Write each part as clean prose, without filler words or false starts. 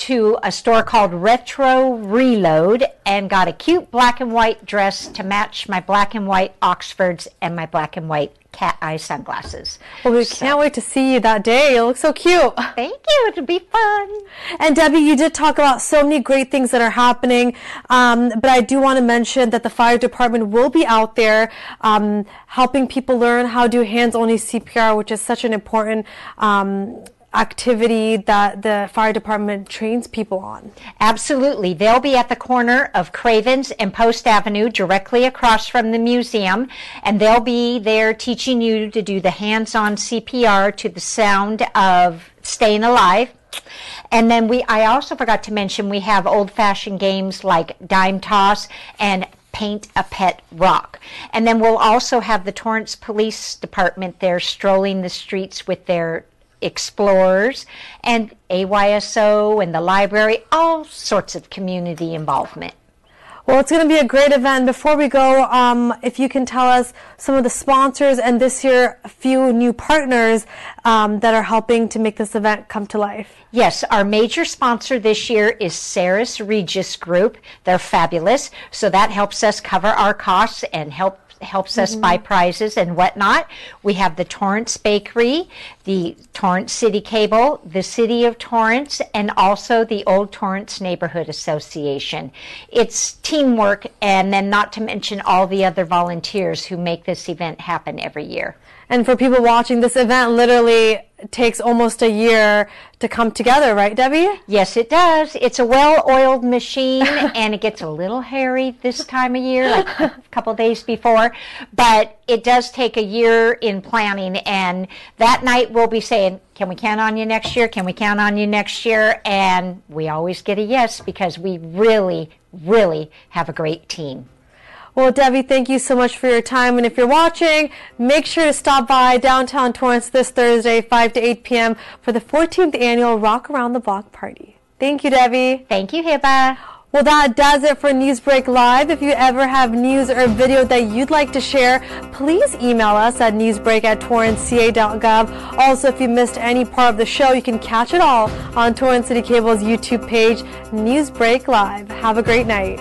to a store called Retro Reload and got a cute black and white dress to match my black and white Oxfords and my black and white cat eye sunglasses. Well, we can't wait to see you that day. You look so cute. Thank you. It'll be fun. And Debbie, you did talk about so many great things that are happening, but I do want to mention that the fire department will be out there helping people learn how to do hands-only CPR, which is such an important activity that the fire department trains people on. Absolutely. They'll be at the corner of Cravens and Post Avenue, directly across from the museum, and they'll be there teaching you to do the hands-on CPR to the sound of Staying Alive. And then I also forgot to mention we have old-fashioned games like dime toss and paint a pet rock. And then we'll also have the Torrance Police Department there strolling the streets with their explorers and AYSO and the library, all sorts of community involvement. Well, it's going to be a great event. Before we go, if you can tell us some of the sponsors and this year a few new partners that are helping to make this event come to life. Yes, our major sponsor this year is Saris Regis Group. They're fabulous, so that helps us cover our costs and helps us buy prizes and whatnot. We have the Torrance Bakery, the Torrance City Cable, the City of Torrance, and also the Old Torrance Neighborhood Association. It's teamwork, and then not to mention all the other volunteers who make this event happen every year. And for people watching, this event literally takes almost a year to come together, right, Debbie? Yes, it does. It's a well-oiled machine, and it gets a little hairy this time of year, like a couple days before. But it does take a year in planning, and that night we'll be saying, can we count on you next year? Can we count on you next year? And we always get a yes because we really, really have a great team. Well, Debbie, thank you so much for your time. And if you're watching, make sure to stop by downtown Torrance this Thursday, 5 to 8 p.m. for the 14th annual Rock Around the Block party. Thank you, Debbie. Thank you, Hiba. Well, that does it for Newsbreak Live. If you ever have news or video that you'd like to share, please email us at newsbreak@torranceca.gov. Also, if you missed any part of the show, you can catch it all on Torrance City Cable's YouTube page, Newsbreak Live. Have a great night.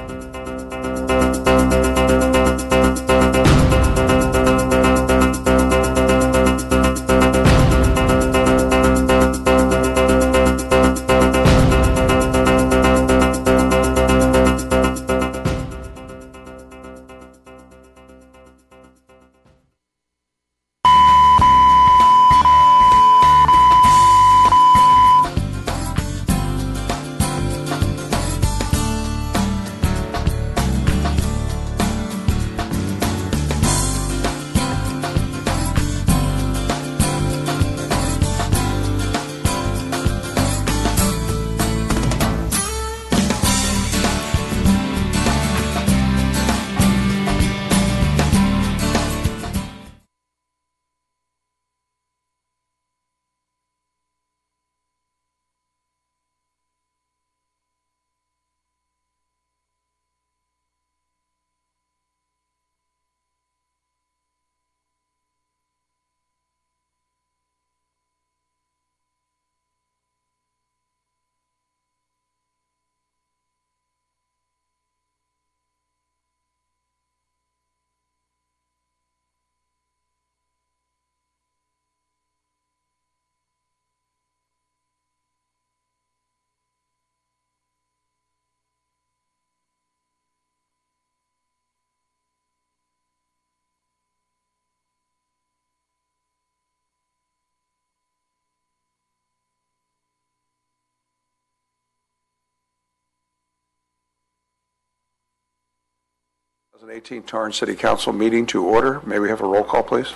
The 2018 Torrance City Council meeting to order. May we have a roll call, please?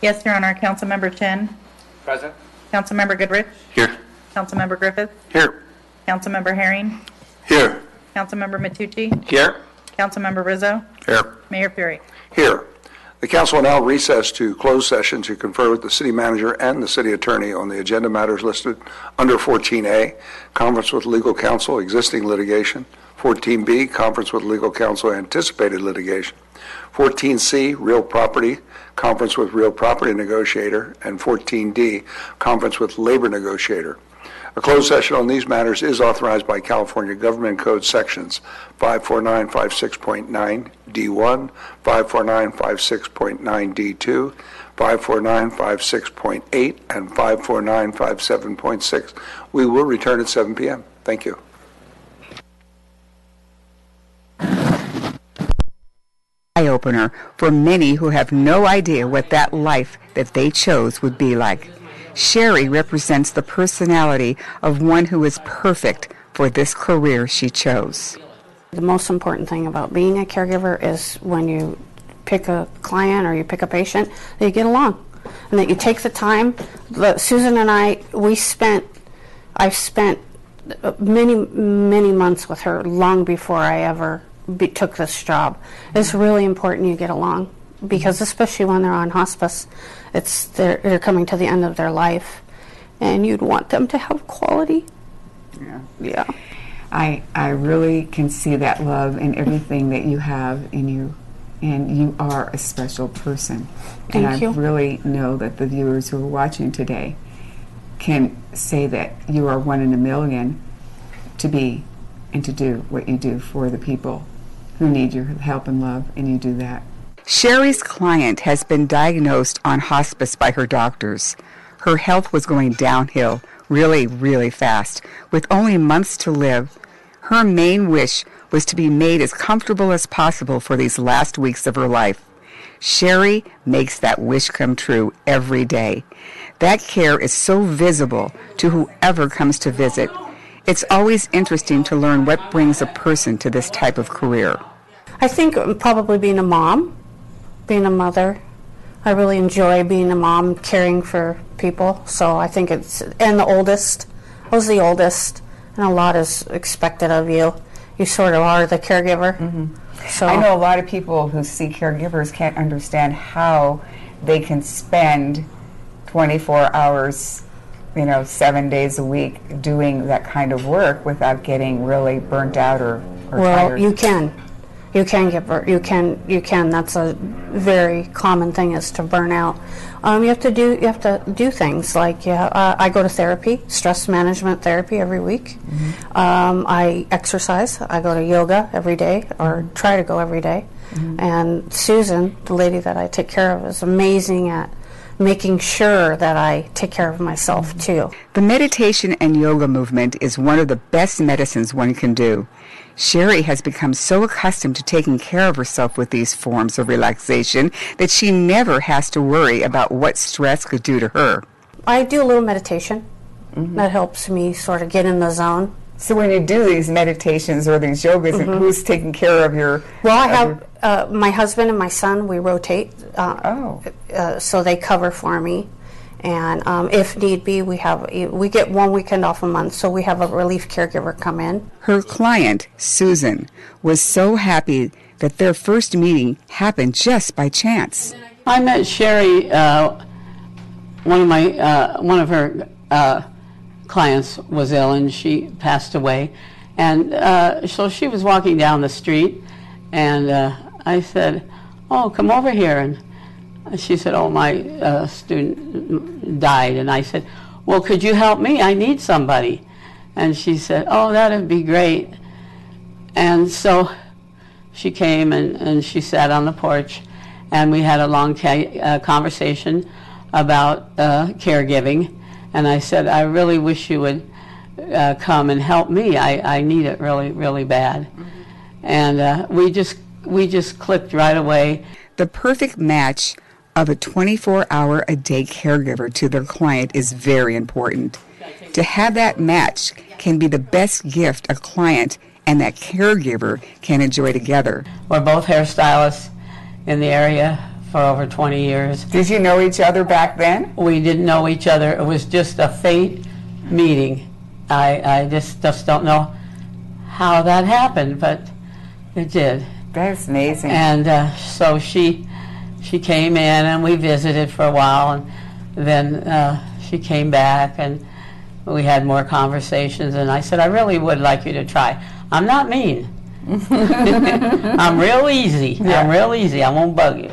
Yes, Your Honor. Councilmember Chin. Present. Councilmember Goodrich. Here. Councilmember Griffith. Here. Councilmember Herring. Here. Councilmember Mattucci. Here. Councilmember Rizzo. Here. Mayor Fury. Here. The council will now recess to closed session to confer with the city manager and the city attorney on the agenda matters listed under 14A, conference with legal counsel, existing litigation. 14B, conference with legal counsel, anticipated litigation. 14C, real property, conference with real property negotiator. And 14D, conference with labor negotiator. A closed session on these matters is authorized by California Government Code Sections 54956.9D1, 54956.9D2, 54956.8, and 54957.6. We will return at 7 p.m. Thank you. Eye-opener for many who have no idea what that life that they chose would be like. Sherry represents the personality of one who is perfect for this career she chose. The most important thing about being a caregiver is when you pick a client or you pick a patient, that you get along and that you take the time. Susan and I've spent many months with her long before I ever took this job. It's really important you get along, because especially when they're on hospice, they're coming to the end of their life, and you'd want them to have quality. Yeah. I really can see that love in everything that you have in you, and you are a special person. Thank you. I really know that the viewers who are watching today can say that you are one in a million to be and to do what you do for the people who need your help and love, and you do that. Sherry's client has been diagnosed on hospice by her doctors. Her health was going downhill really, really fast. With only months to live, her main wish was to be made as comfortable as possible for these last weeks of her life. Sherry makes that wish come true every day. That care is so visible to whoever comes to visit. It's always interesting to learn what brings a person to this type of career. I think probably being a mom, being a mother. I really enjoy being a mom, caring for people. So I think and the oldest. I was the oldest, and a lot is expected of you. You sort of are the caregiver. Mm-hmm. So I know a lot of people who see caregivers can't understand how they can spend 24 hours, 7 days a week doing that kind of work without getting really burnt out or tired. Well, you can get burnt. You can. That's a very common thing, is to burn out. You have to do things like I go to therapy, stress management therapy every week. Mm-hmm. I exercise. I go to yoga every day, or try to go every day. Mm-hmm. And Susan, the lady that I take care of, is amazing at making sure that I take care of myself too. The meditation and yoga movement is one of the best medicines one can do. Sherry has become so accustomed to taking care of herself with these forms of relaxation that she never has to worry about what stress could do to her. I do a little meditation. Mm-hmm. That helps me sort of get in the zone. So when you do these meditations or these yogas, mm-hmm. who's taking care of your... Well, I have my husband and my son. We rotate, so they cover for me. And if need be, we get 1 weekend off a month, so we have a relief caregiver come in. Her client, Susan, was so happy that their first meeting happened just by chance. I met Sherry. One of her clients was ill, and she passed away, and so she was walking down the street, and I said, "Oh, come over here." And she said, "Oh, my student died." And I said, "Well, could you help me? I need somebody." And she said, "Oh, that'd be great." And so she came and she sat on the porch, and we had a long conversation about caregiving. And I said, "I really wish you would come and help me. I need it really, really bad." Mm-hmm. And we just clicked right away. The perfect match of a 24-hour-a-day caregiver to their client is very important. To have that match can be the best gift a client and that caregiver can enjoy together. We're both hairstylists in the area for over 20 years. Did you know each other back then? We didn't know each other. It was just a fate meeting. I just don't know how that happened, but it did. That's amazing. And so she came in, and we visited for a while, and then she came back, and we had more conversations, and I said, "I really would like you to try. I'm not mean. I'm real easy. Yeah. I'm real easy. I won't bug you."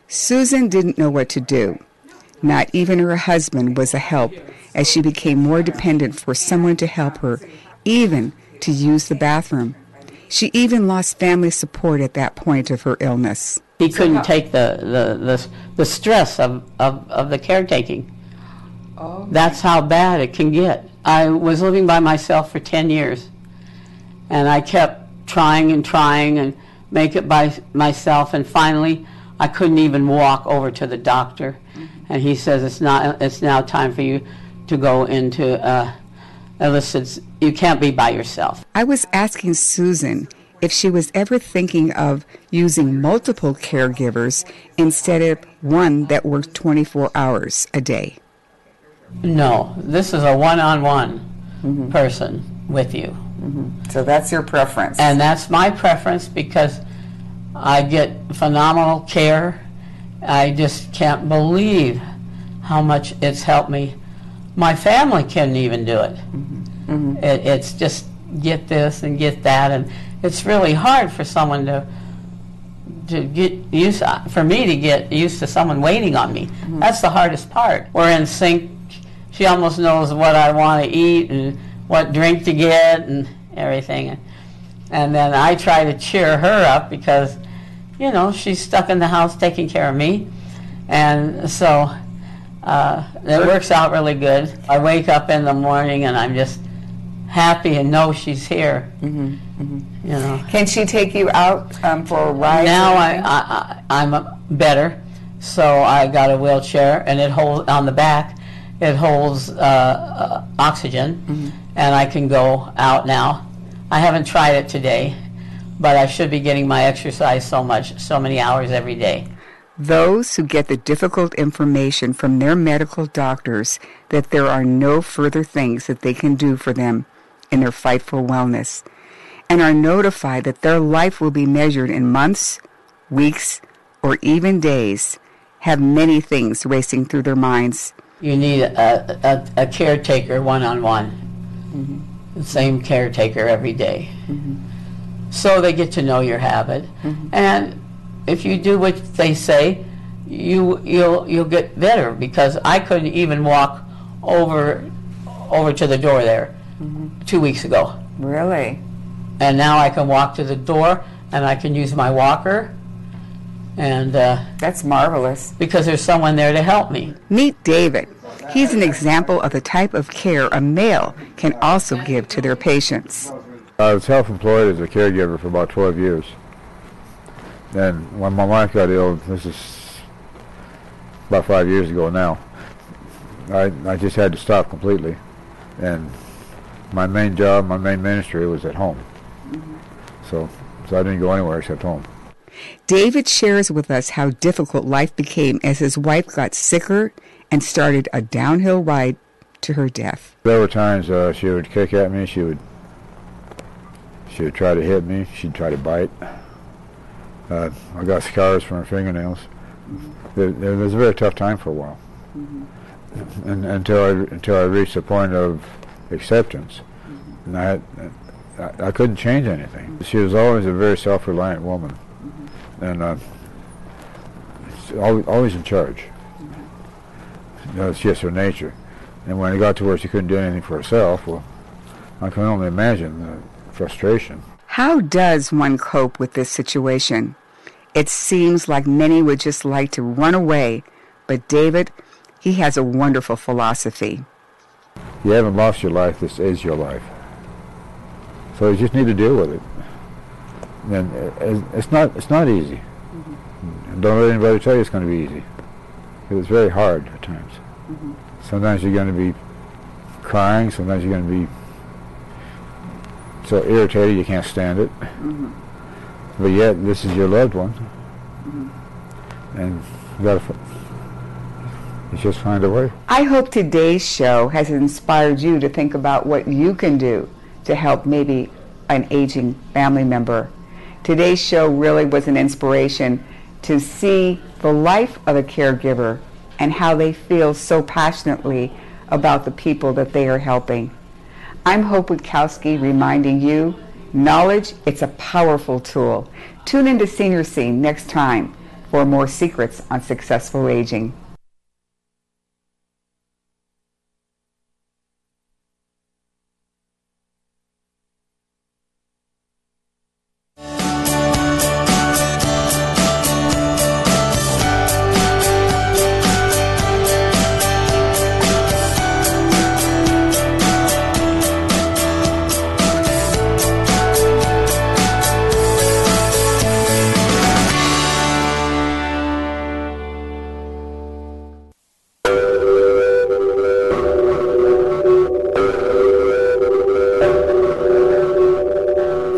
Susan didn't know what to do. Not even her husband was a help, as she became more dependent for someone to help her, even to use the bathroom. She even lost family support at that point of her illness. He couldn't take the stress of the caretaking. Oh. That's how bad it can get. I was living by myself for 10 years, and I kept trying and make it by myself, and finally I couldn't even walk over to the doctor, and he says it's now time for you to go into illicit. You can't be by yourself. I was asking Susan if she was ever thinking of using multiple caregivers instead of one that worked 24 hours a day. No, this is a one-on-one person with you. So that's your preference. And that's my preference because I get phenomenal care. I just can't believe how much it's helped me. My family couldn't even do it. It's just get this and get that, and it's really hard for someone to get used, for me to get used to someone waiting on me. That's the hardest part. We're in sync. She almost knows what I want to eat and what drink to get and everything. And then I try to cheer her up because, you know, she's stuck in the house taking care of me. And so it works out really good. I wake up in the morning and I'm just happy and know she's here. You know. Can she take you out for a ride? Now I'm better, so I got a wheelchair, and it holds on the back. It holds oxygen, and I can go out now. I haven't tried it today, but I should be getting my exercise so many hours every day. Those who get the difficult information from their medical doctors that there are no further things that they can do for them in their fight for wellness, and are notified that their life will be measured in months, weeks, or even days, have many things racing through their minds. You need a caretaker one-on-one, the same caretaker every day. So they get to know your habit, and if you do what they say, you'll get better. Because I couldn't even walk over to the door there 2 weeks ago. Really? And now I can walk to the door, and I can use my walker, and that's marvelous. Because there's someone there to help me. Meet David. He's an example of the type of care a male can also give to their patients. I was self-employed as a caregiver for about 12 years. And when my wife got ill, this is about 5 years ago now, I just had to stop completely. And my main job, my main ministry was at home. So I didn't go anywhere except home. David shares with us how difficult life became as his wife got sicker and started a downhill ride to her death. There were times she would kick at me, she would try to hit me, she'd try to bite. I got scars from her fingernails. It was a very tough time for a while, and until I reached the point of acceptance, and I couldn't change anything. She was always a very self-reliant woman, and always in charge. It's just her nature. And when it got to where she couldn't do anything for herself, well, I can only imagine the frustration. How does one cope with this situation? It seems like many would just like to run away, but David, he has a wonderful philosophy. You haven't lost your life, this is your life. So you just need to deal with it. And it's not easy. And don't let anybody tell you it's going to be easy. It's very hard at times. Sometimes you're going to be crying, sometimes you're going to be so irritated you can't stand it. But yet, this is your loved one. And you just find a way. I hope today's show has inspired you to think about what you can do to help maybe an aging family member. Today's show really was an inspiration to see the life of a caregiver and how they feel so passionately about the people that they are helping. I'm Hope Witkowski reminding you, knowledge, it's a powerful tool. Tune into Senior Scene next time for more secrets on successful aging.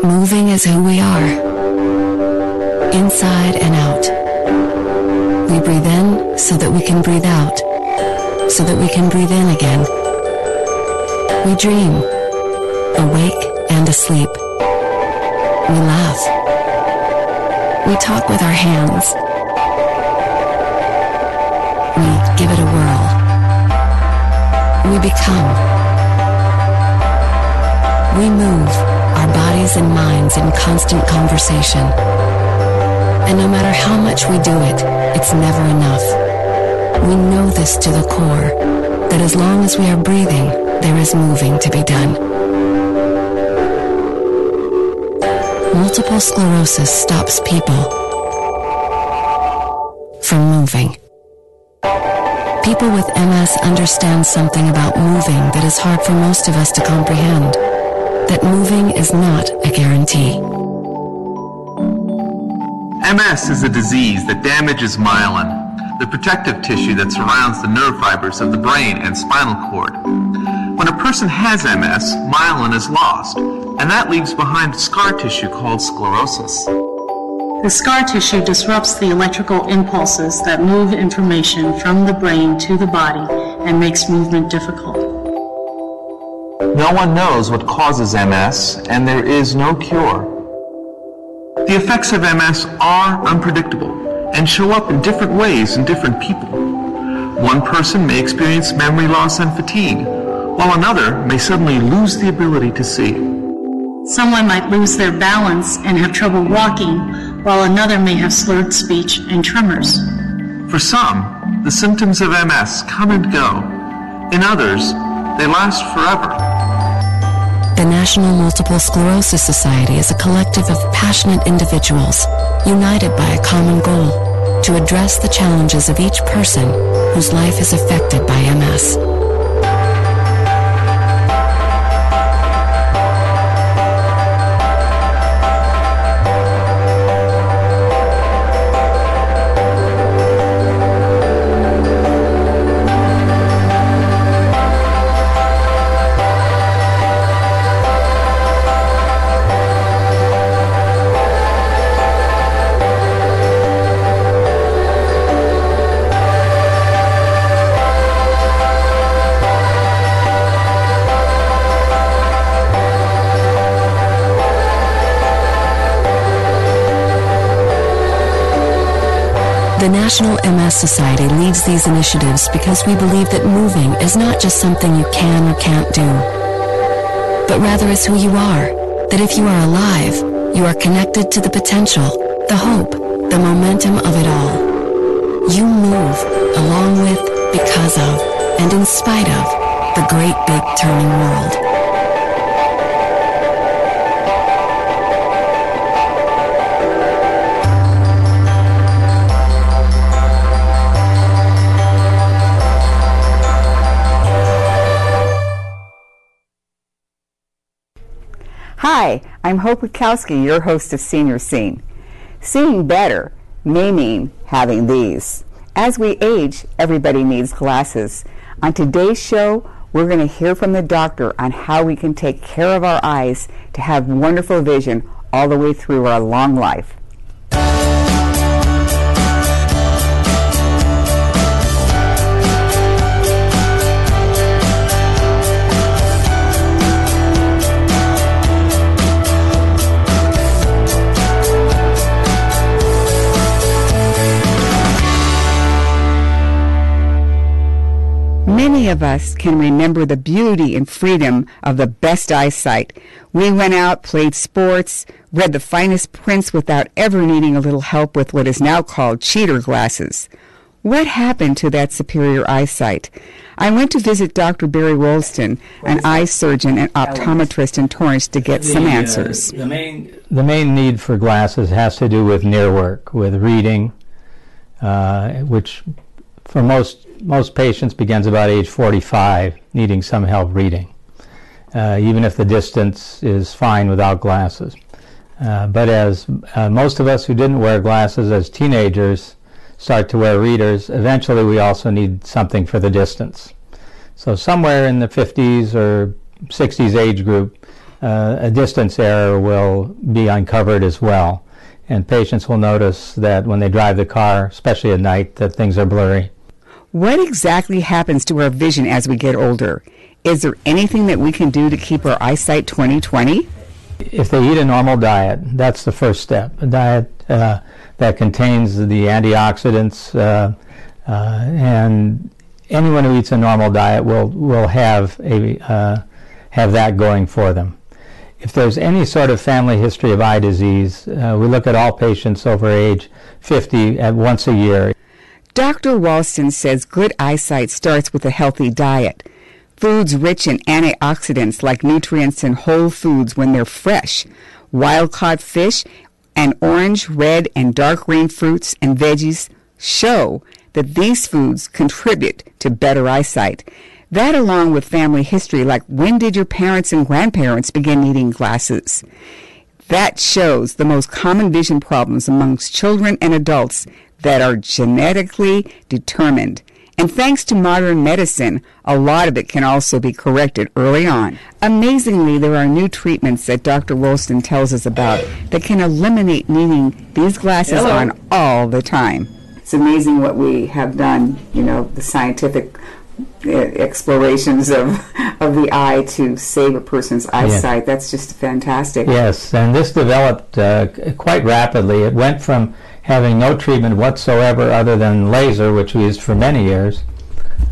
Moving is who we are, inside and out. We breathe in so that we can breathe out, so that we can breathe in again. We dream, awake and asleep. We laugh. We talk with our hands. We give it a whirl. We become. We move, our bodies and minds in constant conversation. And no matter how much we do it, it's never enough. We know this to the core, that as long as we are breathing, there is moving to be done. Multiple sclerosis stops people from moving. People with MS understand something about moving that is hard for most of us to comprehend. That moving is not a guarantee. MS is a disease that damages myelin, the protective tissue that surrounds the nerve fibers of the brain and spinal cord. When a person has MS, myelin is lost, and that leaves behind scar tissue called sclerosis. The scar tissue disrupts the electrical impulses that move information from the brain to the body and makes movement difficult. No one knows what causes MS, and there is no cure. The effects of MS are unpredictable and show up in different ways in different people. One person may experience memory loss and fatigue, while another may suddenly lose the ability to see. Someone might lose their balance and have trouble walking, while another may have slurred speech and tremors. For some, the symptoms of MS come and go. In others, they last forever. The National Multiple Sclerosis Society is a collective of passionate individuals united by a common goal to address the challenges of each person whose life is affected by MS. The National MS Society leads these initiatives because we believe that moving is not just something you can or can't do, but rather is who you are, that if you are alive, you are connected to the potential, the hope, the momentum of it all. You move along with, because of, and in spite of the great big turning world. Hi, I'm Hope Wachowski, your host of Senior Scene. Seeing better may mean having these. As we age, everybody needs glasses. On today's show, we're going to hear from the doctor on how we can take care of our eyes to have wonderful vision all the way through our long life. Many of us can remember the beauty and freedom of the best eyesight. We went out, played sports, read the finest prints without ever needing a little help with what is now called cheater glasses. What happened to that superior eyesight? I went to visit Dr. Barry Wolston, an eye surgeon and optometrist in Torrance, to get some answers. The main need for glasses has to do with near work, with reading, which for most patients begins about age 45, needing some help reading, even if the distance is fine without glasses. But as most of us who didn't wear glasses as teenagers start to wear readers, eventually we also need something for the distance. So somewhere in the 50s or 60s age group, a distance error will be uncovered as well. And patients will notice that when they drive the car, especially at night, that things are blurry. What exactly happens to our vision as we get older? Is there anything that we can do to keep our eyesight 20/20? If they eat a normal diet, that's the first step. A diet that contains the antioxidants, and anyone who eats a normal diet will have that going for them. If there's any sort of family history of eye disease, we look at all patients over age 50 at once a year. Dr. Ralston says good eyesight starts with a healthy diet. Foods rich in antioxidants like nutrients in whole foods when they're fresh, wild-caught fish, and orange, red, and dark green fruits and veggies show that these foods contribute to better eyesight. That, along with family history, like when did your parents and grandparents begin needing glasses? That shows the most common vision problems amongst children and adults that are genetically determined. And thanks to modern medicine, a lot of it can also be corrected early on. Amazingly, there are new treatments that Dr. Ralston tells us about that can eliminate needing these glasses on all the time. It's amazing what we have done, the scientific explorations of the eye to save a person's eyesight. That's just fantastic. Yes, and this developed quite rapidly. It went from having no treatment whatsoever other than laser, which we used for many years,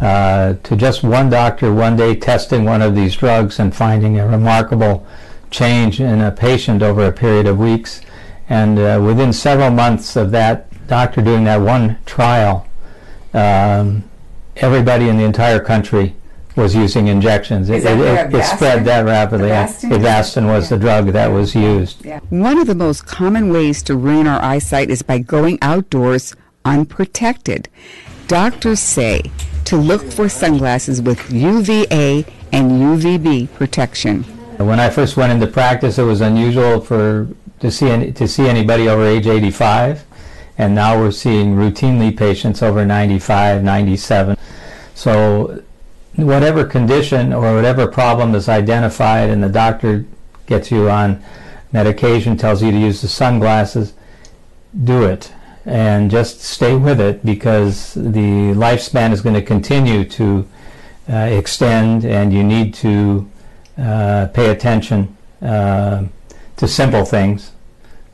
to just one doctor one day testing one of these drugs and finding a remarkable change in a patient over a period of weeks. And within several months of that doctor doing that one trial, everybody in the entire country was using injections. It spread that rapidly. Avastin was the drug that was used. One of the most common ways to ruin our eyesight is by going outdoors unprotected. Doctors say to look for sunglasses with UVA and UVB protection. When I first went into practice, it was unusual to see anybody over age 85. And now we're seeing routinely patients over 95, 97. So whatever condition or whatever problem is identified and the doctor gets you on medication, tells you to use the sunglasses, do it. And just stay with it, because the lifespan is going to continue to extend, and you need to pay attention to simple things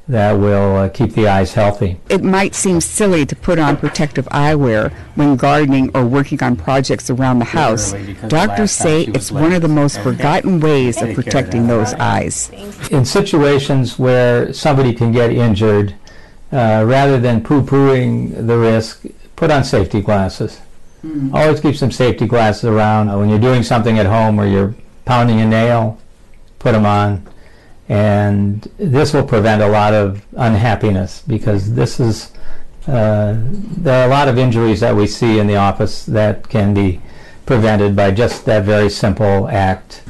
that will keep the eyes healthy. It might seem silly to put on protective eyewear when gardening or working on projects around the house. Doctors say it's one of the most forgotten ways of protecting those eyes. In situations where somebody can get injured, rather than poo-pooing the risk, put on safety glasses. Always keep some safety glasses around. When you're doing something at home or you're pounding a nail, put them on. And this will prevent a lot of unhappiness, because this is there are a lot of injuries that we see in the office that can be prevented by just that very simple act.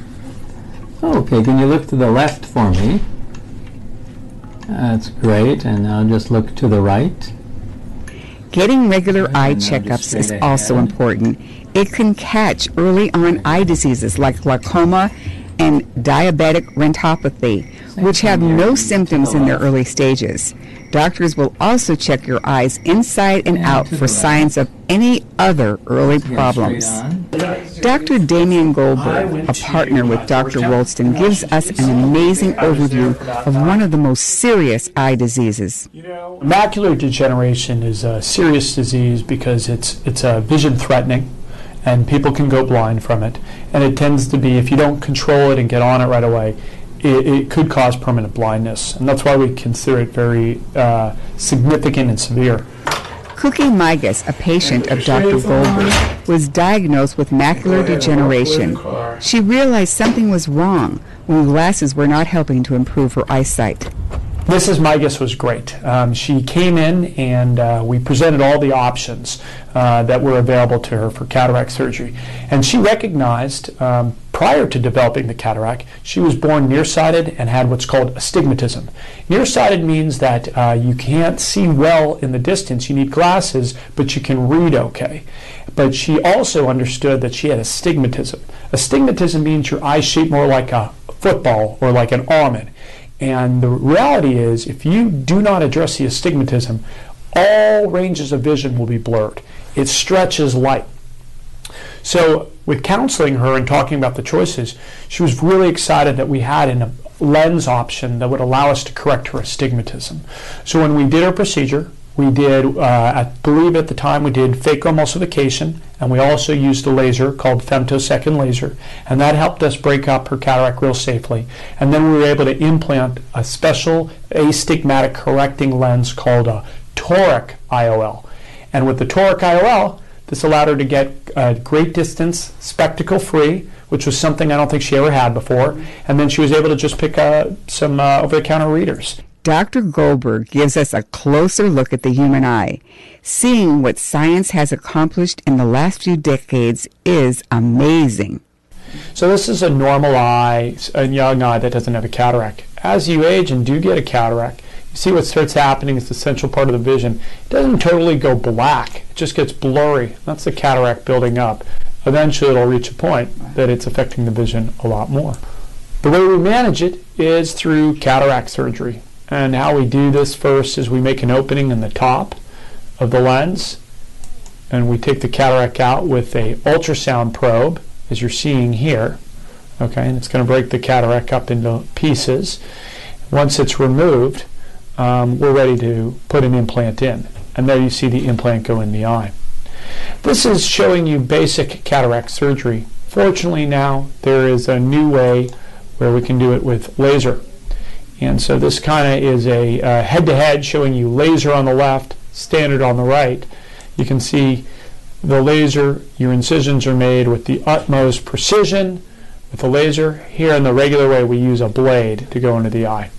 Okay, can you look to the left for me? That's great, and now just look to the right. Getting regular eye checkups is also important. It can catch early on eye diseases like glaucoma and diabetic retinopathy, which have no symptoms in their early stages. Doctors will also check your eyes inside and out for signs of any other early problems. Dr. Damian Goldberg, a partner with Dr. Ralston, gives us an amazing overview of one of the most serious eye diseases. Macular degeneration is a serious disease because it's vision threatening, and people can go blind from it. And it tends to be, if you don't control it and get on it right away, it could cause permanent blindness. And that's why we consider it very significant and severe. Cookie Migas, a patient of Dr. Goldberg, was diagnosed with macular degeneration. She realized something was wrong when glasses were not helping to improve her eyesight. Mrs. Migas was great. She came in and we presented all the options that were available to her for cataract surgery. And she recognized, prior to developing the cataract, she was born nearsighted and had what's called astigmatism. Nearsighted means that you can't see well in the distance. You need glasses, but you can read okay. but she also understood that she had astigmatism. Astigmatism means your eyes shape more like a football or like an almond. And the reality is, if you do not address the astigmatism, all ranges of vision will be blurred. It stretches light. So with counseling her and talking about the choices, she was really excited that we had a lens option that would allow us to correct her astigmatism. So when we did our procedure, we did, I believe at the time, we did phacoemulsification, and we also used a laser called femtosecond laser, and that helped us break up her cataract real safely. And then we were able to implant a special astigmatic correcting lens called a toric IOL. And with the toric IOL, this allowed her to get a great distance, spectacle-free, which was something I don't think she ever had before. And then she was able to just pick some over-the-counter readers. Dr. Goldberg gives us a closer look at the human eye. Seeing what science has accomplished in the last few decades is amazing. So this is a normal eye, a young eye that doesn't have a cataract. As you age and do get a cataract, you see what starts happening is the central part of the vision. It doesn't totally go black. It just gets blurry. That's the cataract building up. Eventually it'll reach a point that it's affecting the vision a lot more. The way we manage it is through cataract surgery. And how we do this first is we make an opening in the top of the lens, and we take the cataract out with a ultrasound probe, as you're seeing here. Okay, and it's going to break the cataract up into pieces. Once it's removed, we're ready to put an implant in. And there you see the implant go in the eye. This is showing you basic cataract surgery. Fortunately now, there is a new way where we can do it with laser. And so this kind of is a head-to-head showing you laser on the left, standard on the right. You can see the laser, your incisions are made with the utmost precision with the laser. Here in the regular way we use a blade to go into the eye.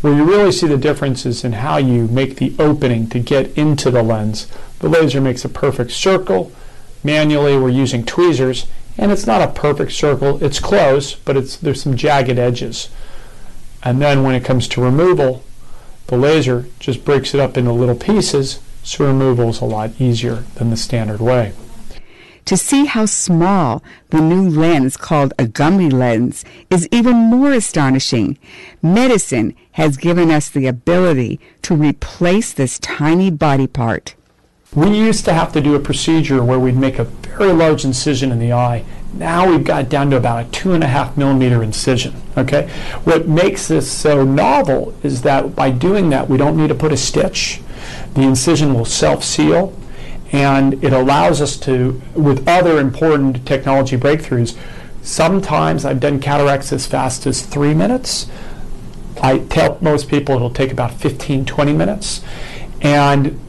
Where you really see the difference is in how you make the opening to get into the lens. The laser makes a perfect circle. Manually we're using tweezers, and it's not a perfect circle. It's close, but there's some jagged edges. And then when it comes to removal, the laser just breaks it up into little pieces, so removal is a lot easier than the standard way. To see how small the new lens called a gummy lens is even more astonishing. Medicine has given us the ability to replace this tiny body part. We used to have to do a procedure where we'd make a very large incision in the eye. Now we've got down to about a 2.5 millimeter incision. Okay? What makes this so novel is that by doing that, we don't need to put a stitch. The incision will self-seal, and it allows us to, with other important technology breakthroughs, sometimes I've done cataracts as fast as 3 minutes. I tell most people it'll take about 15-20 minutes. And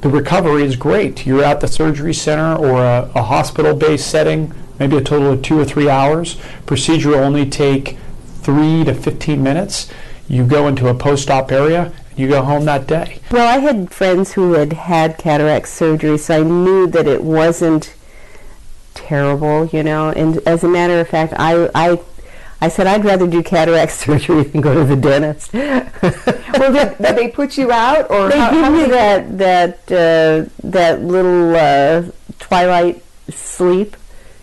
the recovery is great. You're at the surgery center or a hospital-based setting, maybe a total of 2 or 3 hours. Procedure will only take 3 to 15 minutes. You go into a post-op area, and you go home that day. Well, I had friends who had had cataract surgery, so I knew that it wasn't terrible, you know. And as a matter of fact, I said I'd rather do cataract surgery than go to the dentist. Well, did they put you out, or they give you that little twilight sleep,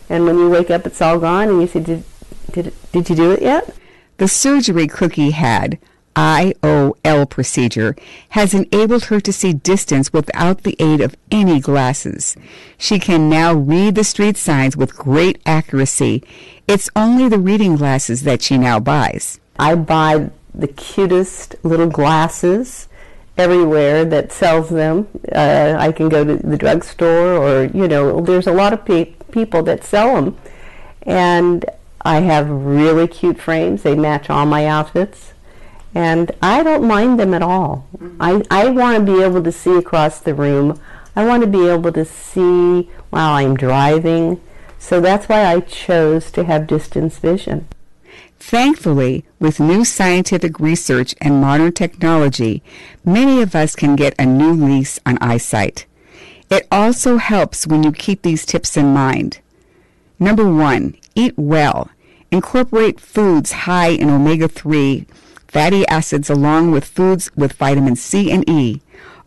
and when you wake up, it's all gone, and you say, "Did you do it yet?" The surgery Cookie had, IOL procedure, has enabled her to see distance without the aid of any glasses. She can now read the street signs with great accuracy. It's only the reading glasses that she now buys. I buy the cutest little glasses everywhere that sells them. I can go to the drugstore, or, you know, there's a lot of people that sell them. And I have really cute frames. They match all my outfits. And I don't mind them at all. I want to be able to see across the room. I want to be able to see while I'm driving. So that's why I chose to have distance vision. Thankfully, with new scientific research and modern technology, many of us can get a new lease on eyesight. It also helps when you keep these tips in mind. Number 1, eat well. Incorporate foods high in omega-3 fatty acids along with foods with vitamin C and E.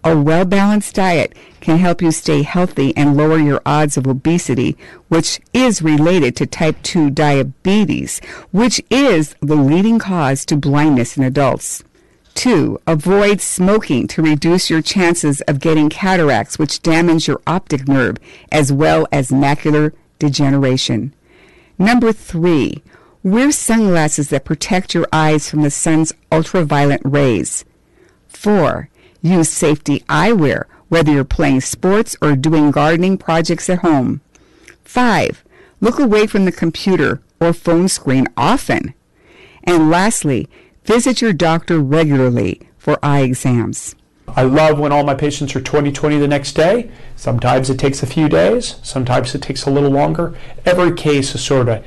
A well-balanced diet can help you stay healthy and lower your odds of obesity, which is related to type 2 diabetes, which is the leading cause to blindness in adults. 2. Avoid smoking to reduce your chances of getting cataracts, which damage your optic nerve, as well as macular degeneration. Number 3. Wear sunglasses that protect your eyes from the sun's ultraviolet rays. 4. Use safety eyewear, whether you're playing sports or doing gardening projects at home. 5. Look away from the computer or phone screen often. And lastly, visit your doctor regularly for eye exams. I love when all my patients are 20/20 the next day. Sometimes it takes a few days. Sometimes it takes a little longer. Every case is sort of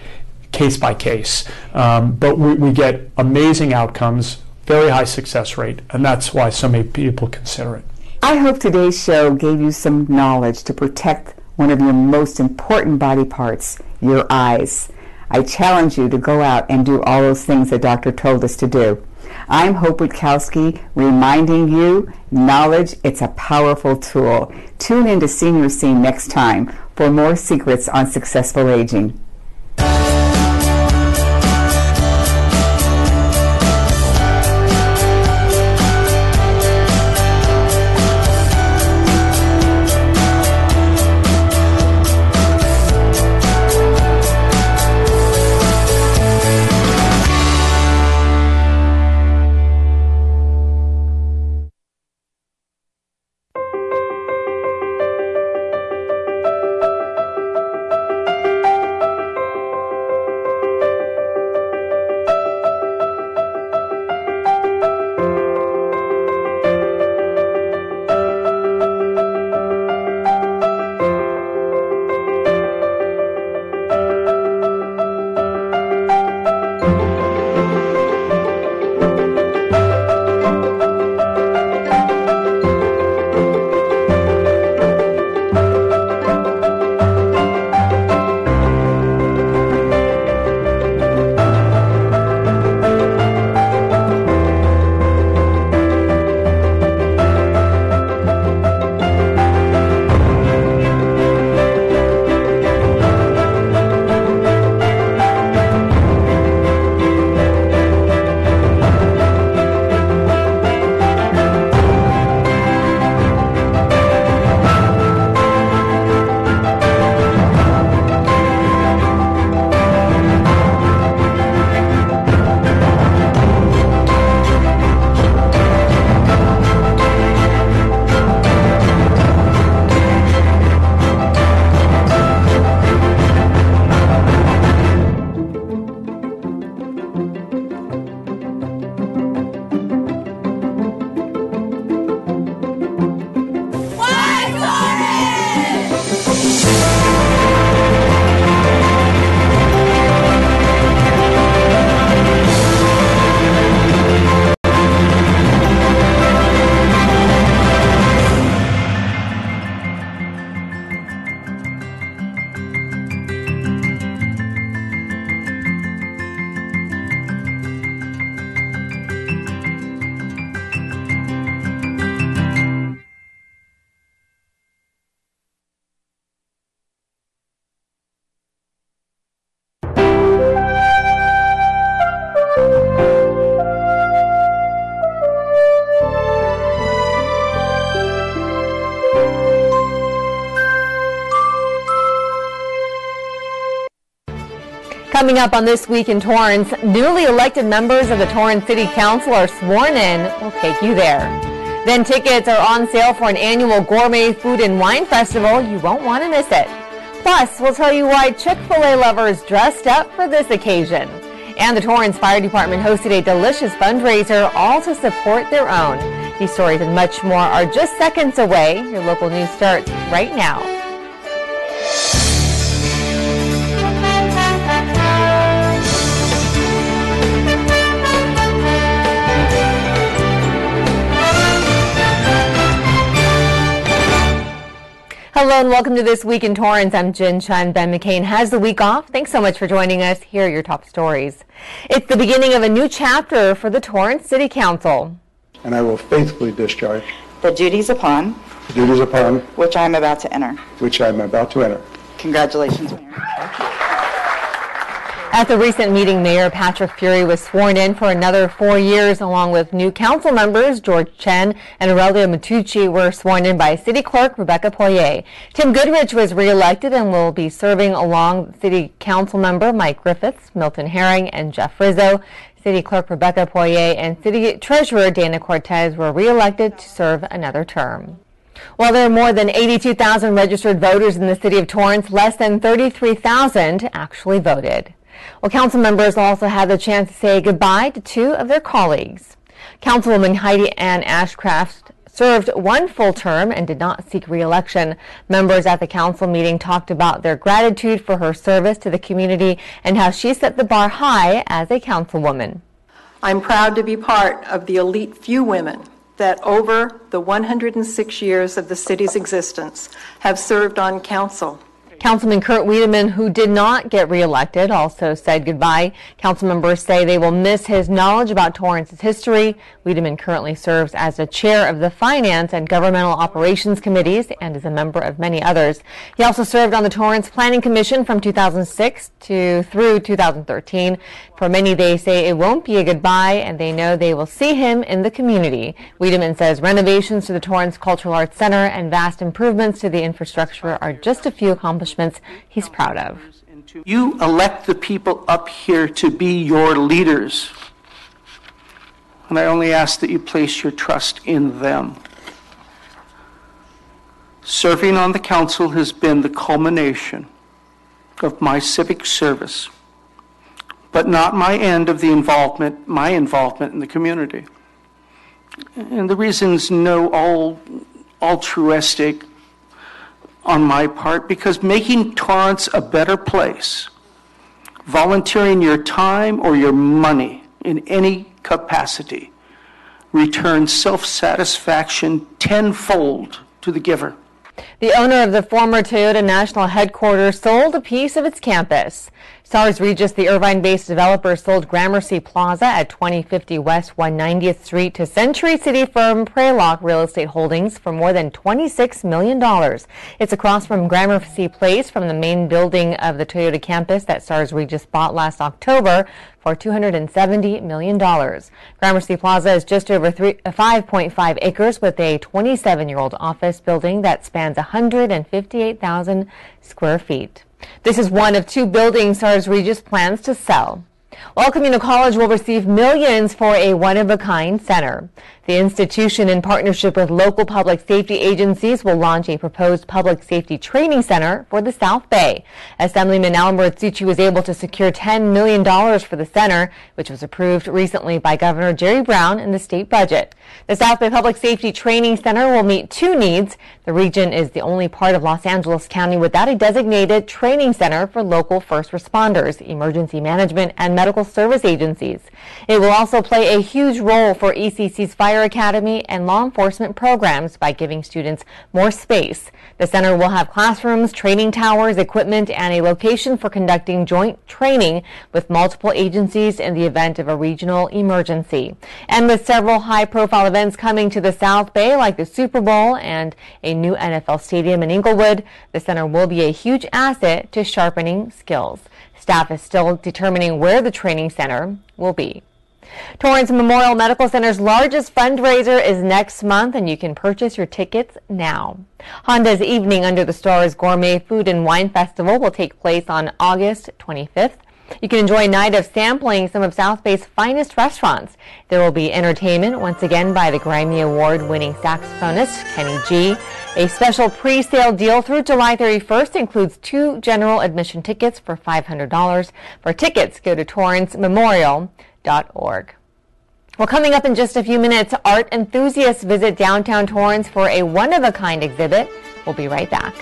case by case. But we get amazing outcomes, very high success rate, and that's why so many people consider it. I hope today's show gave you some knowledge to protect one of your most important body parts, your eyes. I challenge you to go out and do all those things the doctor told us to do. I'm Hope Witkowski, reminding you, knowledge, it's a powerful tool. Tune in to Senior Scene next time for more secrets on successful aging. Coming up on This Week in Torrance, newly elected members of the Torrance City Council are sworn in. We'll take you there. Then tickets are on sale for an annual gourmet food and wine festival. You won't want to miss it. Plus, we'll tell you why Chick-fil-A lovers dressed up for this occasion. And the Torrance Fire Department hosted a delicious fundraiser, all to support their own. These stories and much more are just seconds away. Your local news starts right now. Hello and welcome to This Week in Torrance. I'm Jen Chun. Ben McCain has the week off. Thanks so much for joining us. Here are your top stories. It's the beginning of a new chapter for the Torrance City Council. And I will faithfully discharge the duties upon the duties upon which I am about to enter. which I am about to enter. Congratulations, Mayor. At the recent meeting, Mayor Patrick Fury was sworn in for another 4 years, along with new council members George Chen and Aurelia Mattucci were sworn in by City Clerk Rebecca Poirier. Tim Goodrich was reelected and will be serving along City Council member Mike Griffiths, Milton Herring, and Jeff Rizzo. City Clerk Rebecca Poirier and City Treasurer Dana Cortez were reelected to serve another term. While there are more than 82,000 registered voters in the city of Torrance, less than 33,000 actually voted. Well, council members also had the chance to say goodbye to two of their colleagues. Councilwoman Heidi Ann Ashcraft served one full term and did not seek re-election. Members at the council meeting talked about their gratitude for her service to the community and how she set the bar high as a councilwoman. I'm proud to be part of the elite few women that over the 106 years of the city's existence have served on council. Councilman Kurt Wiedemann, who did not get reelected, also said goodbye. Council members say they will miss his knowledge about Torrance's history. Wiedemann currently serves as the chair of the Finance and Governmental Operations Committees and is a member of many others. He also served on the Torrance Planning Commission from 2006 through 2013. For many, they say it won't be a goodbye, and they know they will see him in the community. Wiedemann says renovations to the Torrance Cultural Arts Center and vast improvements to the infrastructure are just a few accomplishments he's proud of. You elect the people up here to be your leaders, and I only ask that you place your trust in them. Serving on the council has been the culmination of my civic service, but not my end of my involvement in the community. And the reason's no altruistic on my part, because making Torrance a better place, volunteering your time or your money in any capacity, returns self-satisfaction tenfold to the giver. The owner of the former Toyota National Headquarters sold a piece of its campus. Stars Regis, the Irvine-based developer, sold Gramercy Plaza at 2050 West 190th Street to Century City firm Praylock Real Estate Holdings for more than $26 million. It's across from Gramercy Place from the main building of the Toyota campus that Stars Regis bought last October for $270 million. Gramercy Plaza is just over 5.5 acres with a 27-year-old office building that spans 158,000 square feet. This is one of two buildings Stars Regis plans to sell. El Camino College will receive millions for a one-of-a-kind center. The institution, in partnership with local public safety agencies, will launch a proposed public safety training center for the South Bay. Assemblyman Al Mattucci was able to secure $10 million for the center, which was approved recently by Governor Jerry Brown in the state budget. The South Bay Public Safety Training Center will meet two needs. The region is the only part of Los Angeles County without a designated training center for local first responders, emergency management, and medical service agencies. It will also play a huge role for ECC's Fire Academy and law enforcement programs by giving students more space. The center will have classrooms, training towers, equipment, and a location for conducting joint training with multiple agencies in the event of a regional emergency. And with several high-profile events coming to the South Bay, like the Super Bowl and a new NFL stadium in Inglewood, the center will be a huge asset to sharpening skills. Staff is still determining where the training center will be. Torrance Memorial Medical Center's largest fundraiser is next month, and you can purchase your tickets now. Honda's Evening Under the Stars Gourmet Food and Wine Festival will take place on August 25th. You can enjoy a night of sampling some of South Bay's finest restaurants. There will be entertainment, once again, by the Grammy Award-winning saxophonist Kenny G. A special pre-sale deal through July 31st includes 2 general admission tickets for $500. For tickets, go to torrancememorial.org. Well, coming up in just a few minutes, art enthusiasts visit downtown Torrance for a one-of-a-kind exhibit. We'll be right back.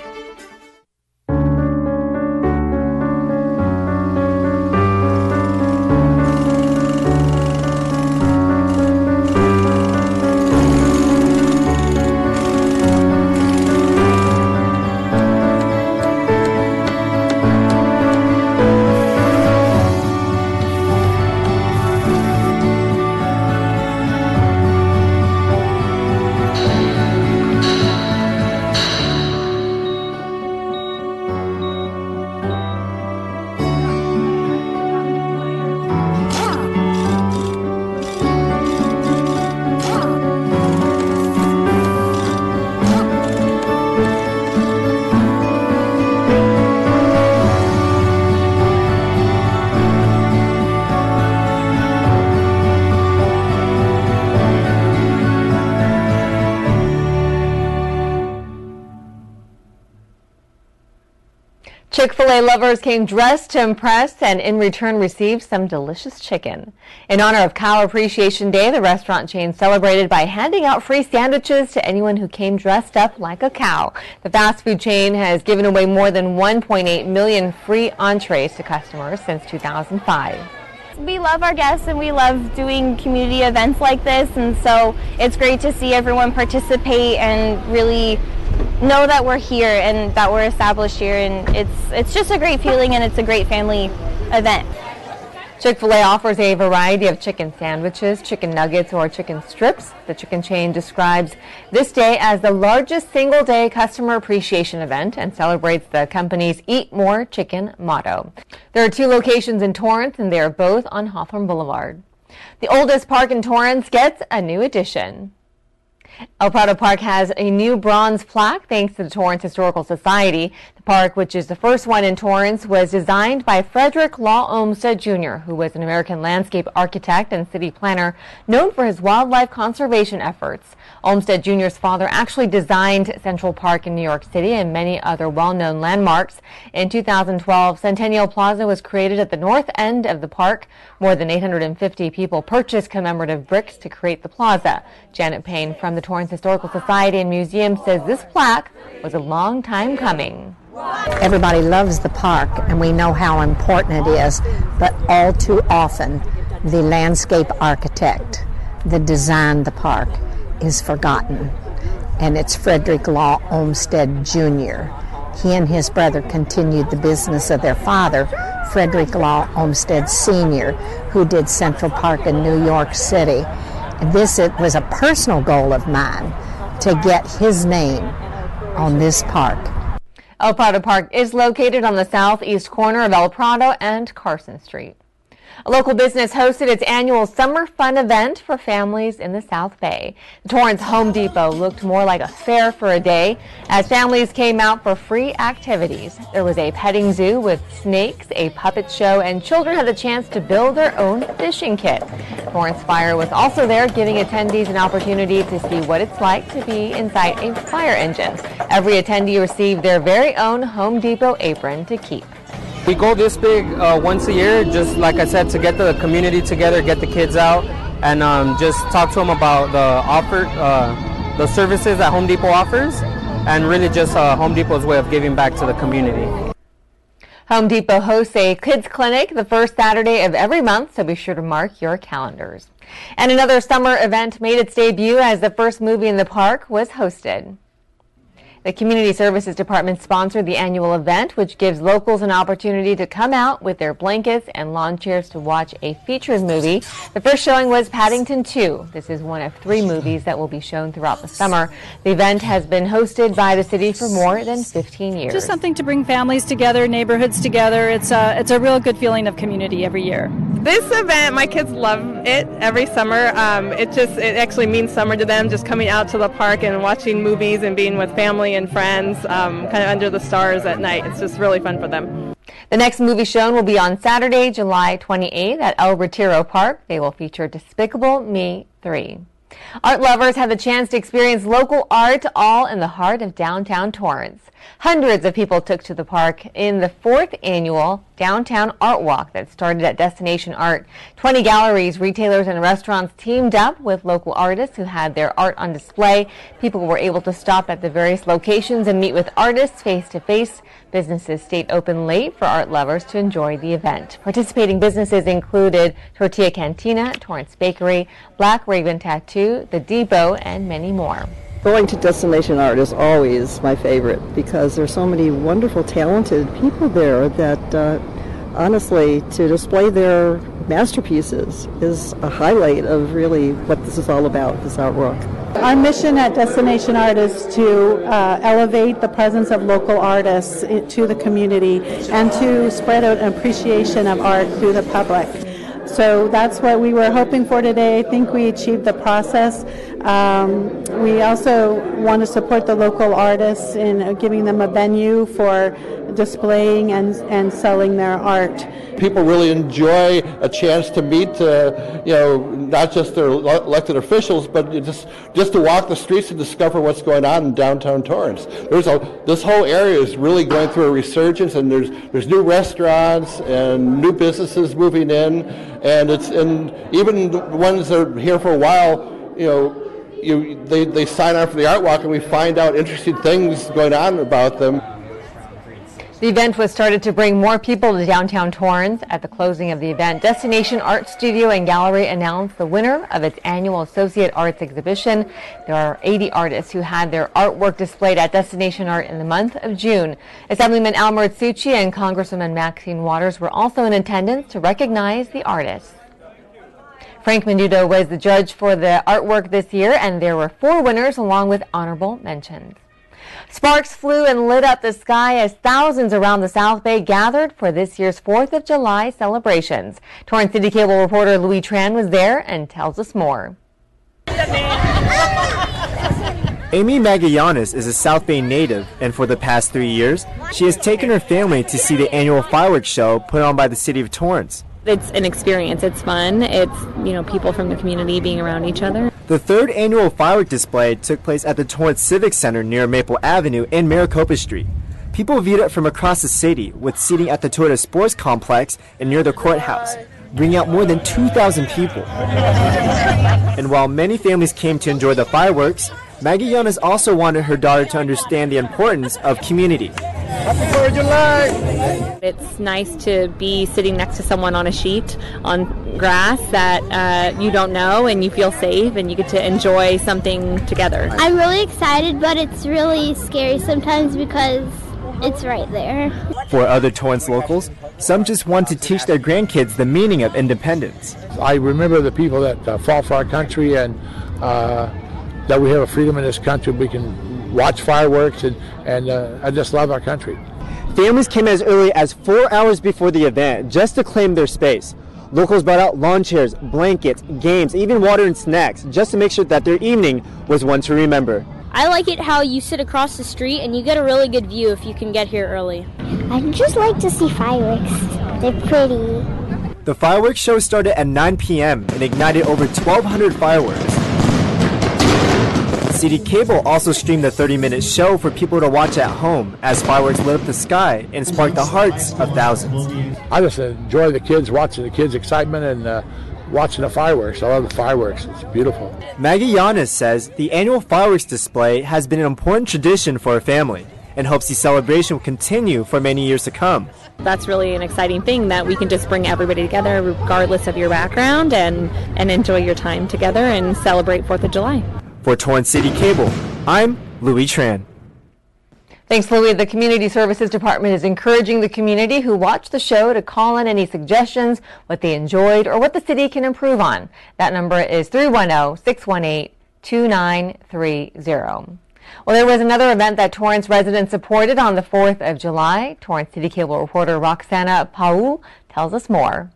Chick-fil-A lovers came dressed to impress and in return received some delicious chicken. In honor of Cow Appreciation Day, the restaurant chain celebrated by handing out free sandwiches to anyone who came dressed up like a cow. The fast food chain has given away more than 1.8 million free entrees to customers since 2005. We love our guests and we love doing community events like this, and so it's great to see everyone participate and really know that we're here and that we're established here, and it's just a great feeling and it's a great family event. Chick-fil-A offers a variety of chicken sandwiches, chicken nuggets, or chicken strips. The chicken chain describes this day as the largest single-day customer appreciation event and celebrates the company's Eat More Chicken motto. There are 2 locations in Torrance, and they are both on Hawthorne Boulevard. The oldest park in Torrance gets a new addition. El Prado Park has a new bronze plaque thanks to the Torrance Historical Society. The park, which is the first one in Torrance, was designed by Frederick Law Olmsted Jr., who was an American landscape architect and city planner known for his wildlife conservation efforts. Olmsted Jr.'s father actually designed Central Park in New York City and many other well-known landmarks. In 2012, Centennial Plaza was created at the north end of the park. More than 850 people purchased commemorative bricks to create the plaza. Janet Payne from the Torrance Historical Society and Museum says this plaque was a long time coming. Everybody loves the park, and we know how important it is, but all too often the landscape architect that designed the park is forgotten, and it's Frederick Law Olmsted Jr. He and his brother continued the business of their father, Frederick Law Olmsted Sr., who did Central Park in New York City. This was a personal goal of mine, to get his name on this park. El Prado Park is located on the southeast corner of El Prado and Carson Street. A local business hosted its annual Summer Fun event for families in the South Bay. The Torrance Home Depot looked more like a fair for a day as families came out for free activities. There was a petting zoo with snakes, a puppet show, and children had the chance to build their own fishing kit. Torrance Fire was also there, giving attendees an opportunity to see what it's like to be inside a fire engine. Every attendee received their very own Home Depot apron to keep. We go this big once a year, just like I said, to get the community together, get the kids out, and just talk to them about the services that Home Depot offers, and really just Home Depot's way of giving back to the community. Home Depot hosts a kids clinic the first Saturday of every month, so be sure to mark your calendars. And another summer event made its debut as the first movie in the park was hosted. The Community Services Department sponsored the annual event, which gives locals an opportunity to come out with their blankets and lawn chairs to watch a featured movie. The first showing was Paddington 2. This is one of 3 movies that will be shown throughout the summer. The event has been hosted by the city for more than 15 years. Just something to bring families together, neighborhoods together. It's a real good feeling of community every year. This event, my kids love it every summer. It actually means summer to them, just coming out to the park and watching movies and being with family and friends, kind of under the stars at night. It's just really fun for them. The next movie shown will be on Saturday, July 28th at El Retiro Park. They will feature Despicable Me 3. Art lovers had the chance to experience local art all in the heart of downtown Torrance. Hundreds of people took to the park in the 4th annual Downtown Art Walk that started at Destination Art. 20 galleries, retailers, and restaurants teamed up with local artists who had their art on display. People were able to stop at the various locations and meet with artists face-to-face. Businesses stayed open late for art lovers to enjoy the event. Participating businesses included Tortilla Cantina, Torrance Bakery, Black Raven Tattoo, The Depot, and many more. Going to Destination Art is always my favorite because there's so many wonderful, talented people there that honestly, to display their masterpieces is a highlight of really what this is all about, this artwork. Our mission at Destination Art is to elevate the presence of local artists to the community and to spread out an appreciation of art through the public. So that's what we were hoping for today. I think we achieved the process. We also want to support the local artists in giving them a venue for displaying and selling their art. People really enjoy a chance to meet, not just their elected officials, but just to walk the streets and discover what's going on in downtown Torrance. This whole area is really going through a resurgence, and there's new restaurants and new businesses moving in, and even the ones that are here for a while, they sign on for the art walk, and we find out interesting things going on about them. The event was started to bring more people to downtown Torrance. At the closing of the event, Destination Art Studio and Gallery announced the winner of its annual Associate Arts exhibition. There are 80 artists who had their artwork displayed at Destination Art in the month of June. Assemblyman Al Mattucci and Congresswoman Maxine Waters were also in attendance to recognize the artists. Frank Menudo was the judge for the artwork this year, and there were 4 winners along with honorable mentions. Sparks flew and lit up the sky as thousands around the South Bay gathered for this year's 4th of July celebrations. Torrance City Cable reporter Louis Tran was there and tells us more. Amy Magallanes is a South Bay native, and for the past 3 years, she has taken her family to see the annual fireworks show put on by the city of Torrance. It's an experience. It's fun. It's, people from the community being around each other. The 3rd annual firework display took place at the Torrance Civic Center near Maple Avenue and Maricopa Street. People viewed it from across the city, with seating at the Toyota Sports Complex and near the courthouse, bringing out more than 2,000 people. And while many families came to enjoy the fireworks, Magallanes also wanted her daughter to understand the importance of community. Happy 4th of July! It's nice to be sitting next to someone on a sheet on grass that you don't know, and you feel safe and you get to enjoy something together. I'm really excited, but it's really scary sometimes because it's right there. For other Torrance locals, some just want to teach their grandkids the meaning of independence. I remember the people that fought for our country, and that we have a freedom in this country. We can watch fireworks, and I just love our country. Families came as early as 4 hours before the event just to claim their space. Locals brought out lawn chairs, blankets, games, even water and snacks, just to make sure that their evening was one to remember. I like it how you sit across the street and you get a really good view if you can get here early. I just like to see fireworks. They're pretty. The fireworks show started at 9 p.m. and ignited over 1,200 fireworks. City Cable also streamed the 30-minute show for people to watch at home as fireworks lit up the sky and sparked the hearts of thousands. I just enjoy the kids, watching the kids' excitement, and watching the fireworks. I love the fireworks. It's beautiful. Magallanes says the annual fireworks display has been an important tradition for her family and hopes the celebration will continue for many years to come. That's really an exciting thing, that we can just bring everybody together regardless of your background and enjoy your time together and celebrate 4th of July. For Torrance City Cable, I'm Louis Tran. Thanks, Louis. The Community Services Department is encouraging the community who watch the show to call in any suggestions, what they enjoyed, or what the city can improve on. That number is 310-618-2930. Well, there was another event that Torrance residents supported on the 4th of July. Torrance City Cable reporter Roxana Paul tells us more.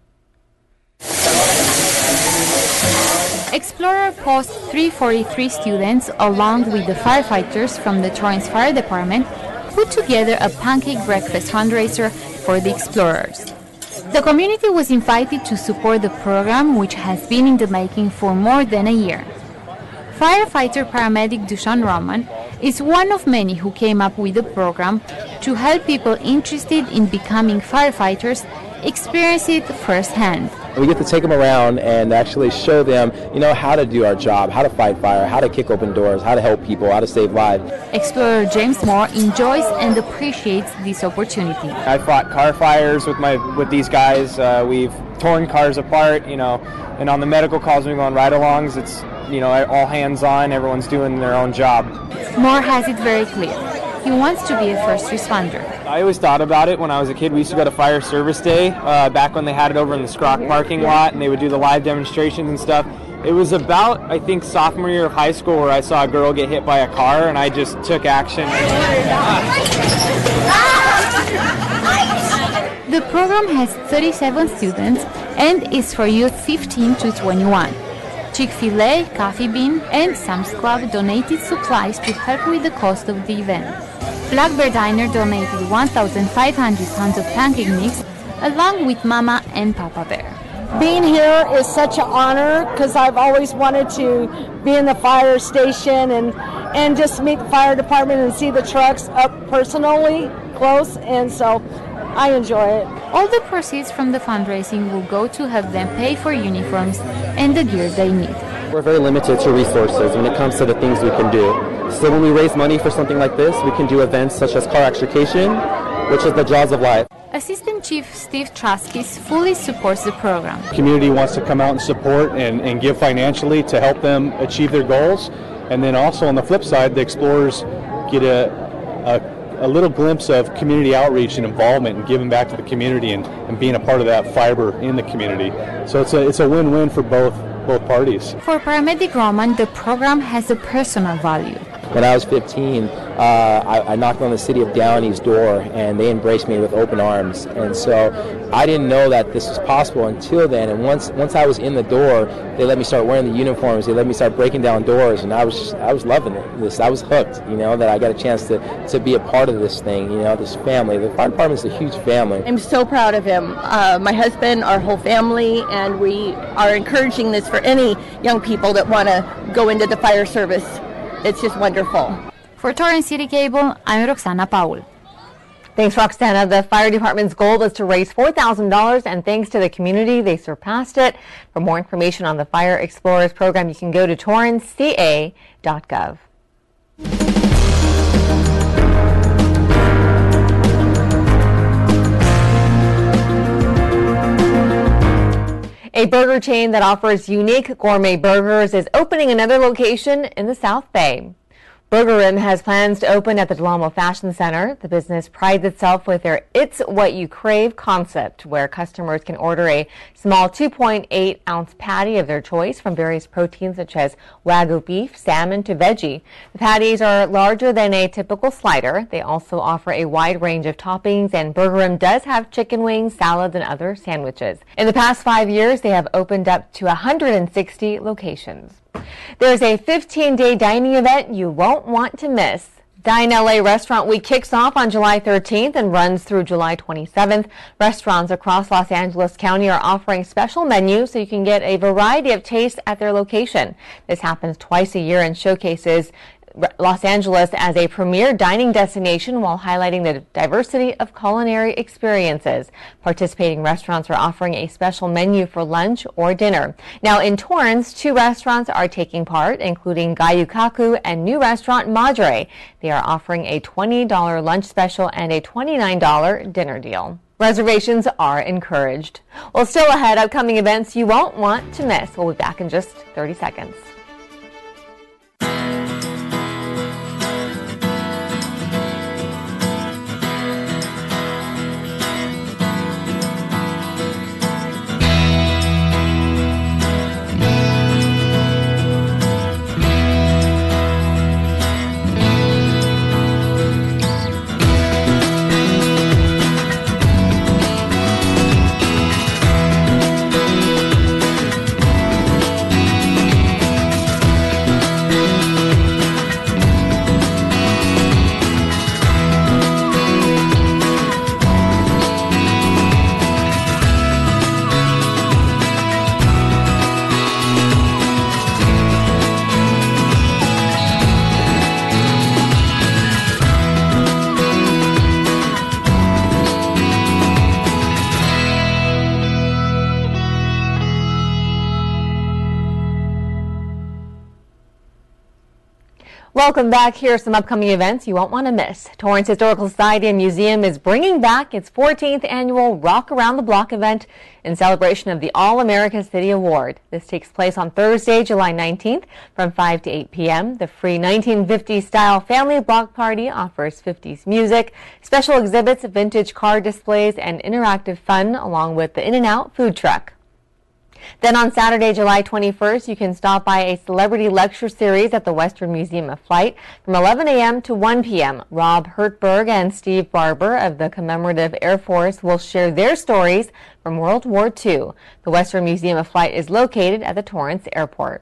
Explorer Post 343 students, along with the firefighters from the Torrance Fire Department, put together a pancake breakfast fundraiser for the Explorers. The community was invited to support the program, which has been in the making for more than a year. Firefighter paramedic Dushan Roman is one of many who came up with the program to help people interested in becoming firefighters experience it firsthand. We get to take them around and actually show them, how to do our job, how to fight fire, how to kick open doors, how to help people, how to save lives. Explorer James Moore enjoys and appreciates this opportunity. I fought car fires with these guys. We've torn cars apart, and on the medical calls we go on ride-alongs. It's, all hands on, everyone's doing their own job. Moore has it very clear. He wants to be a first responder. I always thought about it when I was a kid. We used to go to Fire Service Day back when they had it over in the Scrock parking lot, and they would do the live demonstrations and stuff. It was about, I think, sophomore year of high school where I saw a girl get hit by a car, and I just took action. The program has 37 students and is for youth 15 to 21. Chick-fil-A, Coffee Bean, and Sam's Club donated supplies to help with the cost of the event. Black Bear Diner donated 1,500 pounds of pancake mix, along with Mama and Papa Bear. Being here is such an honor because I've always wanted to be in the fire station and just meet the fire department and see the trucks up personally close, and so I enjoy it. All the proceeds from the fundraising will go to help them pay for uniforms and the gear they need. We're very limited to resources when it comes to the things we can do. So when we raise money for something like this, we can do events such as car extrication, which is the Jaws of Life. Assistant Chief Steve Traskis fully supports the program. The community wants to come out and support and give financially to help them achieve their goals. And then also on the flip side, the explorers get a little glimpse of community outreach and involvement and giving back to the community and being a part of that fiber in the community. So it's a win-win for both parties. For Paramedic Roman, the program has a personal value. When I was 15, I knocked on the city of Downey's door, and they embraced me with open arms. And so I didn't know that this was possible until then. And once I was in the door, they let me start wearing the uniforms. They let me start breaking down doors, and I was loving it. I was hooked. That I got a chance to be a part of this thing. This family. The fire department is a huge family. I'm so proud of him. My husband, our whole family, and we are encouraging this for any young people that want to go into the fire service. It's just wonderful. For Torrance City Cable, I'm Roxana Paul. Thanks, Roxana. The fire department's goal was to raise $4,000, and thanks to the community, they surpassed it. For more information on the Fire Explorers program, you can go to torranceca.gov. A burger chain that offers unique gourmet burgers is opening another location in the South Bay. Burger Inn has plans to open at the Del Amo Fashion Center. The business prides itself with their It's What You Crave concept, where customers can order a small 2.8-ounce patty of their choice from various proteins such as Wagyu beef, salmon to veggie. The patties are larger than a typical slider. They also offer a wide range of toppings, and Burger Inn does have chicken wings, salads, and other sandwiches. In the past 5 years, they have opened up to 160 locations. There's a 15-day dining event you won't want to miss. Dine LA Restaurant Week kicks off on July 13th and runs through July 27th. Restaurants across Los Angeles County are offering special menus so you can get a variety of tastes at their location. This happens twice a year and showcases Los Angeles as a premier dining destination while highlighting the diversity of culinary experiences. Participating restaurants are offering a special menu for lunch or dinner. Now in Torrance, 2 restaurants are taking part, including Gayukaku and new restaurant Madre. They are offering a $20 lunch special and a $29 dinner deal. Reservations are encouraged. Well, still ahead, upcoming events you won't want to miss. We'll be back in just 30 seconds. Welcome back. Here are some upcoming events you won't want to miss. Torrance Historical Society and Museum is bringing back its 14th annual Rock Around the Block event in celebration of the All-America City Award. This takes place on Thursday, July 19th from 5 to 8 p.m. The free 1950s-style family block party offers 50s music, special exhibits, vintage car displays, and interactive fun, along with the In-N-Out food truck. Then on Saturday, July 21st, you can stop by a celebrity lecture series at the Western Museum of Flight from 11 a.m. to 1 p.m. Rob Hertzberg and Steve Barber of the Commemorative Air Force will share their stories from World War II. The Western Museum of Flight is located at the Torrance Airport.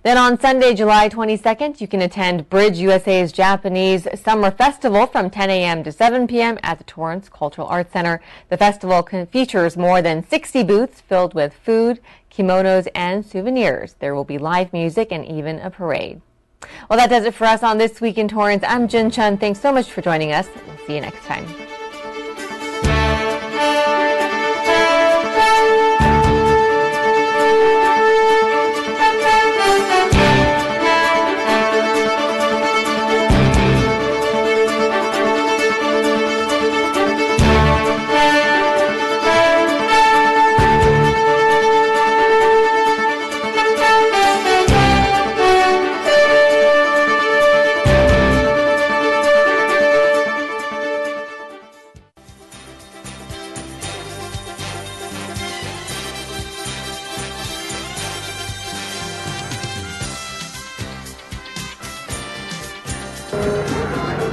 Then on Sunday, July 22nd, you can attend Bridge USA's Japanese Summer Festival from 10 a.m. to 7 p.m. at the Torrance Cultural Arts Center. The festival features more than 60 booths filled with food, kimonos, and souvenirs. There will be live music and even a parade. Well, that does it for us on This Week in Torrance. I'm Jin Chun. Thanks so much for joining us. We'll see you next time.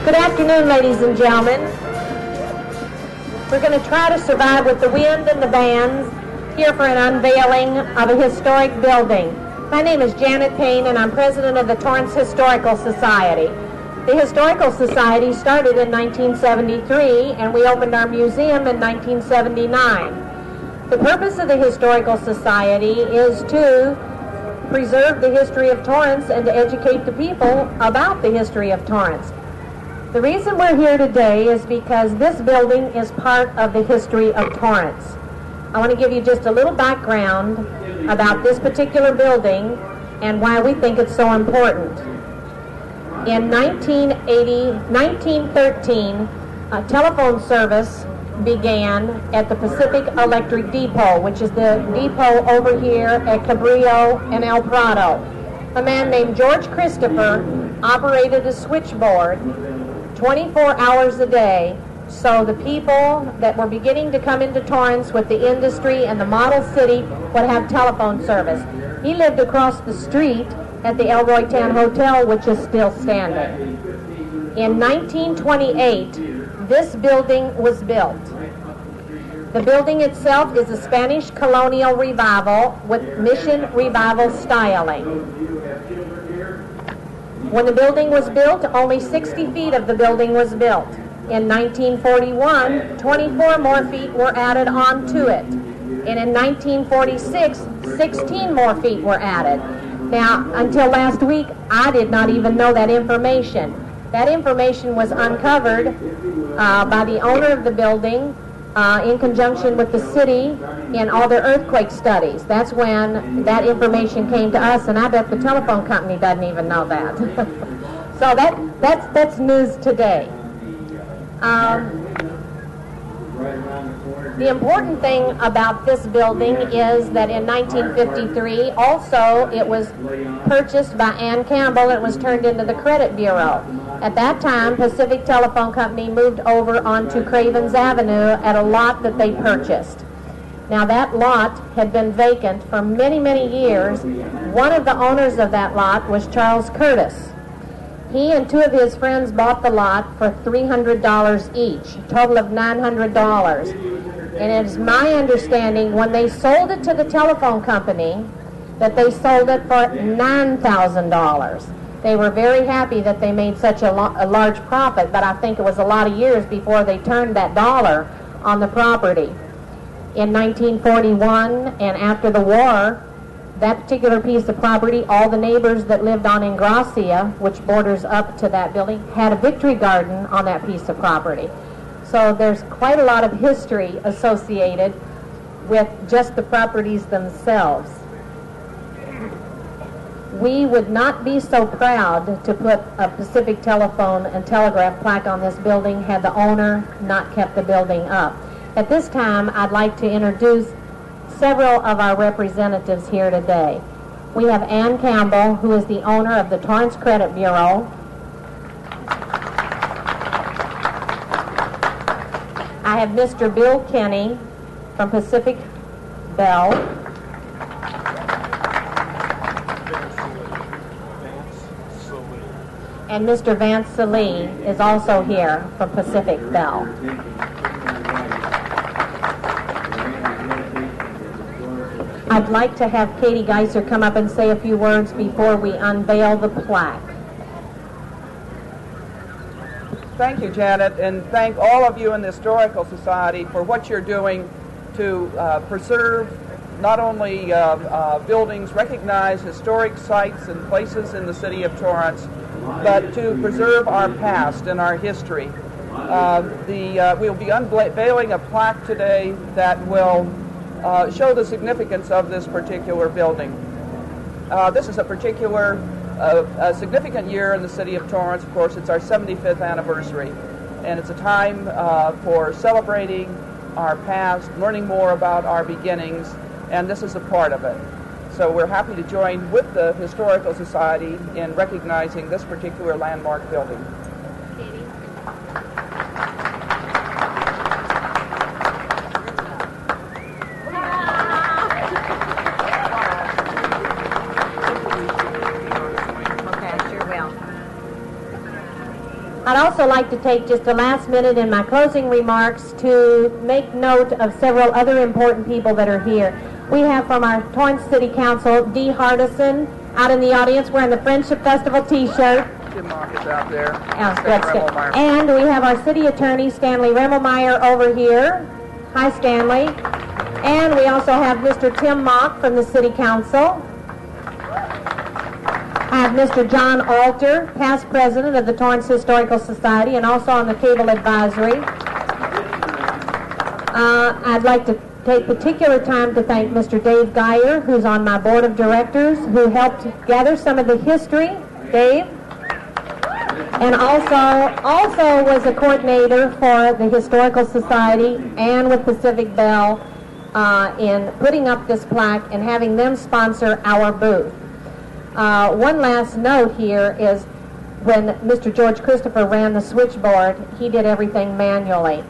Good afternoon, ladies and gentlemen. We're going to try to survive with the wind and the bands here for an unveiling of a historic building. My name is Janet Payne, and I'm president of the Torrance Historical Society. The Historical Society started in 1973, and we opened our museum in 1979. The purpose of the Historical Society is to preserve the history of Torrance and to educate the people about the history of Torrance. The reason we're here today is because this building is part of the history of Torrance. I want to give you just a little background about this particular building and why we think it's so important. In 1913, a telephone service began at the Pacific Electric Depot, which is the depot over here at Cabrillo and El Prado. A man named George Christopher operated a switchboard 24 hours a day, so the people that were beginning to come into Torrance with the industry and the model city would have telephone service. He lived across the street at the Elroy Tan Hotel, which is still standing. In 1928, this building was built. The building itself is a Spanish colonial revival with mission revival styling. When the building was built, only 60 feet of the building was built. In 1941, 24 more feet were added onto it. And in 1946, 16 more feet were added. Now, until last week, I did not even know that information. That information was uncovered by the owner of the building in conjunction with the city in all their earthquake studies. That's when that information came to us, and I bet the telephone company doesn't even know that. So that's news today. The important thing about this building is that in 1953, also it was purchased by Ann Campbell. It was turned into the Credit Bureau. At that time, Pacific Telephone Company moved over onto Cravens Avenue at a lot that they purchased. Now that lot had been vacant for many, many years. One of the owners of that lot was Charles Curtis. He and two of his friends bought the lot for $300 each, a total of $900. And it is my understanding when they sold it to the telephone company that they sold it for $9,000. They were very happy that they made such a large profit, but I think it was a lot of years before they turned that dollar on the property. In 1941 and after the war, that particular piece of property, all the neighbors that lived on Ingracia, which borders up to that building, had a victory garden on that piece of property. So there's quite a lot of history associated with just the properties themselves. We would not be so proud to put a Pacific Telephone and Telegraph plaque on this building had the owner not kept the building up. At this time, I'd like to introduce several of our representatives here today. We have Ann Campbell, who is the owner of the Torrance Credit Bureau. I have Mr. Bill Kenny from Pacific Bell. And Mr. Vance Salee is also here from Pacific Bell. I'd like to have Katie Geiser come up and say a few words before we unveil the plaque. Thank you, Janet, and thank all of you in the Historical Society for what you're doing to preserve not only buildings, recognize historic sites and places in the city of Torrance, but to preserve our past and our history. We'll be unveiling a plaque today that will show the significance of this particular building. This is a significant year in the city of Torrance. Of course, it's our 75th anniversary, and it's a time for celebrating our past, learning more about our beginnings, and this is a part of it. So we're happy to join with the Historical Society in recognizing this particular landmark building. I'd also like to take just a last minute in my closing remarks to make note of several other important people that are here. We have from our Torrance City Council, Dee Hardison, out in the audience wearing the Friendship Festival t-shirt. Jim Mock is out there. And we have our city attorney, Stanley Remmelmeyer, over here. Hi, Stanley. And we also have Mr. Tim Mock from the City Council. I have Mr. John Alter, past president of the Torrance Historical Society and also on the Cable Advisory. I'd like to take particular time to thank Mr. Dave Geyer, who's on my board of directors, who helped gather some of the history. Dave. And also was a coordinator for the Historical Society and with Pacific Bell in putting up this plaque and having them sponsor our booth. One last note here is when Mr. George Christopher ran the switchboard, he did everything manually.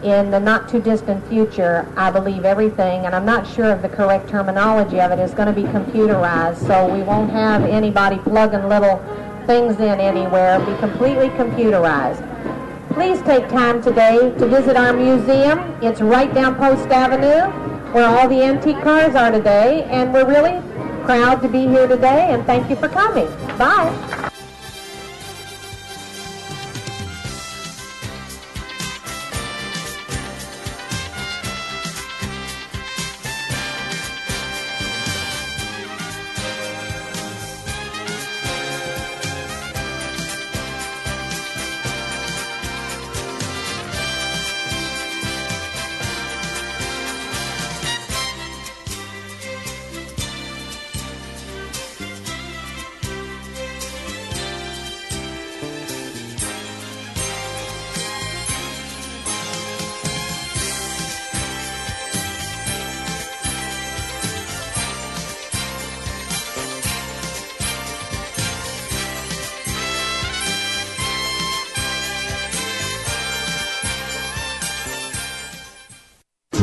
In the not too distant future, I believe everything, and I'm not sure of the correct terminology of it, is going to be computerized, so we won't have anybody plugging little things in anywhere. It'll be completely computerized. Please take time today to visit our museum. It's right down Post Avenue where all the antique cars are today, and we're really proud to be here today, and thank you for coming. Bye.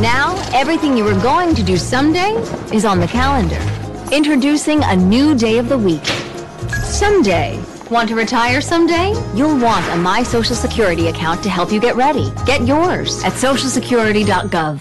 Now, everything you were going to do someday is on the calendar. Introducing a new day of the week. Someday. Want to retire someday? You'll want a My Social Security account to help you get ready. Get yours at socialsecurity.gov.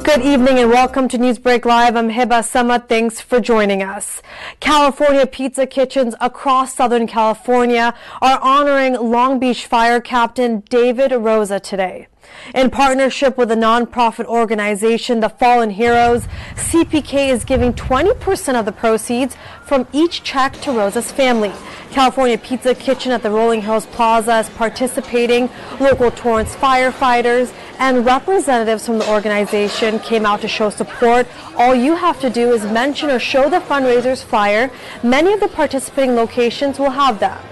Good evening and welcome to Newsbreak Live. I'm Hiba Sama. Thanks for joining us. California pizza kitchens across Southern California are honoring Long Beach Fire Captain David Rosa today. In partnership with the nonprofit organization The Fallen Heroes, CPK is giving 20% of the proceeds from each check to Rosa's family. California Pizza Kitchen at the Rolling Hills Plaza is participating. Local Torrance firefighters and representatives from the organization came out to show support. All you have to do is mention or show the fundraiser's flyer. Many of the participating locations will have that.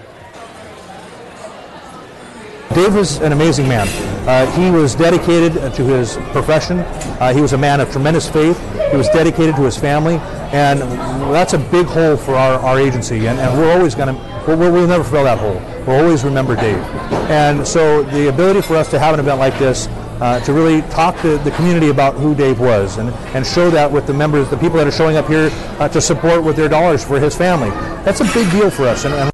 Dave was an amazing man. He was dedicated to his profession. He was a man of tremendous faith. He was dedicated to his family, and that's a big hole for our agency, and we're always going to, we'll never fill that hole. We'll always remember Dave. And so the ability for us to have an event like this, to really talk to the community about who Dave was, and show that with the members, the people that are showing up here to support with their dollars for his family, that's a big deal for us. And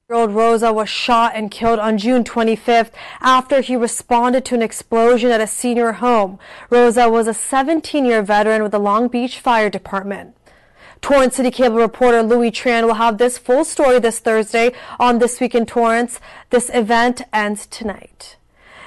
Year-old Rosa was shot and killed on June 25th after he responded to an explosion at a senior home. Rosa was a 17-year veteran with the Long Beach Fire Department. Torrance City Cable reporter Louis Tran will have this full story this Thursday on This Week in Torrance. This event ends tonight.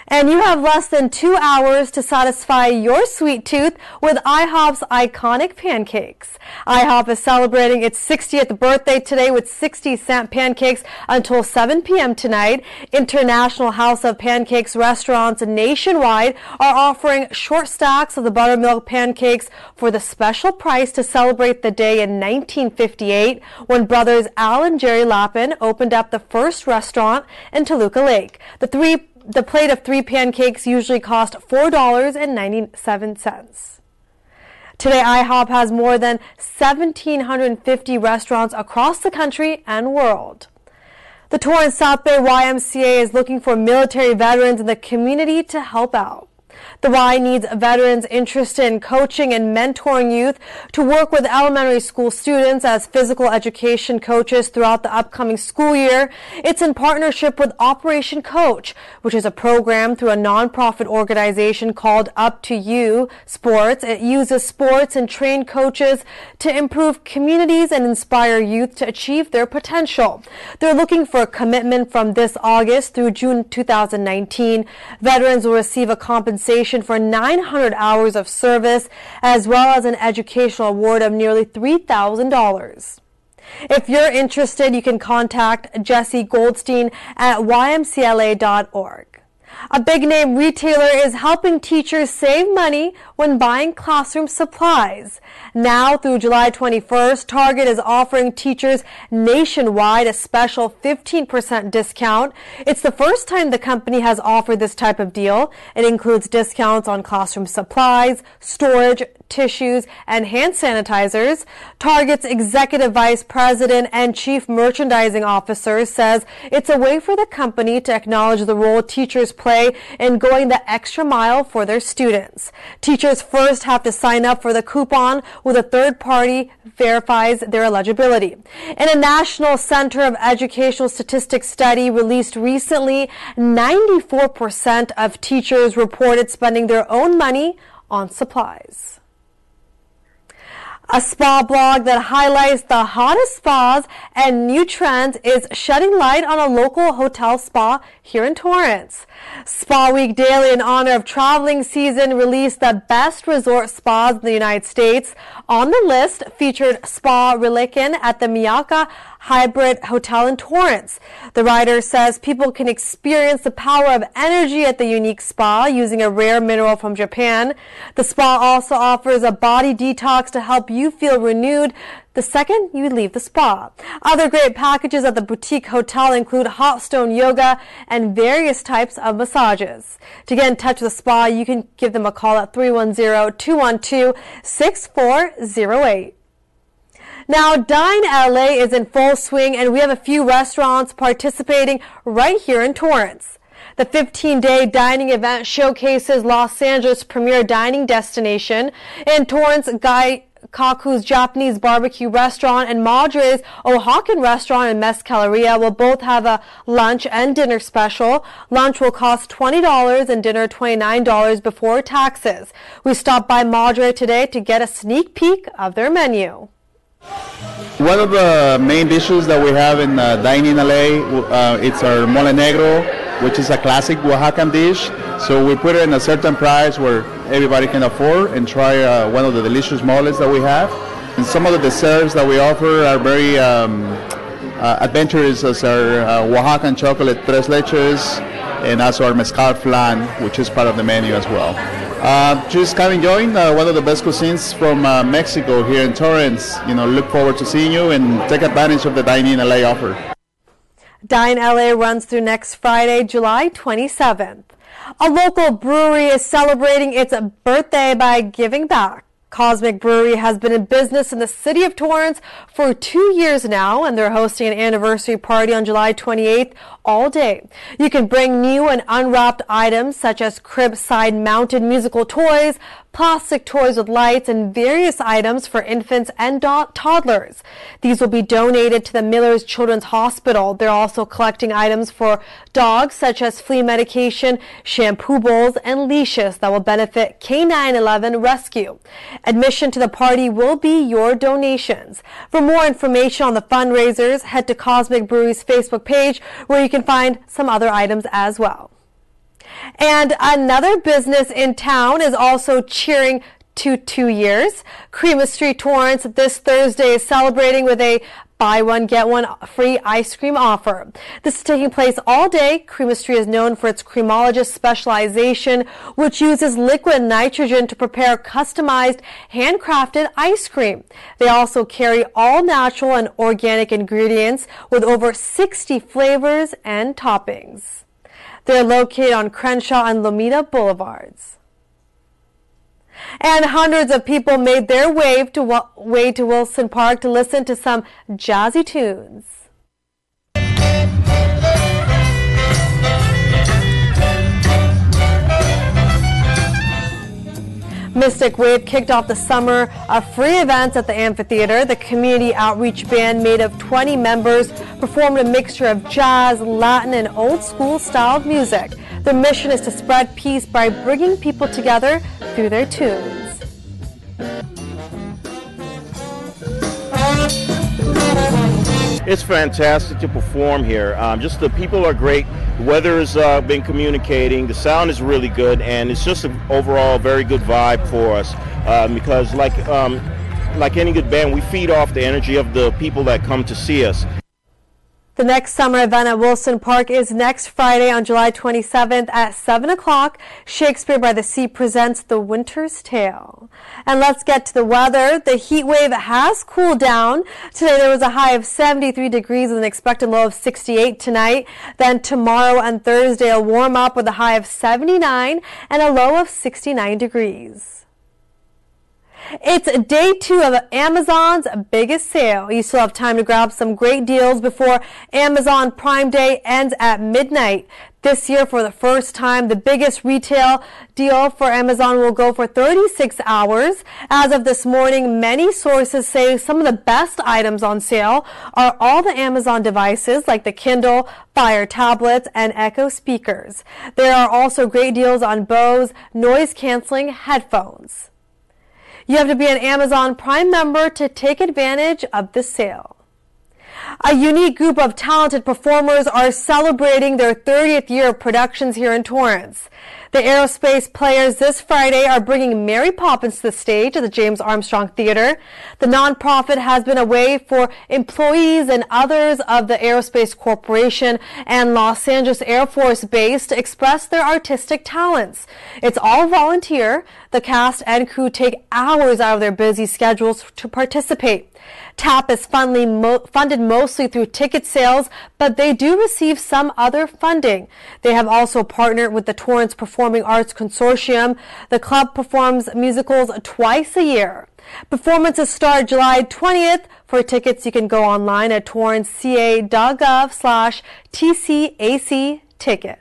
And you have less than 2 hours to satisfy your sweet tooth with IHOP's iconic pancakes. IHOP is celebrating its 60th birthday today with 60-cent pancakes until 7 p.m. tonight. International House of Pancakes restaurants nationwide are offering short stacks of the buttermilk pancakes for the special price to celebrate the day in 1958 when brothers Al and Jerry Lappin opened up the first restaurant in Toluca Lake. The plate of 3 pancakes usually cost $4.97. Today, IHOP has more than 1,750 restaurants across the country and world. The Torrance South Bay YMCA is looking for military veterans in the community to help out. The Y needs veterans interested in coaching and mentoring youth to work with elementary school students as physical education coaches throughout the upcoming school year. It's in partnership with Operation Coach, which is a program through a nonprofit organization called Up to You Sports. It uses sports and trained coaches to improve communities and inspire youth to achieve their potential. They're looking for a commitment from this August through June 2019. Veterans will receive a compensation for 900 hours of service, as well as an educational award of nearly $3,000. If you're interested, you can contact Jesse Goldstein at ymcla.org. A big-name retailer is helping teachers save money when buying classroom supplies. Now through July 21st, Target is offering teachers nationwide a special 15% discount. It's the first time the company has offered this type of deal. It includes discounts on classroom supplies, storage, tissues, and hand sanitizers. Target's Executive Vice President and Chief Merchandising Officer says it's a way for the company to acknowledge the role teachers play in going the extra mile for their students. Teachers first have to sign up for the coupon with a third party verifies their eligibility. In a National Center of Educational Statistics study released recently, 94% of teachers reported spending their own money on supplies. A spa blog that highlights the hottest spas and new trends is shedding light on a local hotel spa here in Torrance. Spa Week Daily, in honor of traveling season, released the best resort spas in the United States. On the list featured Spa Relican at the Miyaka Hybrid Hotel in Torrance. The writer says people can experience the power of energy at the unique spa using a rare mineral from Japan. The spa also offers a body detox to help you feel renewed the second you leave the spa. Other great packages at the boutique hotel include hot stone yoga and various types of massages. To get in touch with the spa, you can give them a call at 310-212-6408. Now, Dine LA is in full swing, and we have a few restaurants participating right here in Torrance. The 15-day dining event showcases Los Angeles' premier dining destination. In Torrance, Guy Kaku's Japanese barbecue restaurant and Madre's Oaxacan restaurant in Mezcaleria will both have a lunch and dinner special. Lunch will cost $20 and dinner $29 before taxes. We stopped by Madre today to get a sneak peek of their menu. One of the main dishes that we have in Dining LA, it's our mole negro, which is a classic Oaxacan dish. So we put it in a certain price where everybody can afford and try one of the delicious moles that we have. And some of the desserts that we offer are very adventurous, as our Oaxacan chocolate tres leches, and also our mezcal flan, which is part of the menu as well. Just come enjoying one of the best cuisines from Mexico here in Torrance. Look forward to seeing you and take advantage of the Dine in LA offer. Dine LA runs through next Friday, July 27th. A local brewery is celebrating its birthday by giving back. Cosmic Brewery has been in business in the city of Torrance for 2 years now, and they're hosting an anniversary party on July 28th all day. You can bring new and unwrapped items such as crib-side mounted musical toys, plastic toys with lights, and various items for infants and toddlers. These will be donated to the Miller's Children's Hospital. They're also collecting items for dogs such as flea medication, shampoo bowls, and leashes that will benefit K911 Rescue. Admission to the party will be your donations. For more information on the fundraisers, head to Cosmic Brewery's Facebook page where you can find some other items as well. And another business in town is also cheering to 2 years. Creamery Street Torrance this Thursday is celebrating with a buy one, get one free ice cream offer. This is taking place all day. Creamery Street is known for its creamologist specialization, which uses liquid nitrogen to prepare customized, handcrafted ice cream. They also carry all natural and organic ingredients with over 60 flavors and toppings. They're located on Crenshaw and Lomita Boulevards. And hundreds of people made their way to Wilson Park to listen to some jazzy tunes. Mystic Wave kicked off the summer of free events at the amphitheater. The community outreach band, made of 20 members, performed a mixture of jazz, Latin, and old school styled music. Their mission is to spread peace by bringing people together through their tunes. It's fantastic to perform here. Just the people are great. The weather's been communicating. The sound is really good, and it's just an overall very good vibe for us. Because like any good band, we feed off the energy of the people that come to see us. The next summer event at Wilson Park is next Friday on July 27th at 7 o'clock. Shakespeare by the Sea presents The Winter's Tale. And let's get to the weather. The heat wave has cooled down. Today there was a high of 73 degrees with an expected low of 68 tonight. Then tomorrow and Thursday will warm up with a high of 79 and a low of 69 degrees. It's day 2 of Amazon's biggest sale. You still have time to grab some great deals before Amazon Prime Day ends at midnight. This year, for the first time, the biggest retail deal for Amazon will go for 36 hours. As of this morning, many sources say some of the best items on sale are all the Amazon devices like the Kindle, Fire tablets, and Echo speakers. There are also great deals on Bose noise-canceling headphones. You have to be an Amazon Prime member to take advantage of this sale. A unique group of talented performers are celebrating their 30th year of productions here in Torrance. The Aerospace Players this Friday are bringing Mary Poppins to the stage at the James Armstrong Theater. The nonprofit has been a way for employees and others of the Aerospace Corporation and Los Angeles Air Force Base to express their artistic talents. It's all volunteer. The cast and crew take hours out of their busy schedules to participate. TAP is funded mostly through ticket sales, but they do receive some other funding. They have also partnered with the Torrance Performing Arts Consortium. The club performs musicals twice a year. Performances start July 20th. For tickets, you can go online at torranceca.gov/TCAC tickets.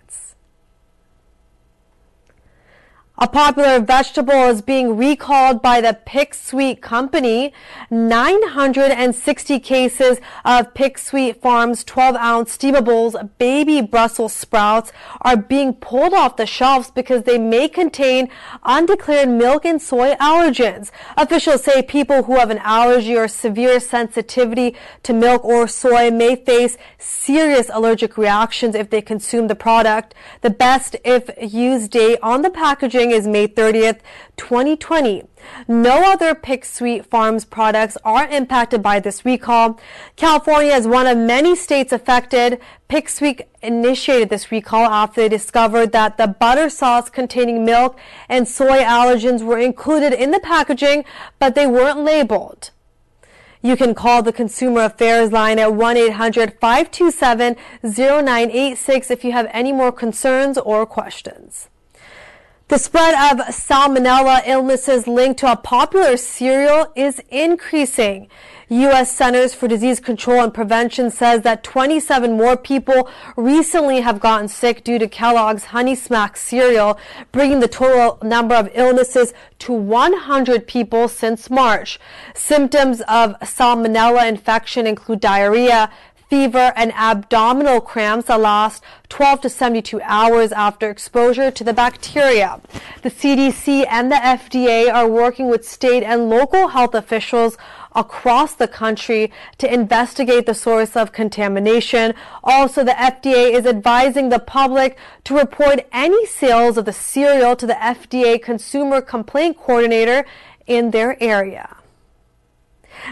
A popular vegetable is being recalled by the Pick Sweet Company. 960 cases of Pick Sweet Farms 12-ounce steamables baby Brussels sprouts are being pulled off the shelves because they may contain undeclared milk and soy allergens. Officials say people who have an allergy or severe sensitivity to milk or soy may face serious allergic reactions if they consume the product. The best if used date on the packaging is May 30th, 2020. No other Pick Sweet Farms products are impacted by this recall. California is one of many states affected. Pick Sweet initiated this recall after they discovered that the butter sauce containing milk and soy allergens were included in the packaging, but they weren't labeled. You can call the Consumer Affairs line at 1-800-527-0986 if you have any more concerns or questions. The spread of salmonella illnesses linked to a popular cereal is increasing. U.S. Centers for Disease Control and Prevention says that 27 more people recently have gotten sick due to Kellogg's Honey Smack cereal, bringing the total number of illnesses to 100 people since March. Symptoms of salmonella infection include diarrhea, fever, and abdominal cramps that last 12 to 72 hours after exposure to the bacteria. The CDC and the FDA are working with state and local health officials across the country to investigate the source of contamination. Also, the FDA is advising the public to report any sales of the cereal to the FDA Consumer Complaint Coordinator in their area.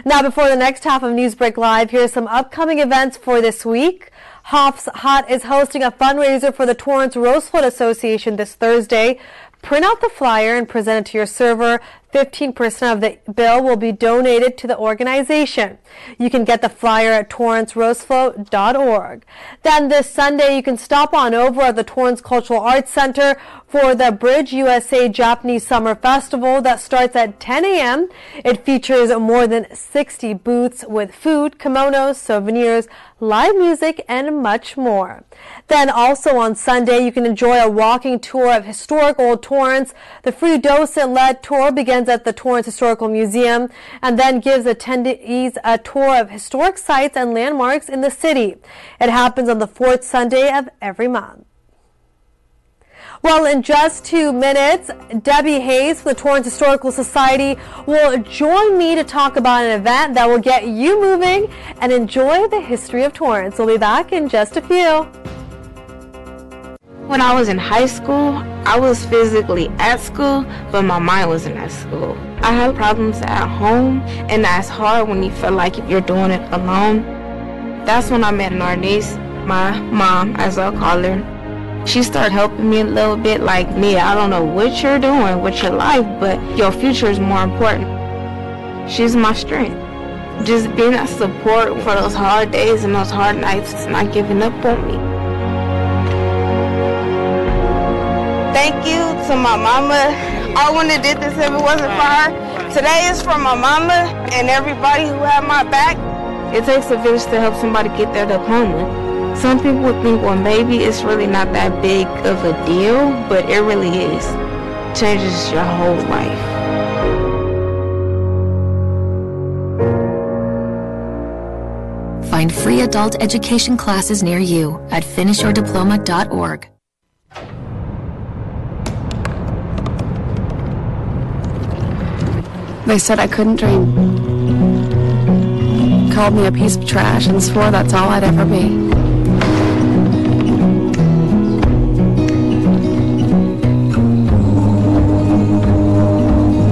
Now, before the next half of Newsbreak Live, here's some upcoming events for this week. Hoff's Hut is hosting a fundraiser for the Torrance Roseflood Association this Thursday. Print out the flyer and present it to your server. 15% of the bill will be donated to the organization. You can get the flyer at torranceroseflow.org. Then this Sunday, you can stop on over at the Torrance Cultural Arts Center for the Bridge USA Japanese Summer Festival that starts at 10 a.m. It features more than 60 booths with food, kimonos, souvenirs, live music, and much more. Then also on Sunday, you can enjoy a walking tour of historic Old Torrance. The free docent-led tour begins at the Torrance Historical Museum and then gives attendees a tour of historic sites and landmarks in the city. It happens on the fourth Sunday of every month. Well, in just 2 minutes, Debbie Hayes from the Torrance Historical Society will join me to talk about an event that will get you moving and enjoy the history of Torrance. We'll be back in just a few. When I was in high school, I was physically at school, but my mind wasn't at school. I had problems at home, and that's hard when you feel like you're doing it alone. That's when I met our niece, my mom, as I'll call her. She started helping me a little bit, like me. I don't know what you're doing with your life, but your future is more important. She's my strength. Just being a support for those hard days and those hard nights, not giving up on me. Thank you to my mama. I wouldn't have did this if it wasn't for her. Today is for my mama and everybody who had my back. It takes a village to help somebody get their diploma. Some people would think, well, maybe it's really not that big of a deal, but it really is. It changes your whole life. Find free adult education classes near you at finishyourdiploma.org. They said I couldn't dream. Called me a piece of trash and swore that's all I'd ever be.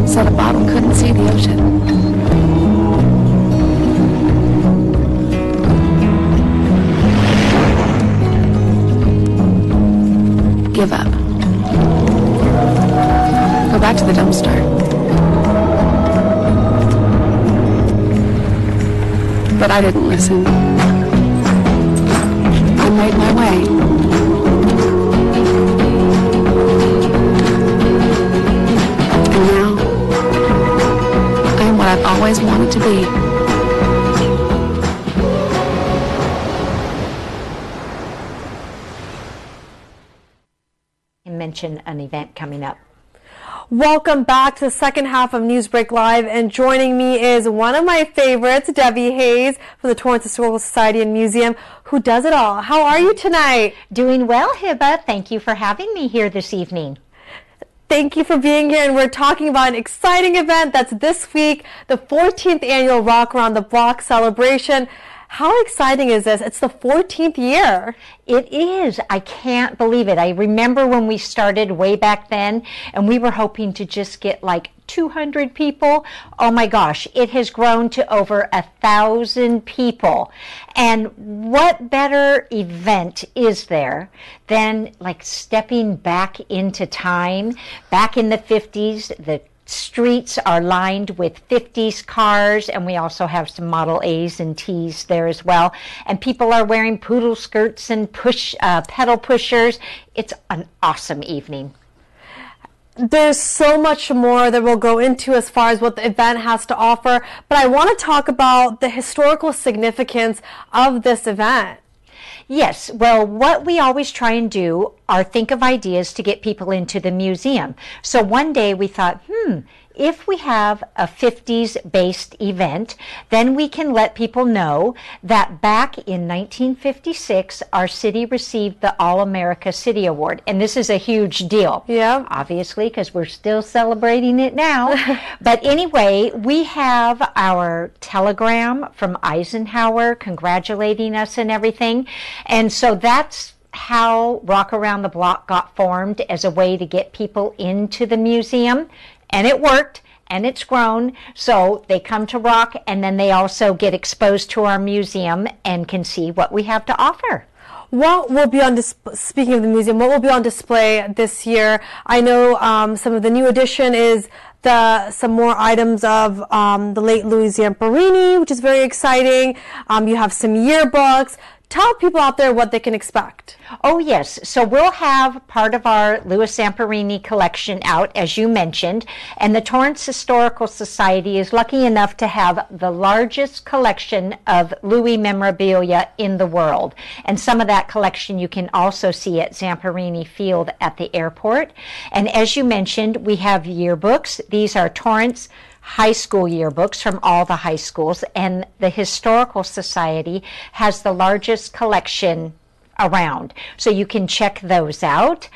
Said a bottle couldn't see the ocean. Give up. Go back to the dumpster. But I didn't listen. I made my way. And now, I am what I've always wanted to be. Mention an event coming up. Welcome back to the second half of Newsbreak Live, and joining me is one of my favorites, Debbie Hayes from the Torrance Historical Society and Museum, who does it all. How are you tonight? Doing well, Hiba. Thank you for having me here this evening. Thank you for being here, and we're talking about an exciting event that's this week, the 14th annual Rock Around the Block celebration. How exciting is this? It's the 14th year. It is. I can't believe it. I remember when we started way back then, and we were hoping to just get like 200 people. Oh my gosh, it has grown to over 1,000 people. And what better event is there than like stepping back into time? Back in the 50s, the streets are lined with 50s cars, and we also have some Model A's and T's there as well. And people are wearing poodle skirts and pedal pushers. It's an awesome evening. There's so much more that we'll go into as far as what the event has to offer, but I want to talk about the historical significance of this event. Yes, well, what we always try and do are think of ideas to get people into the museum. So one day we thought, if we have a 50s-based event, then we can let people know that back in 1956, our city received the All-America City Award. And this is a huge deal. Yeah. Obviously, because we're still celebrating it now. But anyway, we have our telegram from Eisenhower congratulating us and everything. And so that's how Rock Around the Block got formed, as a way to get people into the museum. And it worked, and it's grown. So they come to Rock, and then they also get exposed to our museum and can see what we have to offer. What will be on display, speaking of the museum, what will be on display this year? I know some of the new addition is some more items of the late Louis Zamperini, which is very exciting. You have some yearbooks. Tell people out there what they can expect. Oh, yes. So we'll have part of our Louis Zamperini collection out, as you mentioned, and the Torrance Historical Society is lucky enough to have the largest collection of Louis memorabilia in the world. And some of that collection you can also see at Zamperini Field at the airport. And as you mentioned, we have yearbooks. These are Torrance high school yearbooks from all the high schools, and the Historical Society has the largest collection around. So you can check those out.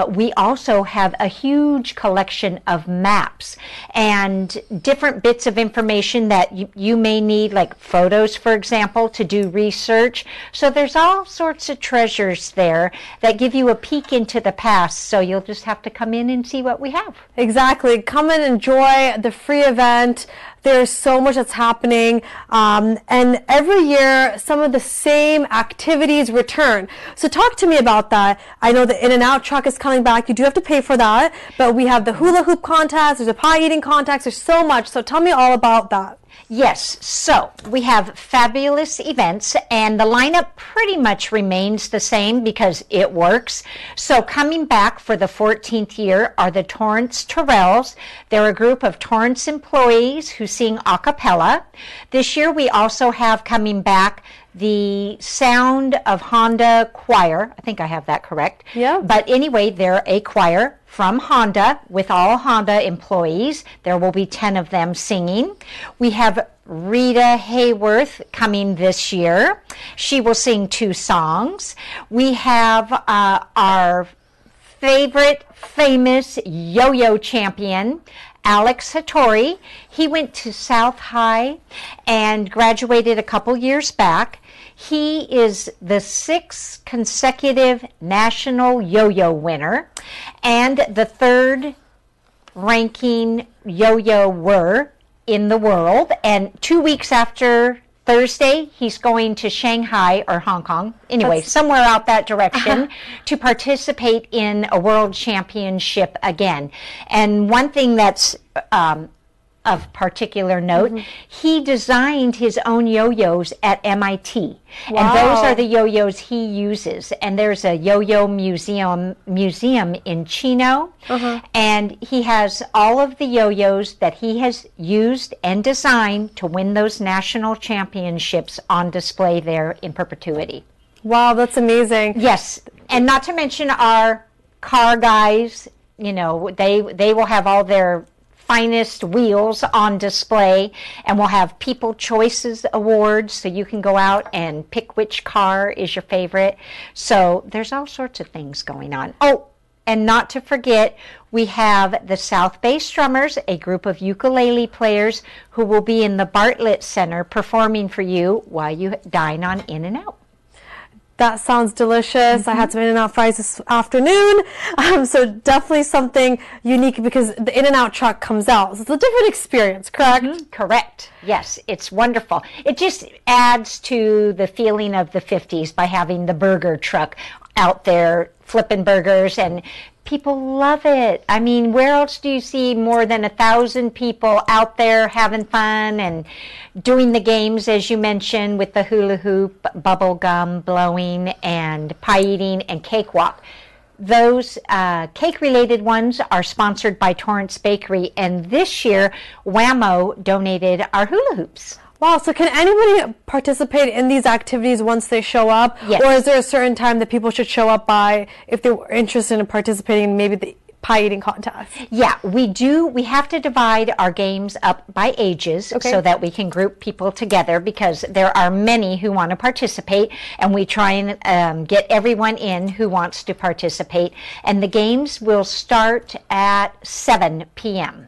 We also have a huge collection of maps and different bits of information that you may need, like photos, for example, to do research. So there's all sorts of treasures there that give you a peek into the past. So you'll just have to come in and see what we have. Exactly. Come and enjoy the free event. There's so much that's happening, and every year some of the same activities return. So talk to me about that. I know the In-N-Out truck is coming back. You do have to pay for that, but we have the hula hoop contest, there's a pie eating contest, there's so much. So tell me all about that. Yes, so we have fabulous events, and the lineup pretty much remains the same because it works. So coming back for the 14th year are the Torrance Torrells. They're a group of Torrance employees who sing a cappella. This year we also have coming back the Sound of Honda Choir. I think I have that correct. Yeah. But anyway, they're a choir from Honda with all Honda employees. There will be 10 of them singing. We have Rita Hayworth coming this year. She will sing 2 songs. We have our favorite famous yo-yo champion, Alex Hattori. He went to South High and graduated a couple years back. He is the 6th consecutive national yo-yo winner and the 3rd ranking yo-yoer in the world. And 2 weeks after Thursday, he's going to Shanghai or Hong Kong, anyway, somewhere out that direction, to participate in a world championship again. And one thing that's of particular note, he designed his own yo-yos at MIT. Wow. And those are the yo-yos he uses. And there's a yo-yo museum in Chino. And he has all of the yo-yos that he has used and designed to win those national championships on display there in perpetuity. Wow, that's amazing. Yes, and not to mention our car guys, you know, they will have all their finest wheels on display, and we'll have People Choices Awards, so you can go out and pick which car is your favorite. So there's all sorts of things going on. Oh, and not to forget, we have the South Bay Strummers, a group of ukulele players who will be in the Bartlett Center performing for you while you dine on In-N-Out. That sounds delicious. I had some In-N-Out fries this afternoon. So definitely something unique because the In-N-Out truck comes out. So it's a different experience, correct? Correct. Yes, it's wonderful. It just adds to the feeling of the 50s by having the burger truck out there flipping burgers, and People love it. I mean, where else do you see more than 1,000 people out there having fun and doing the games, as you mentioned, with the hula hoop, bubble gum blowing, and pie eating, and cake walk? Those cake-related ones are sponsored by Torrance Bakery, and this year, Whammo donated our hula hoops. Wow, so can anybody participate in these activities once they show up? Yes. Or is there a certain time that people should show up by if they're interested in participating in maybe the pie eating contest? Yeah, we do. We have to divide our games up by ages so that we can group people together, because there are many who want to participate, and we try and get everyone in who wants to participate. And the games will start at 7 p.m.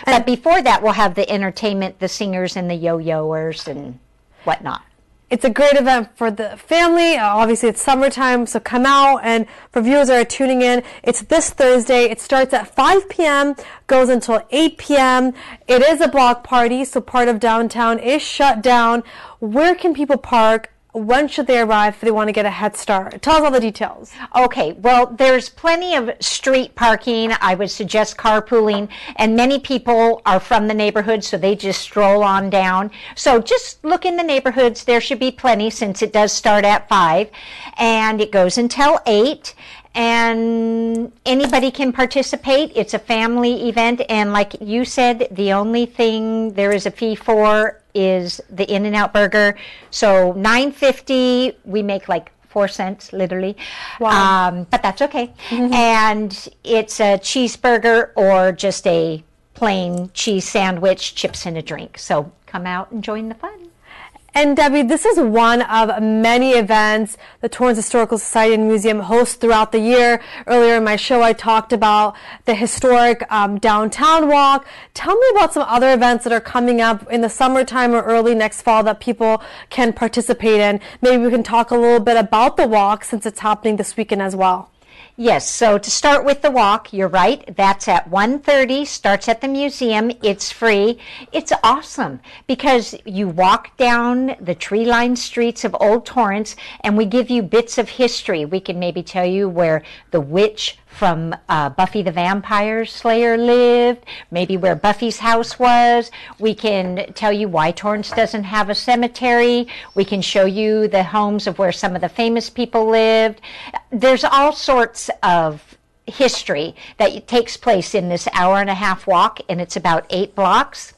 But before that, we'll have the entertainment, the singers and the yo-yoers and whatnot. It's a great event for the family. Obviously, it's summertime, so come out. And for viewers that are tuning in, it's this Thursday. It starts at 5 p.m., goes until 8 p.m. It is a block party, so part of downtown is shut down. Where can people park? When should they arrive if they want to get a head start? Tell us all the details. Okay, well, there's plenty of street parking. I would suggest carpooling, and many people are from the neighborhood, so they just stroll on down. So just look in the neighborhoods. There should be plenty, since it does start at 5, and it goes until 8. And anybody can participate. It's a family event, and like you said, the only thing there is a fee for is the In-N-Out burger. So $9.50, we make like 4 cents, literally. Wow. But that's okay. And it's a cheeseburger or just a plain cheese sandwich, chips, and a drink. So come out and join the fun. And Debbie, this is one of many events the Torrance Historical Society and Museum hosts throughout the year. Earlier in my show, I talked about the historic downtown walk. Tell me about some other events that are coming up in the summertime or early next fall that people can participate in. Maybe we can talk a little bit about the walk, since it's happening this weekend as well. Yes, so to start with the walk, you're right, that's at 1:30, starts at the museum, it's free. It's awesome because you walk down the tree-lined streets of Old Torrance, and we give you bits of history. We can maybe tell you where the witch from Buffy the Vampire Slayer lived, maybe where Buffy's house was. We can tell you why Torrance doesn't have a cemetery. We can show you the homes of where some of the famous people lived. There's all sorts of history that takes place in this hour-and-a-half walk, and it's about 8 blocks.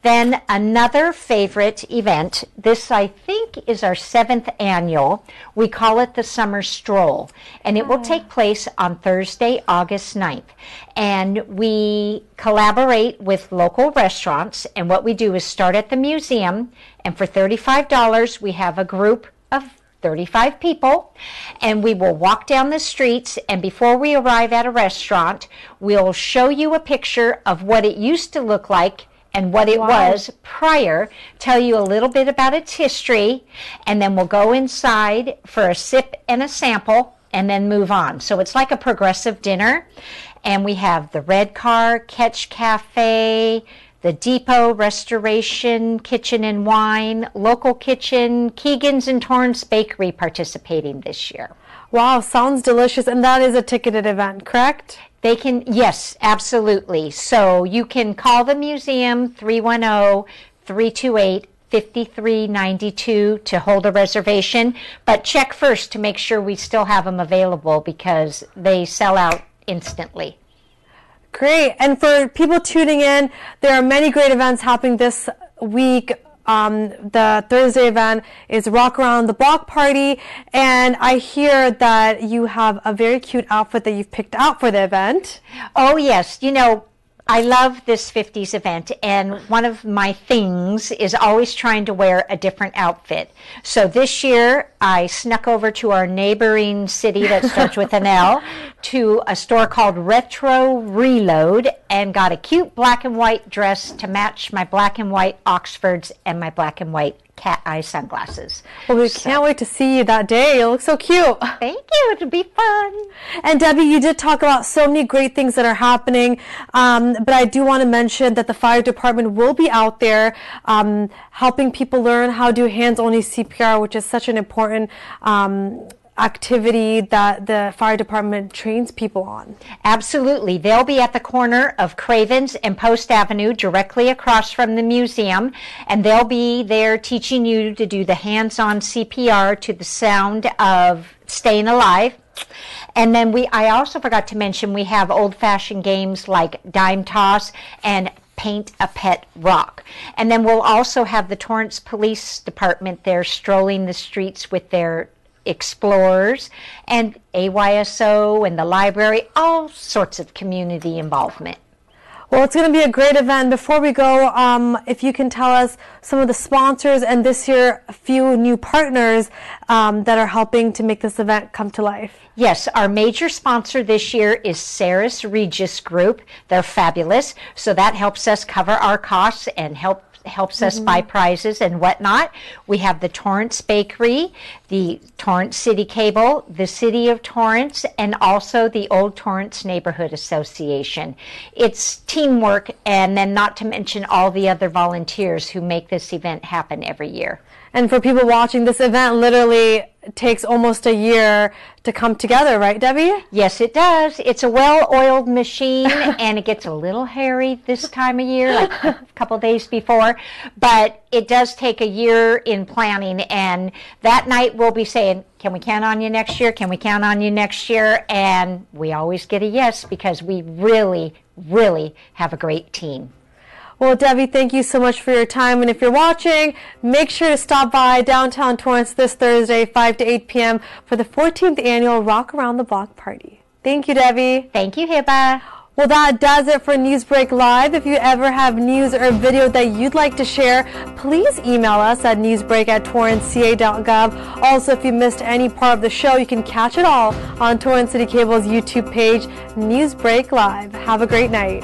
Then another favorite event, this I think is our 7th annual, we call it the Summer Stroll, and it will take place on Thursday, August 9th. And we collaborate with local restaurants, and what we do is start at the museum, and for $35 we have a group of 35 people, and we will walk down the streets, and before we arrive at a restaurant, we'll show you a picture of what it used to look like and what it was prior, tell you a little bit about its history, and then we'll go inside for a sip and a sample, and then move on. So it's like a progressive dinner, and we have the Red Car, Catch Cafe, the Depot Restoration Kitchen and Wine, Local Kitchen, Keegan's and Torrance Bakery participating this year. Wow, sounds delicious, and that is a ticketed event, correct? They can, yes, absolutely. So you can call the museum 310-328-5392 to hold a reservation, but check first to make sure we still have them available because they sell out instantly. Great. And for people tuning in, there are many great events happening this week. The Thursday event is Rock Around the Block Party, and I hear that you have a very cute outfit that you've picked out for the event. Oh yes, you know, I love this 50s event, and one of my things is always trying to wear a different outfit. So this year, I snuck over to our neighboring city that starts with an L, to a store called Retro Reload, and got a cute black and white dress to match my black and white Oxfords and my black and white cat eye sunglasses. Well, we can't wait to see you that day. You look so cute. Thank you. It'll be fun. And Debbie, you did talk about so many great things that are happening, but I do want to mention that the fire department will be out there helping people learn how to do hands-only CPR, which is such an important activity that the fire department trains people on. Absolutely. They'll be at the corner of Cravens and Post Avenue, directly across from the museum, and they'll be there teaching you to do the hands-on CPR to the sound of Staying Alive. And then I also forgot to mention, we have old-fashioned games like dime toss and paint a pet rock. And then we'll also have the Torrance Police Department there strolling the streets with their explorers, and AYSO and the library, all sorts of community involvement. Well, it's going to be a great event. Before we go, if you can tell us some of the sponsors and this year a few new partners that are helping to make this event come to life. Yes, our major sponsor this year is Saris Regis Group. They're fabulous, so that helps us cover our costs and helps us buy prizes and whatnot. We have the Torrance Bakery, the Torrance City Cable, the City of Torrance, and also the Old Torrance Neighborhood Association. It's teamwork, and then not to mention all the other volunteers who make this event happen every year. And for people watching, this event literally takes almost a year to come together, right, Debbie? Yes, it does. It's a well-oiled machine, and it gets a little hairy this time of year, like a couple days before. But it does take a year in planning, and that night we'll be saying, can we count on you next year? Can we count on you next year? And we always get a yes, because we really, really have a great team. Well, Debbie, thank you so much for your time. And if you're watching, make sure to stop by downtown Torrance this Thursday, 5 to 8 p.m. for the 14th annual Rock Around the Block party. Thank you, Debbie. Thank you, Hiba. Well, that does it for Newsbreak Live. If you ever have news or video that you'd like to share, please email us at newsbreak@torranceca.gov. Also, if you missed any part of the show, you can catch it all on Torrance City Cable's YouTube page, Newsbreak Live. Have a great night.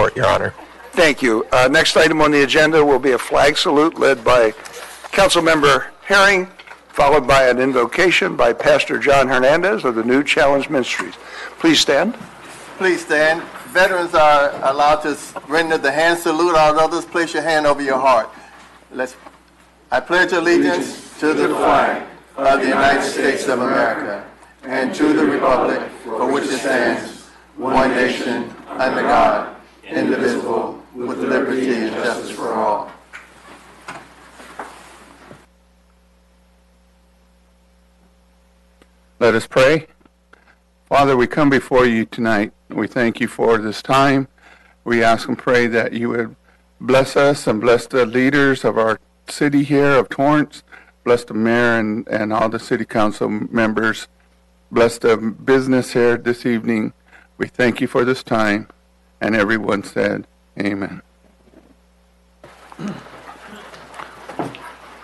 report, Your Honor. Thank you. Next item on the agenda will be a flag salute led by Councilmember Herring, followed by an invocation by Pastor John Hernandez of the New Challenge Ministries. Please stand. Please stand. Veterans are allowed to render the hand salute. All others, place your hand over your heart. I pledge allegiance to the flag of the United States of America and to the republic for which it stands, one nation, under God, indivisible, with liberty and justice for all. Let us pray. Father, we come before you tonight. We thank you for this time. We ask and pray that you would bless us and bless the leaders of our city here of Torrance, bless the mayor and all the city council members, bless the business here this evening. We thank you for this time. And everyone said, amen.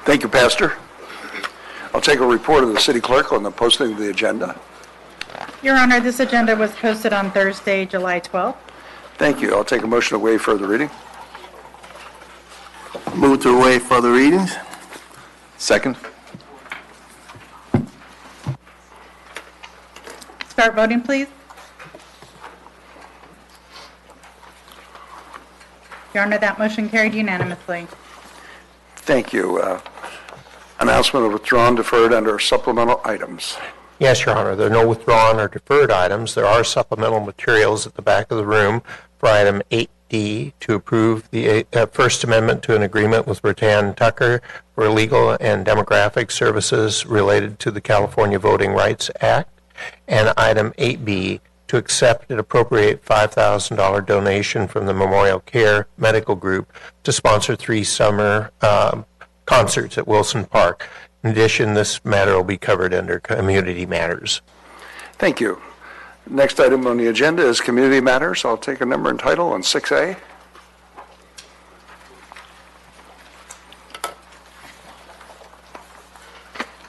Thank you, Pastor. I'll take a report of the city clerk on the posting of the agenda. Your Honor, this agenda was posted on Thursday, July 12th. Thank you. I'll take a motion to waive further reading. Move to waive further readings. Second. Start voting, please. Your Honor, that motion carried unanimously. Thank you. Announcement of withdrawn, deferred, under supplemental items. Yes, Your Honor. There are no withdrawn or deferred items. There are supplemental materials at the back of the room for item 8D to approve the First Amendment to an agreement with Rattan Tucker for legal and demographic services related to the California Voting Rights Act, and item 8B to accept and appropriate $5,000 donation from the Memorial Care Medical Group to sponsor 3 summer concerts at Wilson Park. In addition, this matter will be covered under Community Matters. Thank you. Next item on the agenda is Community Matters. I'll take a number and title on 6A.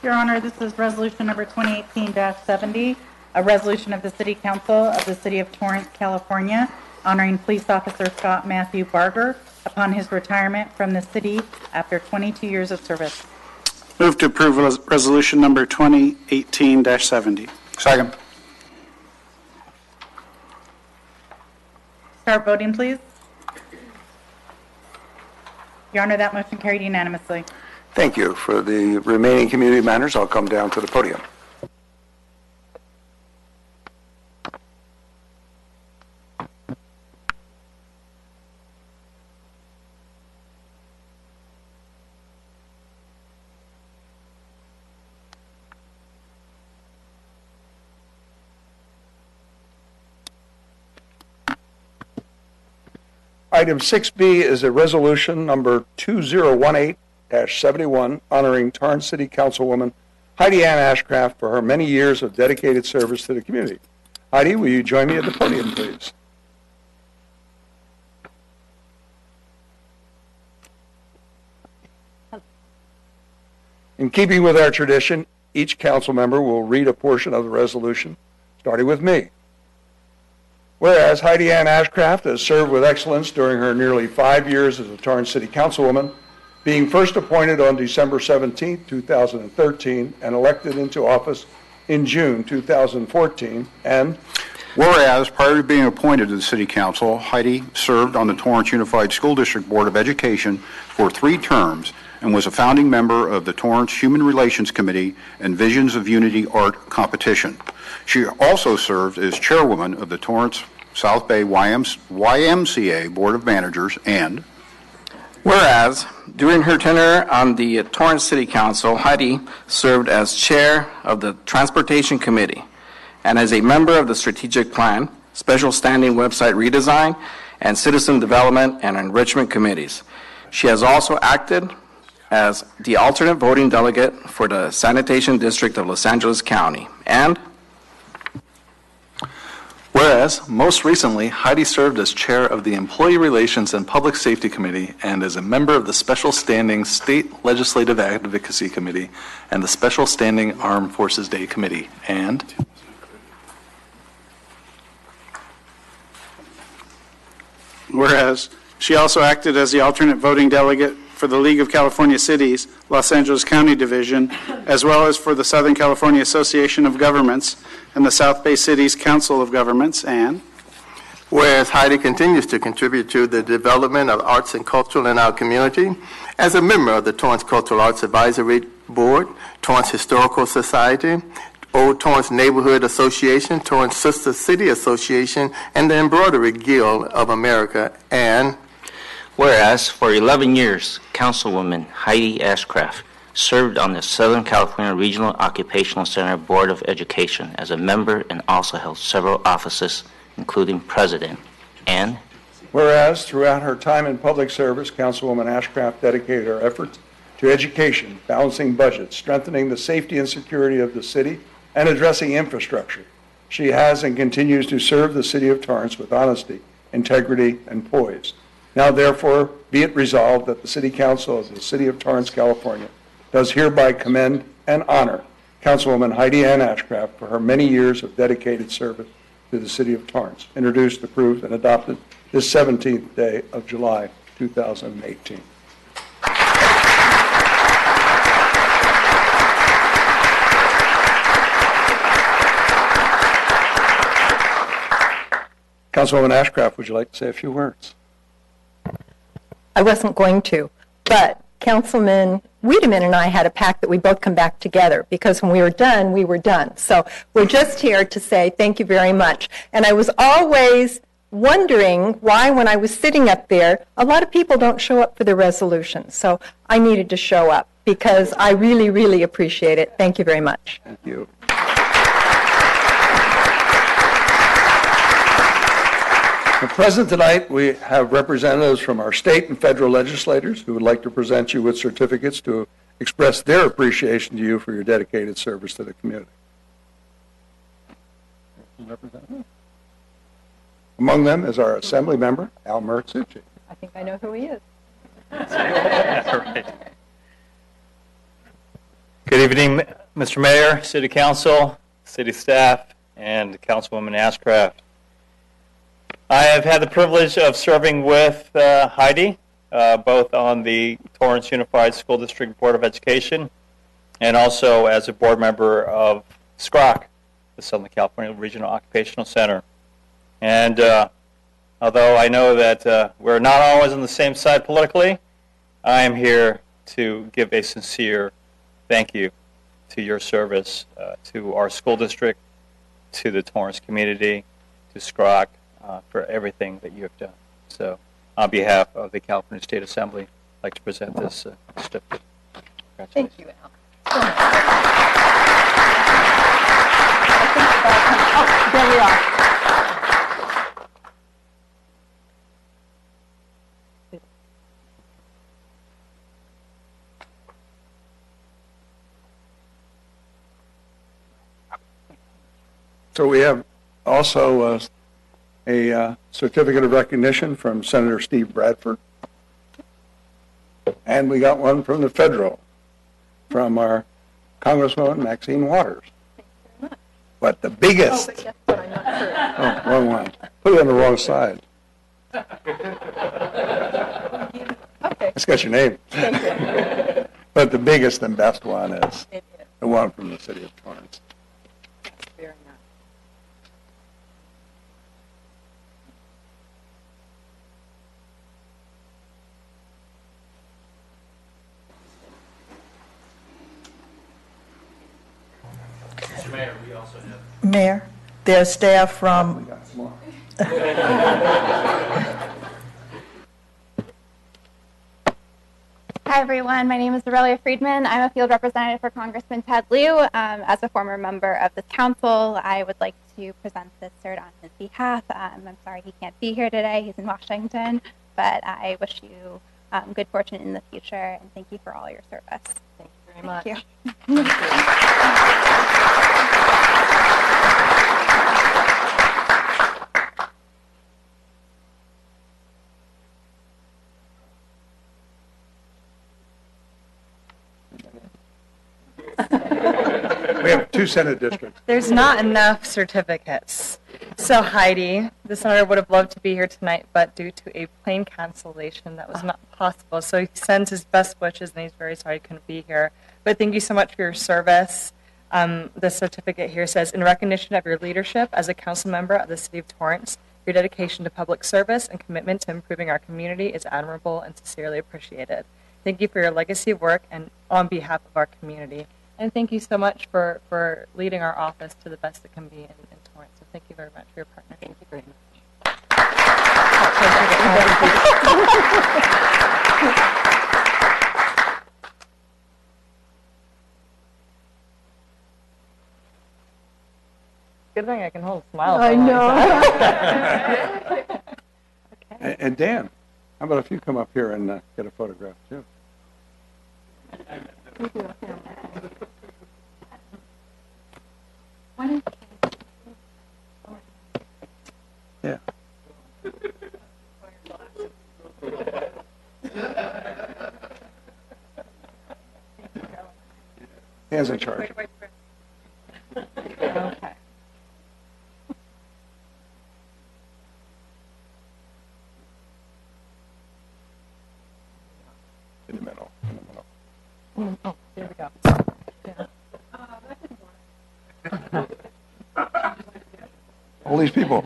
Your Honor, this is resolution number 2018-70, a resolution of the City Council of the City of Torrance, California, honoring Police Officer Scott Matthew Barger upon his retirement from the city after 22 years of service. Move to approve resolution number 2018-70. Second. Start voting, please. Your Honor, that motion carried unanimously. Thank you. For the remaining community matters, I'll come down to the podium. Item 6B is a resolution number 2018-71 honoring Torrance City Councilwoman Heidi Ann Ashcraft for her many years of dedicated service to the community. Heidi, will you join me at the podium, please? In keeping with our tradition, each council member will read a portion of the resolution, starting with me. Whereas Heidi Ann Ashcraft has served with excellence during her nearly 5 years as a Torrance City Councilwoman, being first appointed on December 17, 2013, and elected into office in June 2014, and whereas prior to being appointed to the City Council, Heidi served on the Torrance Unified School District Board of Education for 3 terms and was a founding member of the Torrance Human Relations Committee and Visions of Unity Art Competition. She also served as chairwoman of the Torrance South Bay YMCA Board of Managers, and whereas during her tenure on the Torrance City Council, Heidi served as chair of the Transportation Committee and as a member of the Strategic Plan, Special Standing Website Redesign, and Citizen Development and Enrichment Committees. She has also acted as the alternate voting delegate for the Sanitation District of Los Angeles County, and whereas, most recently, Heidi served as chair of the Employee Relations and Public Safety Committee and as a member of the Special Standing State Legislative Advocacy Committee and the Special Standing Armed Forces Day Committee, and Whereas she also acted as the alternate voting delegate for the League of California Cities, Los Angeles County Division, as well as for the Southern California Association of Governments and the South Bay Cities Council of Governments, and whereas Heidi continues to contribute to the development of arts and culture in our community as a member of the Torrance Cultural Arts Advisory Board, Torrance Historical Society, Old Torrance Neighborhood Association, Torrance Sister City Association, and the Embroidery Guild of America, and whereas for 11 years, Councilwoman Heidi Ashcraft served on the Southern California Regional Occupational Center Board of Education as a member and also held several offices, including president, and whereas throughout her time in public service, Councilwoman Ashcraft dedicated her efforts to education, balancing budgets, strengthening the safety and security of the city, and addressing infrastructure. She has and continues to serve the city of Torrance with honesty, integrity, and poise. Now, therefore, be it resolved that the City Council of the City of Torrance, California, does hereby commend and honor Councilwoman Heidi Ann Ashcraft for her many years of dedicated service to the City of Torrance, introduced, approved, and adopted this 17th day of July, 2018. Councilwoman Ashcraft, would you like to say a few words? I wasn't going to, but Councilman Wiedemann and I had a pact that we both come back together, because when we were done, we were done. So we're just here to say thank you very much. And I was always wondering why, when I was sitting up there, a lot of people don't show up for the resolution. So I needed to show up because I really, really appreciate it. Thank you very much. Thank you. Present tonight, we have representatives from our state and federal legislators who would like to present you with certificates to express their appreciation to you for your dedicated service to the community. Among them is our Assembly member, Al Mattucci. I think I know who he is. Right. Good evening, Mr. Mayor, City Council, City staff, and Councilwoman Ashcraft. I have had the privilege of serving with Heidi, both on the Torrance Unified School District Board of Education and also as a board member of SCROC, the Southern California Regional Occupational Center. And although I know that we're not always on the same side politically, I am here to give a sincere thank you to your service, to our school district, to the Torrance community, to SCROC, for everything that you have done. So, on behalf of the California State Assembly, I'd like to present this certificate. Thank you, Al. Oh, there we are. So we have also a certificate of recognition from Senator Steve Bradford. And we got one from the federal, from our Congresswoman Maxine Waters. But the biggest, oh, wrong one. Put it on the wrong side. It's got your name. But the biggest and best one is the one from the city of Torrance. Very nice. Mr. Mayor, we also have. Mayor, there's staff from. Hi, everyone. My name is Aurelia Friedman. I'm a field representative for Congressman Ted Lieu. As a former member of this council, I would like to present this cert on his behalf. I'm sorry he can't be here today. He's in Washington, but I wish you good fortune in the future, and thank you for all your service. Thank you very much. Thank We have two two Senate districts. There's not enough certificates. So Heidi, the senator, would have loved to be here tonight, but due to a plane cancellation, that was not possible. So he sends his best wishes, and he's very sorry he couldn't be here. But thank you so much for your service. The certificate here says, in recognition of your leadership as a council member of the City of Torrance, your dedication to public service and commitment to improving our community is admirable and sincerely appreciated. Thank you for your legacy of work and on behalf of our community. And thank you so much for leading our office to the best it can be in Torrance. So thank you very much for your partner. Thank you very much. Good thing I can hold a smile. I know. Okay. And Dan, how about if you come up here and get a photograph too? Yeah. Dan's in charge. Okay. In the middle. Oh, there we go. All these people.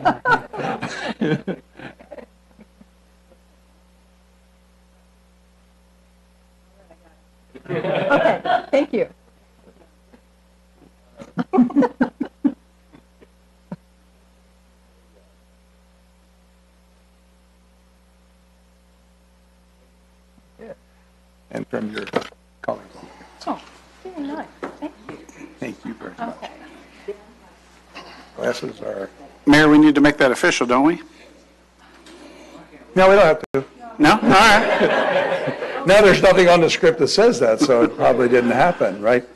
Okay, thank you. And from your colleagues. Oh, very nice. Thank you. Thank you very much. Glasses are... Mayor, we need to make that official, don't we? No, we don't have to. No? All right. No, there's nothing on the script that says that, so it probably didn't happen, right?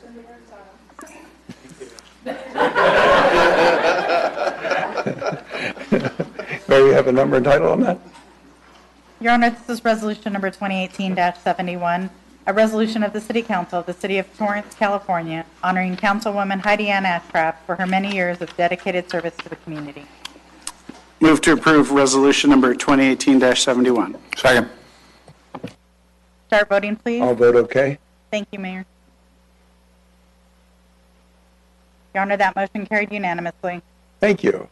May we have a number and title on that? Your Honor, this is resolution number 2018-71, a resolution of the City Council of the City of Torrance, California, honoring Councilwoman Heidi Ann Ashcraft for her many years of dedicated service to the community. Move to approve resolution number 2018-71. Second. Start voting, please. I'll vote okay. Thank you, Mayor. Your Honor, that motion carried unanimously. Thank you.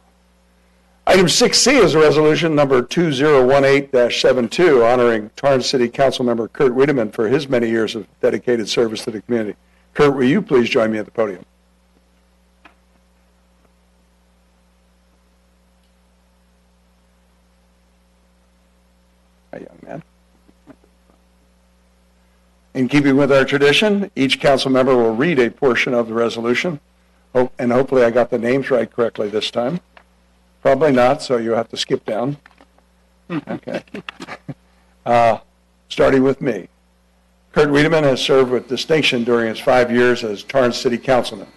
Item 6C is a resolution number 2018-72 honoring Torrance City Council member Kurt Wiedemann for his many years of dedicated service to the community. Kurt, will you please join me at the podium? Hi, young man. In keeping with our tradition, each council member will read a portion of the resolution, and hopefully I got the names right correctly this time. Probably not, so you have to skip down. Okay. Starting with me. Kurt Wiedemann has served with distinction during his 5 years as Torrance City Councilman,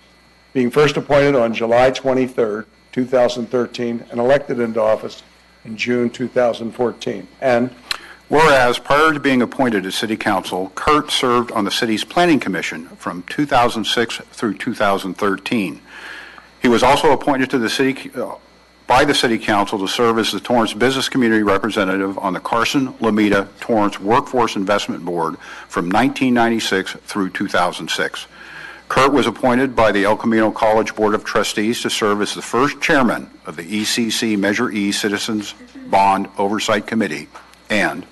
being first appointed on July 23, 2013, and elected into office in June 2014. And whereas prior to being appointed to City Council, Kurt served on the city's Planning Commission from 2006 through 2013. He was also appointed to the city by the City Council to serve as the Torrance Business Community Representative on the Carson-Lomita Torrance Workforce Investment Board from 1996 through 2006. Kurt was appointed by the El Camino College Board of Trustees to serve as the first chairman of the ECC Measure E Citizens Bond Oversight Committee. And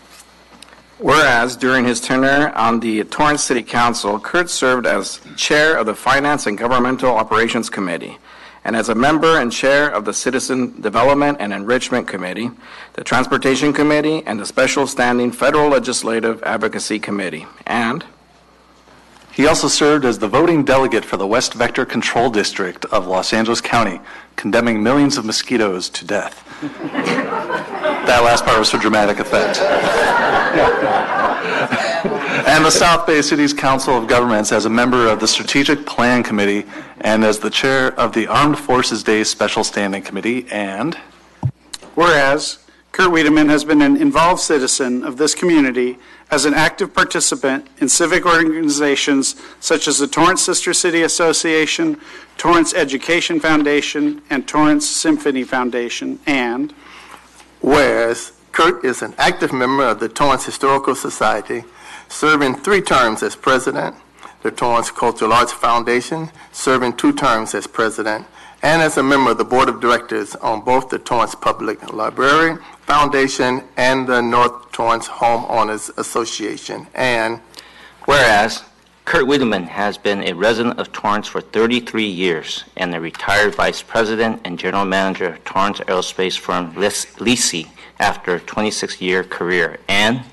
whereas during his tenure on the Torrance City Council, Kurt served as chair of the Finance and Governmental Operations Committee, and as a member and chair of the Citizen Development and Enrichment Committee, the Transportation Committee, and the Special Standing Federal Legislative Advocacy Committee. And he also served as the voting delegate for the West Vector Control District of Los Angeles County, condemning millions of mosquitoes to death. That last part was for dramatic effect. And the South Bay City's Council of Governments as a member of the Strategic Plan Committee and as the chair of the Armed Forces Day Special Standing Committee. And whereas Kurt Wiedemann has been an involved citizen of this community as an active participant in civic organizations such as the Torrance Sister City Association, Torrance Education Foundation, and Torrance Symphony Foundation. And whereas Kurt is an active member of the Torrance Historical Society, serving 3 terms as president, the Torrance Cultural Arts Foundation, serving 2 terms as president, and as a member of the Board of Directors on both the Torrance Public Library Foundation and the North Torrance Homeowners Association. And whereas Kurt Wiedemann has been a resident of Torrance for 33 years and a retired vice president and general manager of Torrance aerospace firm Lisi after a 26-year career. And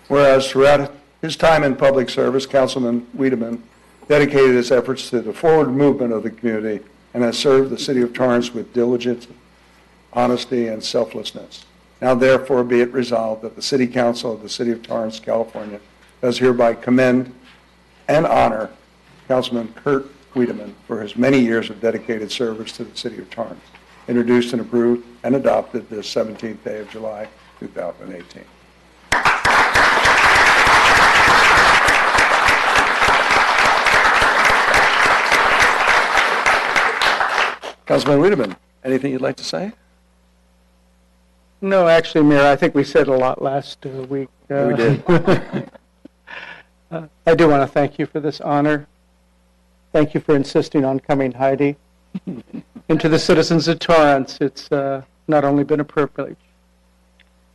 whereas throughout his time in public service, Councilman Wiedemann dedicated his efforts to the forward movement of the community and has served the city of Torrance with diligence, honesty, and selflessness. Now therefore be it resolved that the City Council of the City of Torrance, California, does hereby commend and honor Councilman Kurt Wiedemann for his many years of dedicated service to the City of Torrance, introduced and approved and adopted this 17th day of July, 2018. Councilman Wiedemann, anything you'd like to say? No, actually, Mayor, I think we said a lot last week. We did. I do want to thank you for this honor. Thank you for insisting on coming, Heidi. And to the citizens of Torrance, it's not only been a privilege,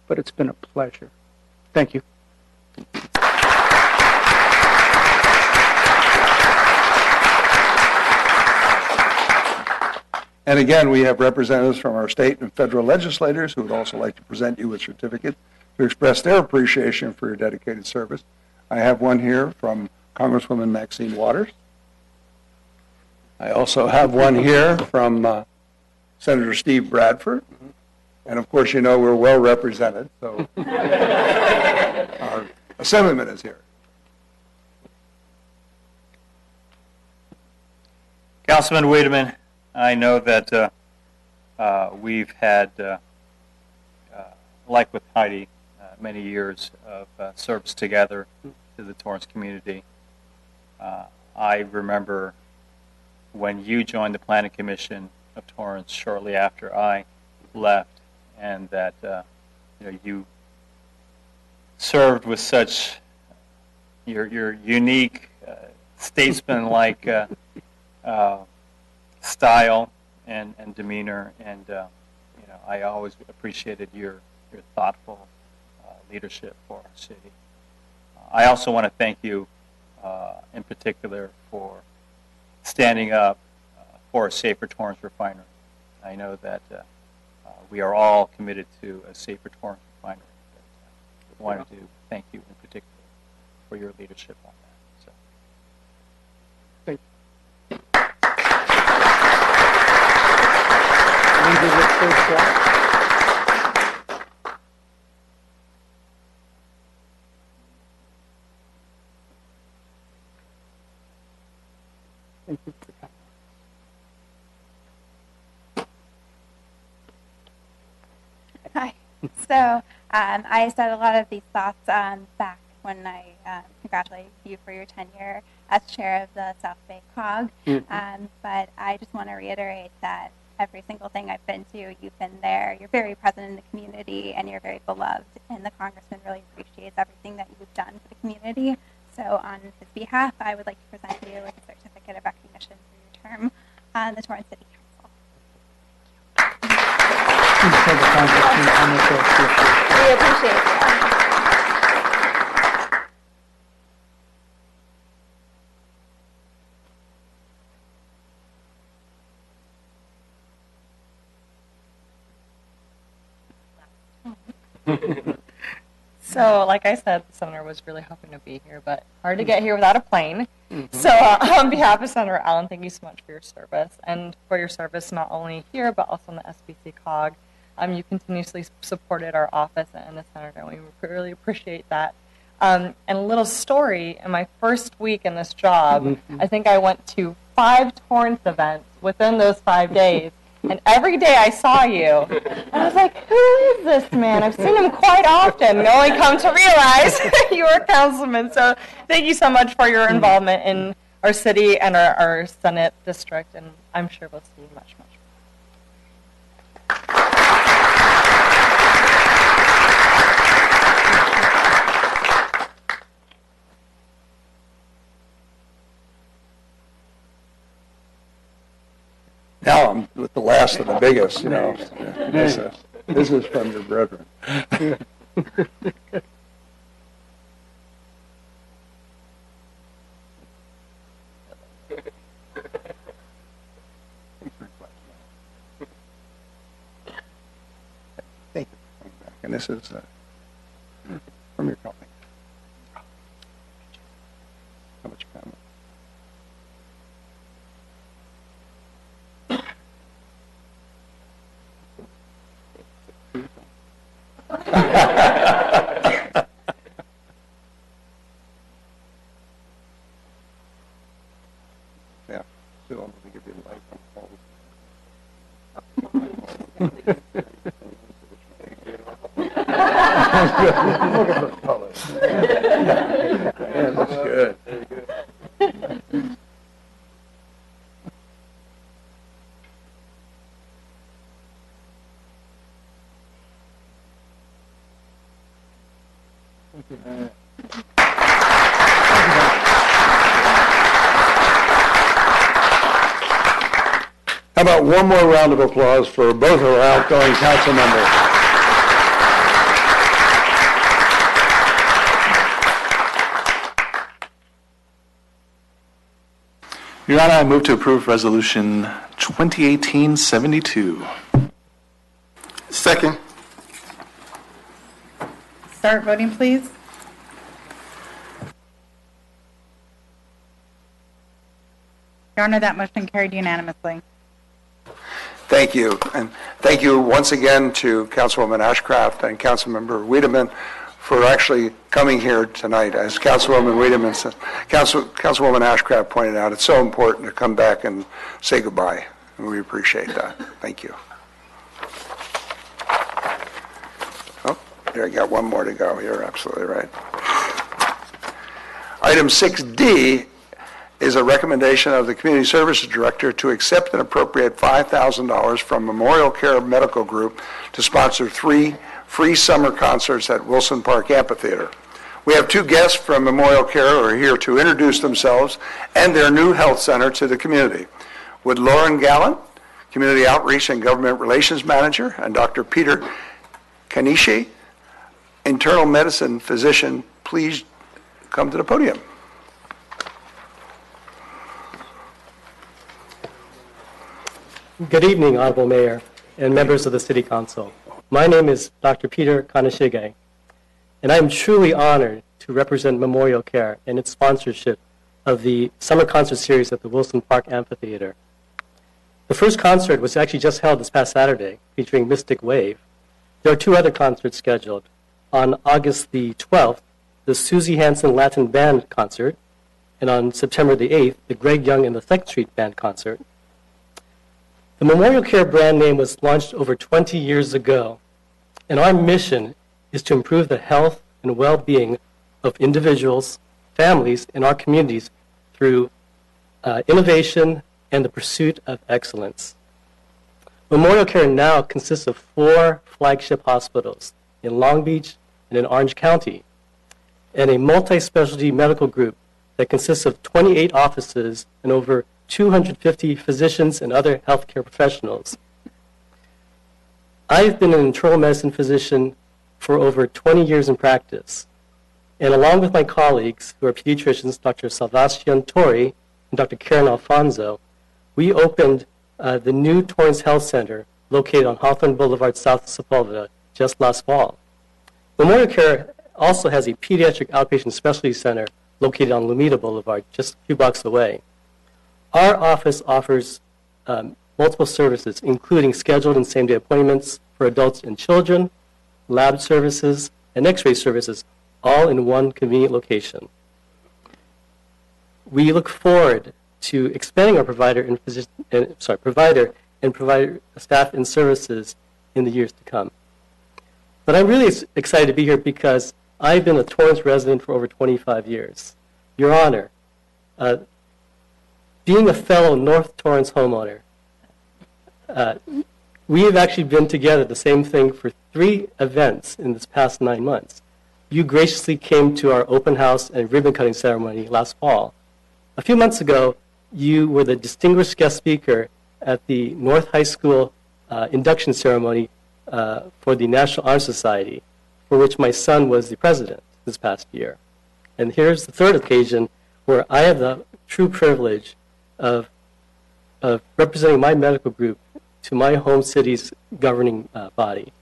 but it's been a pleasure. Thank you. And again, we have representatives from our state and federal legislators who would also like to present you with certificates to express their appreciation for your dedicated service. I have one here from Congresswoman Maxine Waters. I also have one here from Senator Steve Bradford. And of course, you know we're well represented, so our Assemblyman is here. Councilman Wiedemann, I know that we've had, like with Heidi, many years of service together to the Torrance community. I remember when you joined the Planning Commission of Torrance shortly after I left, and that you served with such your unique statesman-like style and demeanor, and I always appreciated your thoughtful leadership for our city. I also want to thank you in particular for standing up for a safer Torrance refinery. I know that we are all committed to a safer Torrance refinery. But I wanted to thank you in particular for your leadership on that. So. Thank you. Thank you. Hi. So I said a lot of these thoughts back when I congratulated you for your tenure as chair of the South Bay COG. But I just want to reiterate that every single thing I've been to, you've been there. You're very present in the community, and you're very beloved. And the congressman really appreciates everything that you've done for the community. So on his behalf, I would like to present you with a certificate of recognition for your term on the Torrance City Council. We appreciate it. So, like I said, the senator was really hoping to be here, but hard to get here without a plane. So, on behalf of Senator Allen, thank you so much for your service, and for your service not only here, but also in the SBC COG. You continuously supported our office and the senator, and we really appreciate that. And a little story, in my first week in this job, I think I went to 5 Torrance events within those 5 days, And every day I saw you, and I was like, who is this man? I've seen him quite often, and only come to realize you are a councilman. So thank you so much for your involvement in our city and our Senate district, and I'm sure we'll see you much, much more. Now I'm with the last of the biggest, you know. This is from your brethren. Thank you for coming back. And this is from your company. How much comment? Yeah, so I'm going to give you a light Look at the colors. Yeah, it looks good. How about one more round of applause for both of our outgoing council members? Your Honor, I move to approve Resolution 2018-72. Second. Start voting, please. Your Honor, that motion carried unanimously. Thank you. And thank you once again to Councilwoman Ashcraft and Councilmember Wiedemann for actually coming here tonight. As Councilwoman Wiedemann said, Councilwoman Ashcraft pointed out, it's so important to come back and say goodbye. And we appreciate that. Thank you. Oh, there, you got one more to go. You're absolutely right. Item 6D is a recommendation of the Community Services Director to accept and appropriate $5,000 from Memorial Care Medical Group to sponsor 3 free summer concerts at Wilson Park Amphitheater. We have 2 guests from Memorial Care who are here to introduce themselves and their new health center to the community. Would Lauren Gallant, Community Outreach and Government Relations Manager, and Dr. Peter Kanishi, Internal Medicine Physician, please come to the podium. Good evening, Honorable Mayor and members of the City Council. My name is Dr. Peter Kaneshige, and I am truly honored to represent Memorial Care and its sponsorship of the summer concert series at the Wilson Park Amphitheater. The first concert was actually just held this past Saturday, featuring Mystic Wave. There are 2 other concerts scheduled. On August the 12th, the Susie Hansen Latin Band concert, and on September the 8th, the Greg Young and the 2nd Street Band concert. The Memorial Care brand name was launched over 20 years ago, and our mission is to improve the health and well-being of individuals, families, and our communities through innovation and the pursuit of excellence. Memorial Care now consists of 4 flagship hospitals in Long Beach and in Orange County, and a multi-specialty medical group that consists of 28 offices and over 250 physicians and other healthcare professionals. I've been an internal medicine physician for over 20 years in practice, and along with my colleagues, who are pediatricians, Dr. Salvacion Torri and Dr. Karen Alfonso, we opened the new Torrance Health Center located on Hawthorne Boulevard, south of Sepulveda, just last fall. Memorial Care also has a pediatric outpatient specialty center located on Lumita Boulevard, just a few blocks away. Our office offers multiple services, including scheduled and same-day appointments for adults and children, lab services, and x-ray services, all in one convenient location. We look forward to expanding our provider and provide staff and services in the years to come. But I'm really excited to be here because I've been a Torrance resident for over 25 years. Your Honor, being a fellow North Torrance homeowner, we have actually been together, the same thing, for 3 events in this past 9 months. You graciously came to our open house and ribbon cutting ceremony last fall. A few months ago, you were the distinguished guest speaker at the North High School induction ceremony for the National Honor Society, for which my son was the president this past year. And here's the 3rd occasion where I have the true privilege of representing my medical group to my home city's governing body.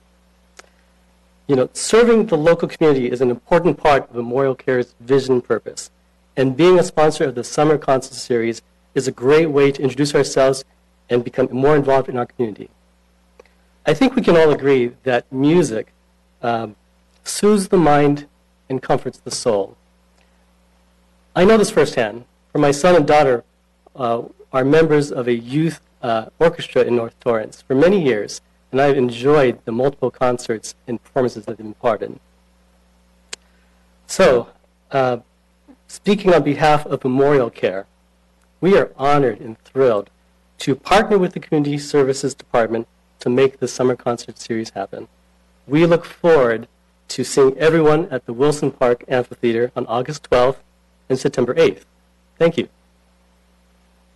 You know, serving the local community is an important part of Memorial Care's vision and purpose. And being a sponsor of the Summer Concert Series is a great way to introduce ourselves and become more involved in our community. I think we can all agree that music soothes the mind and comforts the soul. I know this firsthand, for my son and daughter are members of a youth orchestra in North Torrance for many years, and I've enjoyed the multiple concerts and performances that they've been part in. So, speaking on behalf of Memorial Care, we are honored and thrilled to partner with the Community Services Department to make the Summer Concert Series happen. We look forward to seeing everyone at the Wilson Park Amphitheater on August 12th and September 8th. Thank you.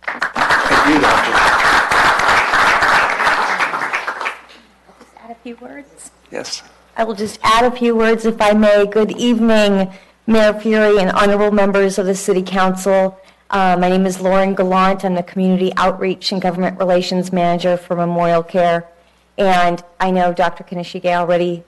Thank you, Doctor. Add a few words. Yes. I will just add a few words, if I may. Good evening, Mayor Fury and honorable members of the City Council. My name is Lauren Gallant. I'm the Community Outreach and Government Relations Manager for Memorial Care. And I know Dr. Kaneshige already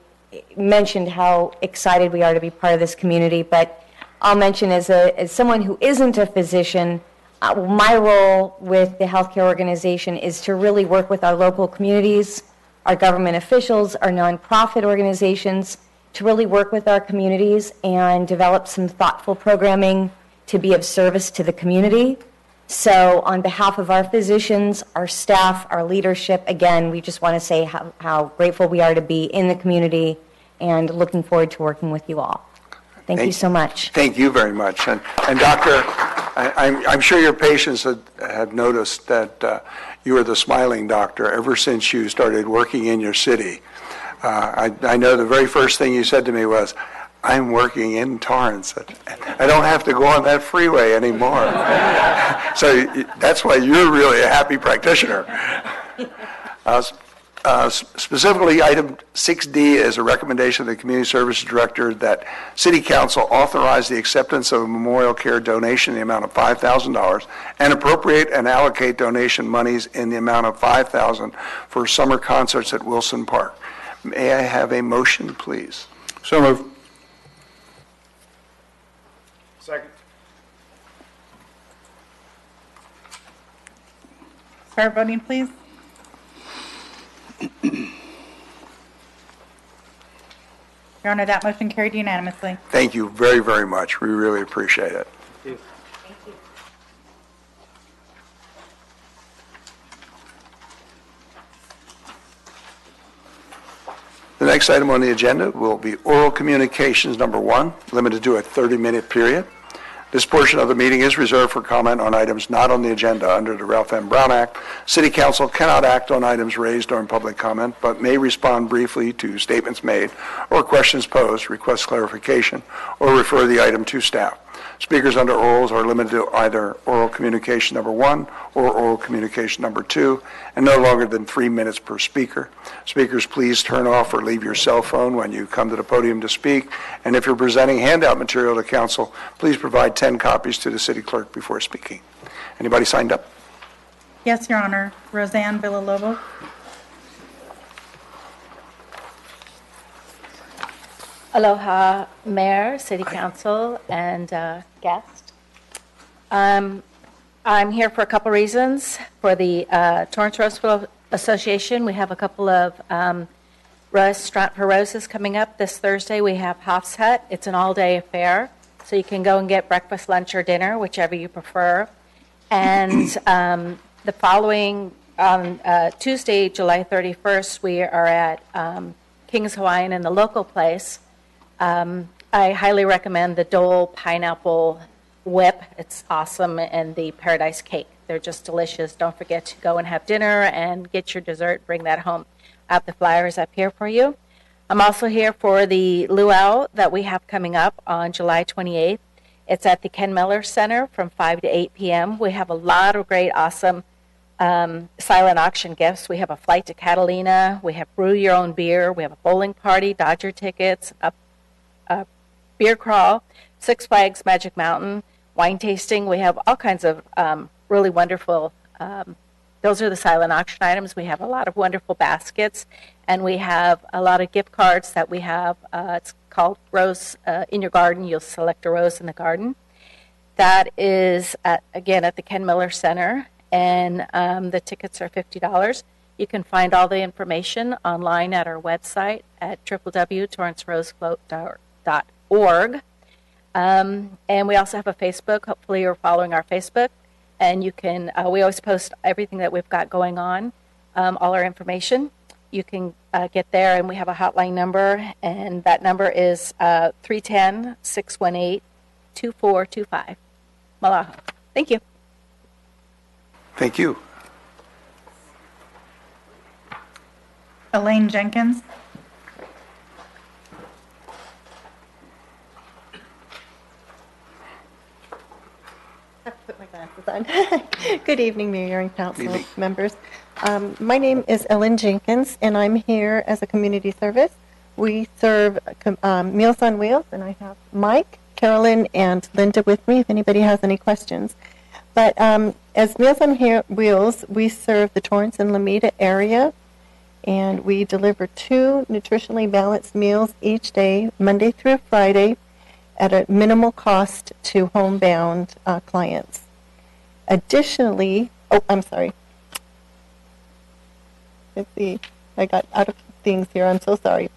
mentioned how excited we are to be part of this community, but I'll mention as someone who isn't a physician, my role with the healthcare organization is to really work with our local communities, our government officials, our nonprofit organizations, to really work with our communities and develop some thoughtful programming to be of service to the community. So on behalf of our physicians, our staff, our leadership, again, we just want to say how grateful we are to be in the community and looking forward to working with you all. Thank you so much. Thank you very much. And Doctor, I'm sure your patients have noticed that you are the smiling doctor ever since you started working in your city. I know the very first thing you said to me was, I'm working in Torrance. I don't have to go on that freeway anymore. So that's why you're really a happy practitioner. Specifically, item 6D is a recommendation of the Community Services Director that City Council authorize the acceptance of a Memorial Care donation in the amount of $5,000 and appropriate and allocate donation monies in the amount of $5,000 for summer concerts at Wilson Park. May I have a motion, please? So moved. Second. Start voting, please. Your Honor, that motion carried unanimously. Thank you very, very much. We really appreciate it. Thank you. The next item on the agenda will be oral communications number 1, limited to a 30-minute period. This portion of the meeting is reserved for comment on items not on the agenda. Under the Ralph M. Brown Act, City Council cannot act on items raised during public comment, but may respond briefly to statements made or questions posed, request clarification, or refer the item to staff. Speakers under orals are limited to either oral communication number 1 or oral communication number 2, and no longer than 3 minutes per speaker. Speakers, please turn off or leave your cell phone when you come to the podium to speak, and if you're presenting handout material to council, please provide 10 copies to the city clerk before speaking. Anybody signed up? Yes, Your Honor. Roseanne Villalobos. Aloha, Mayor, City Council, and guests. I'm here for a couple reasons. For the Torrance Roseville Association, we have a couple of restaurant perosas coming up this Thursday. We have Hoff's Hut. It's an all-day affair, so you can go and get breakfast, lunch, or dinner, whichever you prefer. And the following on Tuesday, July 31st, we are at King's Hawaiian in the local place. I highly recommend the Dole Pineapple Whip. It's awesome, and the Paradise Cake. They're just delicious. Don't forget to go and have dinner and get your dessert. Bring that home. I have the flyers up here for you. I'm also here for the luau that we have coming up on July 28th. It's at the Ken Miller Center from 5 to 8 p.m. We have a lot of great, awesome silent auction gifts. We have a flight to Catalina. We have brew your own beer. We have a bowling party, Dodger tickets, a beer crawl, Six Flags Magic Mountain, wine tasting. We have all kinds of really wonderful, those are the silent auction items. We have a lot of wonderful baskets, and we have a lot of gift cards that we have. It's called Rose in Your Garden. You'll select a rose in the garden. That is, again, at the Ken Miller Center, and the tickets are $50. You can find all the information online at our website at www.torrancerosefloat.org. And we also have a Facebook. Hopefully you're following our Facebook. And you can, we always post everything that we've got going on, all our information. You can get there, and we have a hotline number, and that number is 310-618-2425. Malaha. Thank you. Thank you. Elaine Jenkins. I have to put my glasses on. Good evening, Mayor and Council members. My name is Ellen Jenkins, and I'm here as a community service. We serve Meals on Wheels, and I have Mike, Carolyn, and Linda with me if anybody has any questions. But as Meals on Wheels, we serve the Torrance and Lomita area, and we deliver 2 nutritionally balanced meals each day, Monday through Friday, at a minimal cost to homebound clients. Additionally, I'm sorry. Let's see, I got out of things here, I'm so sorry.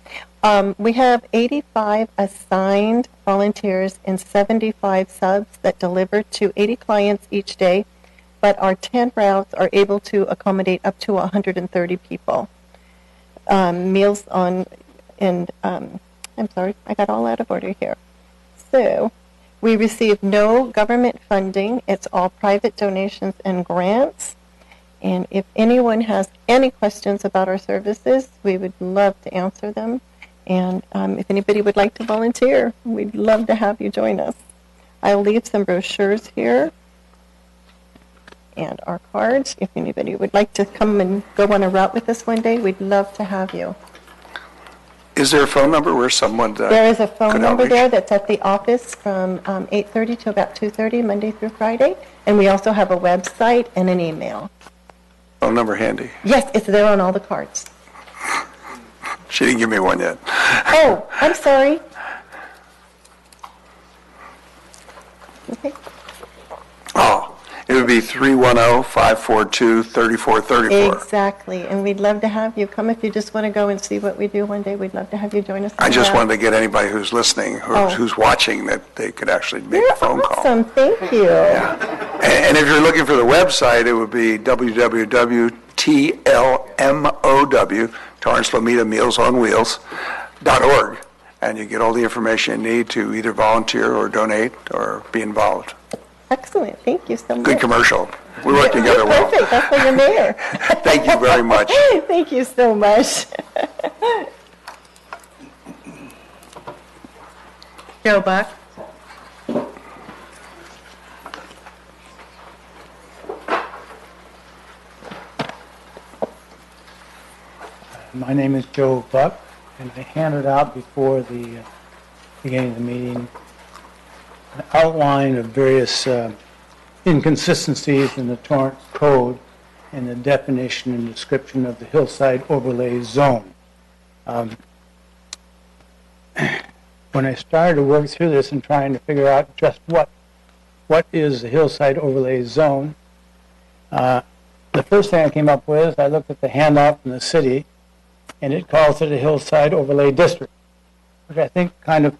We have 85 assigned volunteers and 75 subs that deliver to 80 clients each day, but our 10 routes are able to accommodate up to 130 people. Meals on, and I'm sorry, I got all out of order here. So, we receive no government funding. It's all private donations and grants. And if anyone has any questions about our services, we would love to answer them. And if anybody would like to volunteer, we'd love to have you join us. I'll leave some brochures here and our cards. If anybody would like to come and go on a route with us one day, we'd love to have you. Is there a phone number where someone there is a phone number outreach? there that's at the office from 8:30 to about 2:30, Monday through Friday. And we also have a website and an email. Phone number handy. Yes, it's there on all the cards. She didn't give me one yet. Oh, I'm sorry. Okay. Oh, it would be 310-542-3434. Exactly, and we'd love to have you come if you just want to go and see what we do one day. We'd love to have you join us. I just wanted to get anybody who's listening, who's watching, that they could actually make a phone call. Awesome, thank you. Yeah. And if you're looking for the website, it would be www.TLMOW, Torrance Lomita Meals on Wheels.org, and you get all the information you need to either volunteer or donate or be involved. Excellent, thank you so much. Good commercial. We work together well. Perfect, that's why you're mayor. Thank you very much. Thank you so much. Joe Buck. My name is Joe Buck, and I handed out before the beginning of the meeting an outline of various inconsistencies in the Torrance Code and the definition and description of the hillside overlay zone. When I started to work through this and trying to figure out just what is the hillside overlay zone, the first thing I came up with, I looked at the handout from the city, and it calls it a hillside overlay district, which I think kind of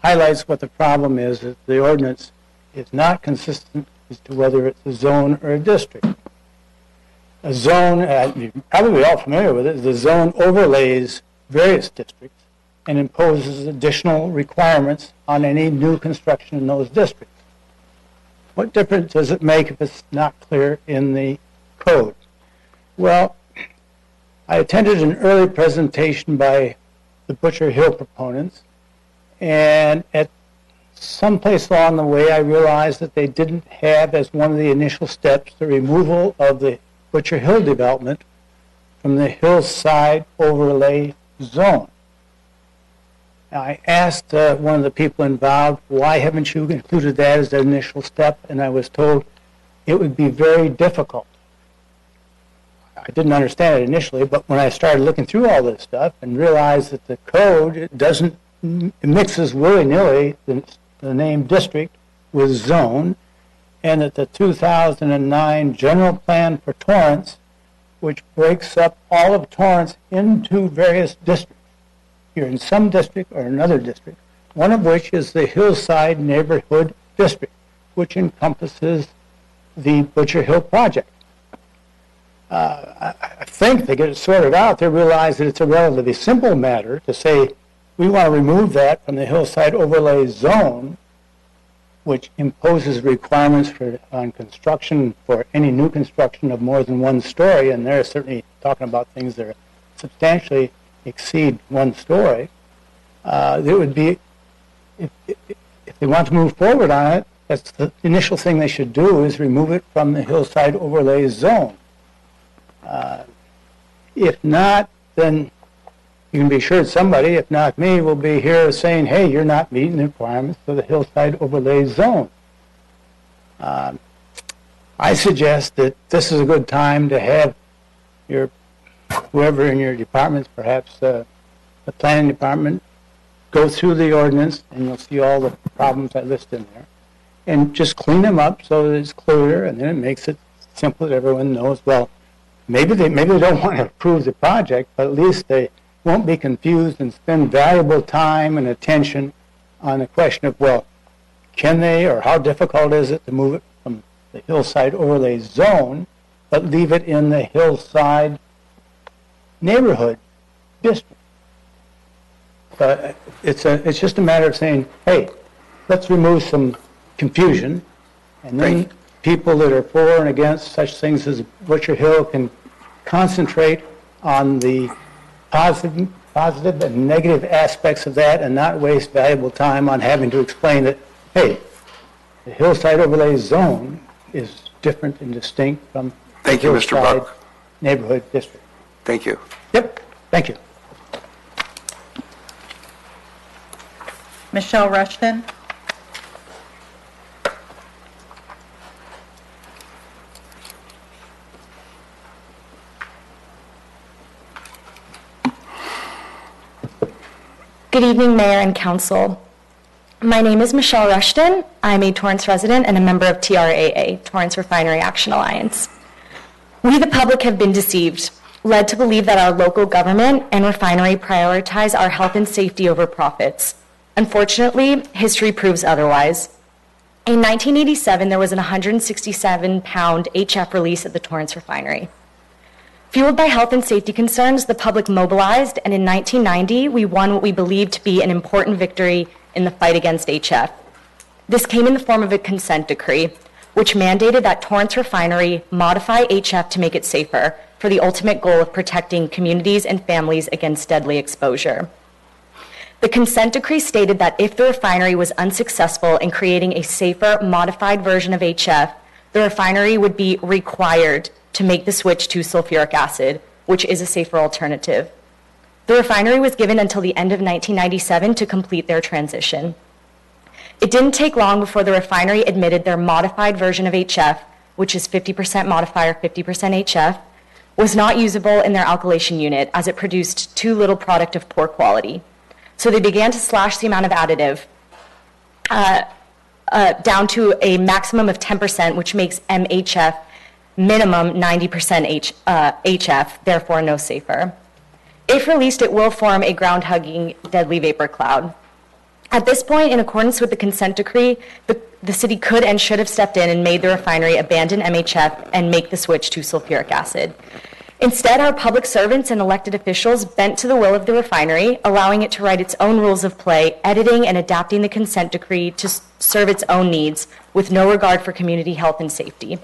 highlights what the problem is, that the ordinance is not consistent as to whether it's a zone or a district. a zone, you're probably all familiar with it, the zone overlays various districts and imposes additional requirements on any new construction in those districts. What difference does it make if it's not clear in the code? Well, I attended an early presentation by the Butcher Hill proponents, and at some place along the way I realized that they didn't have as one of the initial steps the removal of the Butcher Hill development from the hillside overlay zone. Now, I asked one of the people involved, why haven't you included that as the initial step? And I was told it would be very difficult. I didn't understand it initially, but when I started looking through all this stuff and realized that the code, it mixes willy-nilly the name district with zone, and that the 2009 general plan for Torrance, which breaks up all of Torrance into various districts, you're in some district or another district, one of which is the Hillside Neighborhood District, which encompasses the Butcher Hill project. I think they get it sorted out. They realize that it's a relatively simple matter to say we want to remove that from the hillside overlay zone, which imposes requirements on construction for any new construction of more than one story, and they're certainly talking about things that substantially exceed one story. It would be, if they want to move forward on it, that's the initial thing they should do, is remove it from the hillside overlay zone. If not, then you can be sure somebody, if not me, will be here saying, hey, you're not meeting the requirements for the hillside overlay zone. I suggest that this is a good time to have your, whoever in your departments, perhaps the planning department, go through the ordinance, and you'll see all the problems I list in there, and just clean them up so that it's clear, and then it makes it simple that everyone knows, well, maybe they don't want to approve the project, but at least they won't be confused and spend valuable time and attention on the question of, well, can they, or how difficult is it to move it from the hillside overlay zone, but leave it in the hillside neighborhood district. But it's just a matter of saying, hey, let's remove some confusion, and then people that are for and against such things as Butcher Hill can concentrate on the positive and negative aspects of that and not waste valuable time on having to explain that, hey, the hillside overlay zone is different and distinct from the hillside neighborhood district. Thank you. Yep, thank you. Michelle Rushton. Good evening, Mayor and Council. My name is Michelle Rushton. I'm a Torrance resident and a member of TRAA, Torrance Refinery Action Alliance. We, the public, have been deceived, led to believe that our local government and refinery prioritize our health and safety over profits. Unfortunately, history proves otherwise. In 1987, there was an 167-pound HF release at the Torrance Refinery. Fueled by health and safety concerns, the public mobilized, and in 1990, we won what we believed to be an important victory in the fight against HF. This came in the form of a consent decree, which mandated that Torrance Refinery modify HF to make it safer, for the ultimate goal of protecting communities and families against deadly exposure. The consent decree stated that if the refinery was unsuccessful in creating a safer, modified version of HF, the refinery would be required to make the switch to sulfuric acid, which is a safer alternative. The refinery was given until the end of 1997 to complete their transition. It didn't take long before the refinery admitted their modified version of HF, which is 50% modifier, 50% HF, was not usable in their alkylation unit as it produced too little product of poor quality. So they began to slash the amount of additive down to a maximum of 10%, which makes MHF minimum 90% HF, therefore no safer. If released, it will form a ground-hugging deadly vapor cloud. At this point, in accordance with the consent decree, the city could and should have stepped in and made the refinery abandon MHF and make the switch to sulfuric acid. Instead, our public servants and elected officials bent to the will of the refinery, allowing it to write its own rules of play, editing and adapting the consent decree to serve its own needs with no regard for community health and safety.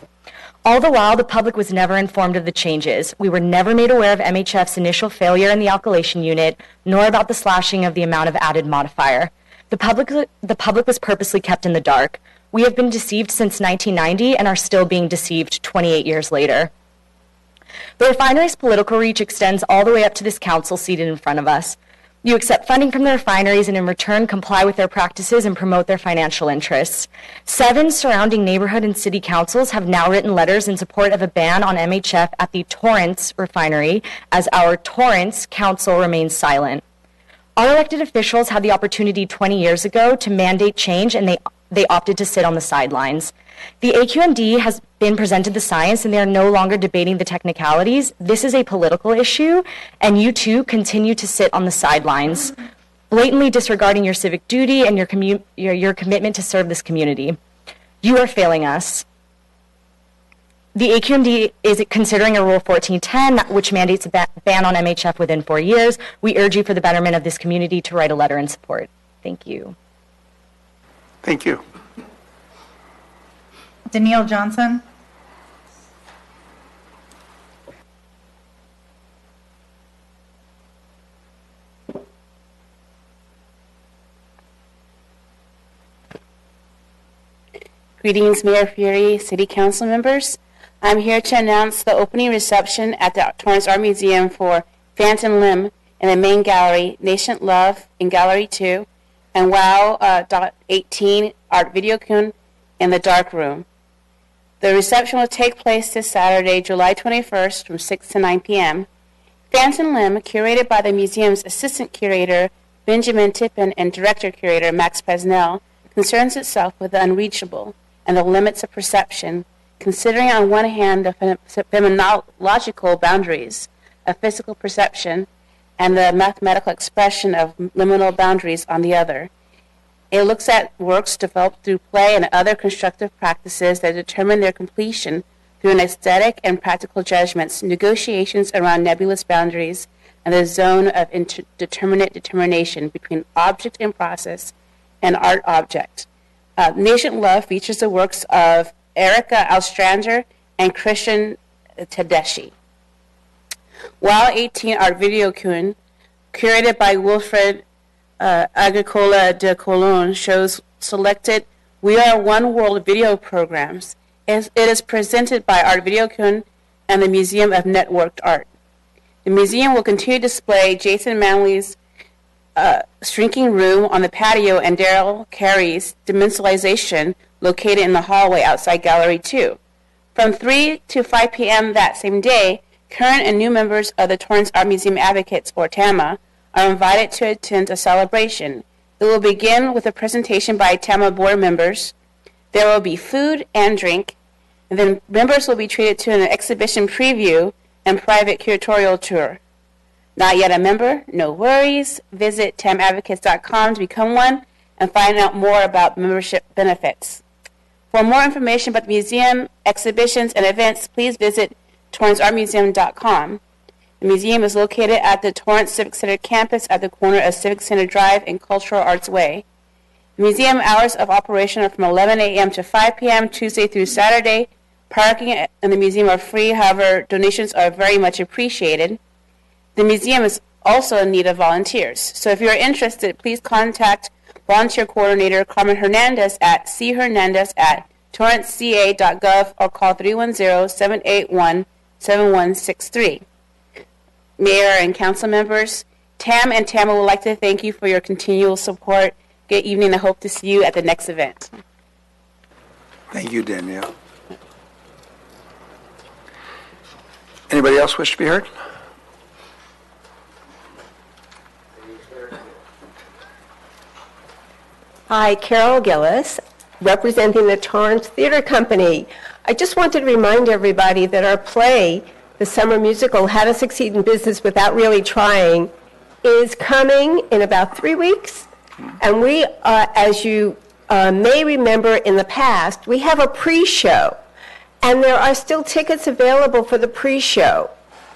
All the while, the public was never informed of the changes. We were never made aware of MHF's initial failure in the alkylation unit, nor about the slashing of the amount of added modifier. The public was purposely kept in the dark. We have been deceived since 1990 and are still being deceived 28 years later. The refinery's political reach extends all the way up to this council seated in front of us. You accept funding from the refineries and in return comply with their practices and promote their financial interests. 7 surrounding neighborhood and city councils have now written letters in support of a ban on MHF at the Torrance refinery, as our Torrance council remains silent. Our elected officials had the opportunity 20 years ago to mandate change, and they opted to sit on the sidelines. The AQMD has been presented the science, and they are no longer debating the technicalities. This is a political issue, and you too continue to sit on the sidelines, blatantly disregarding your civic duty and your commitment to serve this community. You are failing us. The AQMD is considering a Rule 1410, which mandates a ban on MHF within 4 years. We urge you, for the betterment of this community, to write a letter in support. Thank you. Thank you. Danielle Johnson. Greetings, Mayor Fury, City Council members. I'm here to announce the opening reception at the Torrance Art Museum for Phantom Limb in the main gallery, Nation Love in Gallery 2, and Wow 18 Art Videocon in the dark room. The reception will take place this Saturday, July 21st from 6 to 9 p.m. Phantom Limb, curated by the museum's assistant curator, Benjamin Tippin, and director curator, Max Pesnell, concerns itself with the unreachable and the limits of perception, considering on one hand the phenomenological boundaries of physical perception and the mathematical expression of liminal boundaries on the other. It looks at works developed through play and other constructive practices that determine their completion through an aesthetic and practical judgments, negotiations around nebulous boundaries, and the zone of indeterminate determination between object and process and art object. Nation Love features the works of Erica Alstrander and Christian Tedeschi. Wow 18 Art Videocon, curated by Wilfred Agricola de Colon, shows selected We Are One World video programs. It is presented by Art Videocon and the Museum of Networked Art. The museum will continue to display Jason Manley's Shrinking Room on the patio and Daryl Carey's Dimensionalization, located in the hallway outside Gallery 2. From 3 to 5 p.m. that same day, current and new members of the Torrance Art Museum Advocates, or TAMA, are invited to attend a celebration. It will begin with a presentation by TAMA board members. There will be food and drink, and then members will be treated to an exhibition preview and private curatorial tour. Not yet a member? No worries. Visit tamadvocates.com to become one and find out more about membership benefits. For more information about the museum, exhibitions, and events, please visit torranceartmuseum.com. The museum is located at the Torrance Civic Center campus at the corner of Civic Center Drive and Cultural Arts Way. The museum hours of operation are from 11 a.m. to 5 p.m. Tuesday through Saturday. Parking in the museum are free, however, donations are very much appreciated. The museum is also in need of volunteers. So if you are interested, please contact Volunteer Coordinator Carmen Hernandez at chernandez@torranceca.gov or call 310-781-7163. Mayor and council members, TAM and TAMA would like to thank you for your continual support. Good evening. I hope to see you at the next event. Thank you, Danielle. Anybody else wish to be heard? Hi, Carol Gillis, representing the Torrance Theater Company. I just wanted to remind everybody that our play, the summer musical, How to Succeed in Business Without Really Trying, is coming in about 3 weeks. And we, as you may remember in the past, we have a pre-show, and there are still tickets available for the pre-show.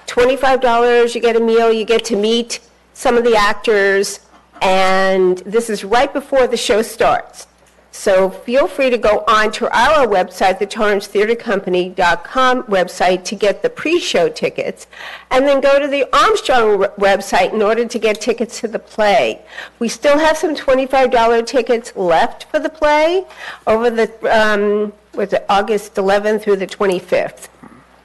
$25, you get a meal, you get to meet some of the actors, and this is right before the show starts. So feel free to go on to our website, the TorranceTheaterCompany.com website, to get the pre-show tickets, and then go to the Armstrong website in order to get tickets to the play. We still have some $25 tickets left for the play over the August 11th through the 25th.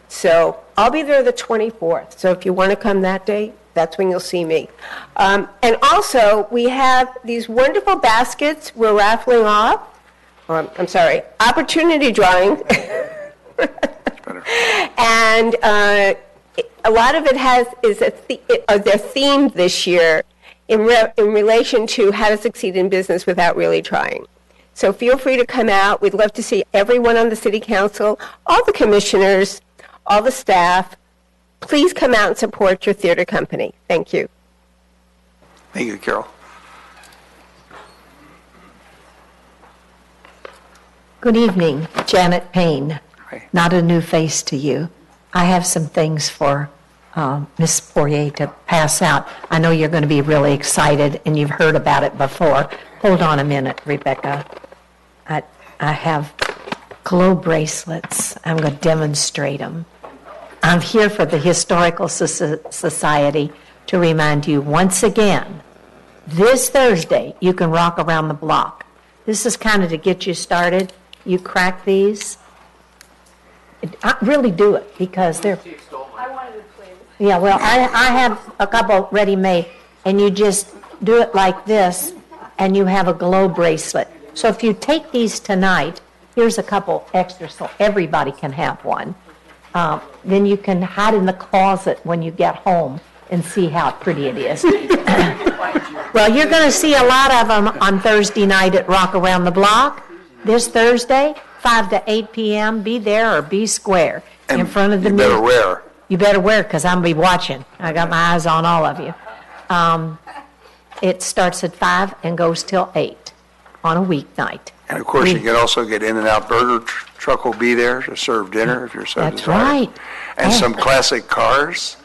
So I'll be there the 24th. So if you want to come that day, that's when you'll see me. And also, we have these wonderful baskets we're raffling off. Opportunity drawing. And a lot of it they're themed this year in relation to how to succeed in business without really trying. So feel free to come out. We'd love to see everyone on the City Council, all the commissioners, all the staff. Please come out and support your theater company. Thank you. Thank you, Carol. Good evening, Janet Payne. Hi. Not a new face to you. I have some things for Ms. Poirier to pass out. I know you're going to be really excited, and you've heard about it before. Hold on a minute, Rebecca. I have glow bracelets. I'm going to demonstrate them. I'm here for the Historical Society to remind you once again, this Thursday, you can rock around the block. This is kind of to get you started. You crack these. Really do it, because they're... I wanted to please. Yeah, well, I have a couple ready-made, and you just do it like this, and you have a glow bracelet. So if you take these tonight, here's a couple extra so everybody can have one. Then you can hide in the closet when you get home and see how pretty it is. Well, you're going to see a lot of them on Thursday night at Rock Around the Block. This Thursday, 5 to 8 p.m., be there or be square in front of the music. You better wear. You better wear, because I'm going to be watching. I got my eyes on all of you. It starts at 5 and goes till 8 on a weeknight. And, of course, you can also get In-N-Out Burger truck will be there to serve dinner if you're so That's desired. Right. And some classic cars.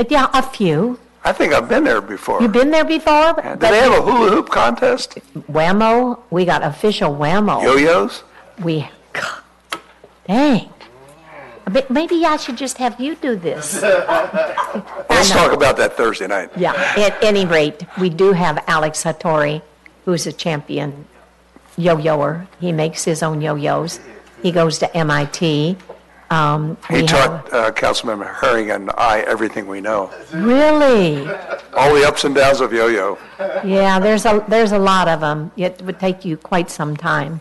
Yeah, a few. I think I've been there before. You've been there before? Yeah. Do they have a hula hoop contest? Whammo. We got official whammo. Yo-yos? Dang. Maybe I should just have you do this. Let's talk about that Thursday night. Yeah. At any rate, we do have Alex Hattori, who's a champion yo-yoer. He makes his own yo-yos. He goes to MIT. He taught Councilmember Herring and I everything we know. Really? All the ups and downs of yo-yo. Yeah, there's a lot of them. It would take you quite some time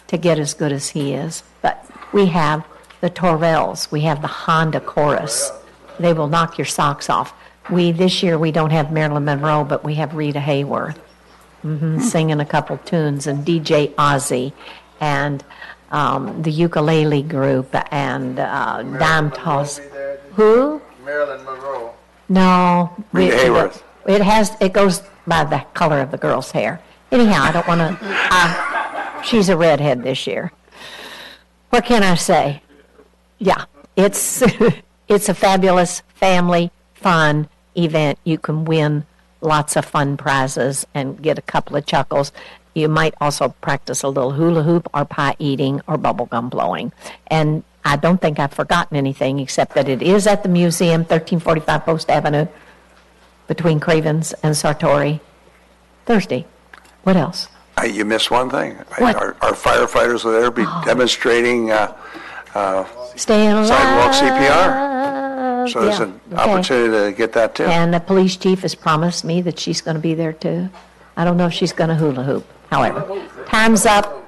to get as good as he is. But we have the Torrance. We have the Honda Chorus. They will knock your socks off. This year we don't have Marilyn Monroe, but we have Rita Hayworth singing a couple tunes, and DJ Ozzy, and the ukulele group, and Dime Toss. Who? Marilyn Monroe. No. Rita Hayworth. It goes by the color of the girl's hair. Anyhow, I don't want to. She's a redhead this year. What can I say? Yeah, it's it's a fabulous family fun event. You can win lots of fun prizes and get a couple of chuckles. You might also practice a little hula hoop or pie eating or bubble gum blowing. And I don't think I've forgotten anything except that it is at the museum, 1345 Post Avenue, between Cravens and Sartori, Thursday. What else? You missed one thing. What? Our firefighters will there be demonstrating Staying alive. sidewalk CPR. So there's an opportunity to get that too. And the police chief has promised me that she's going to be there too. I don't know if she's going to hula hoop. However, time's up.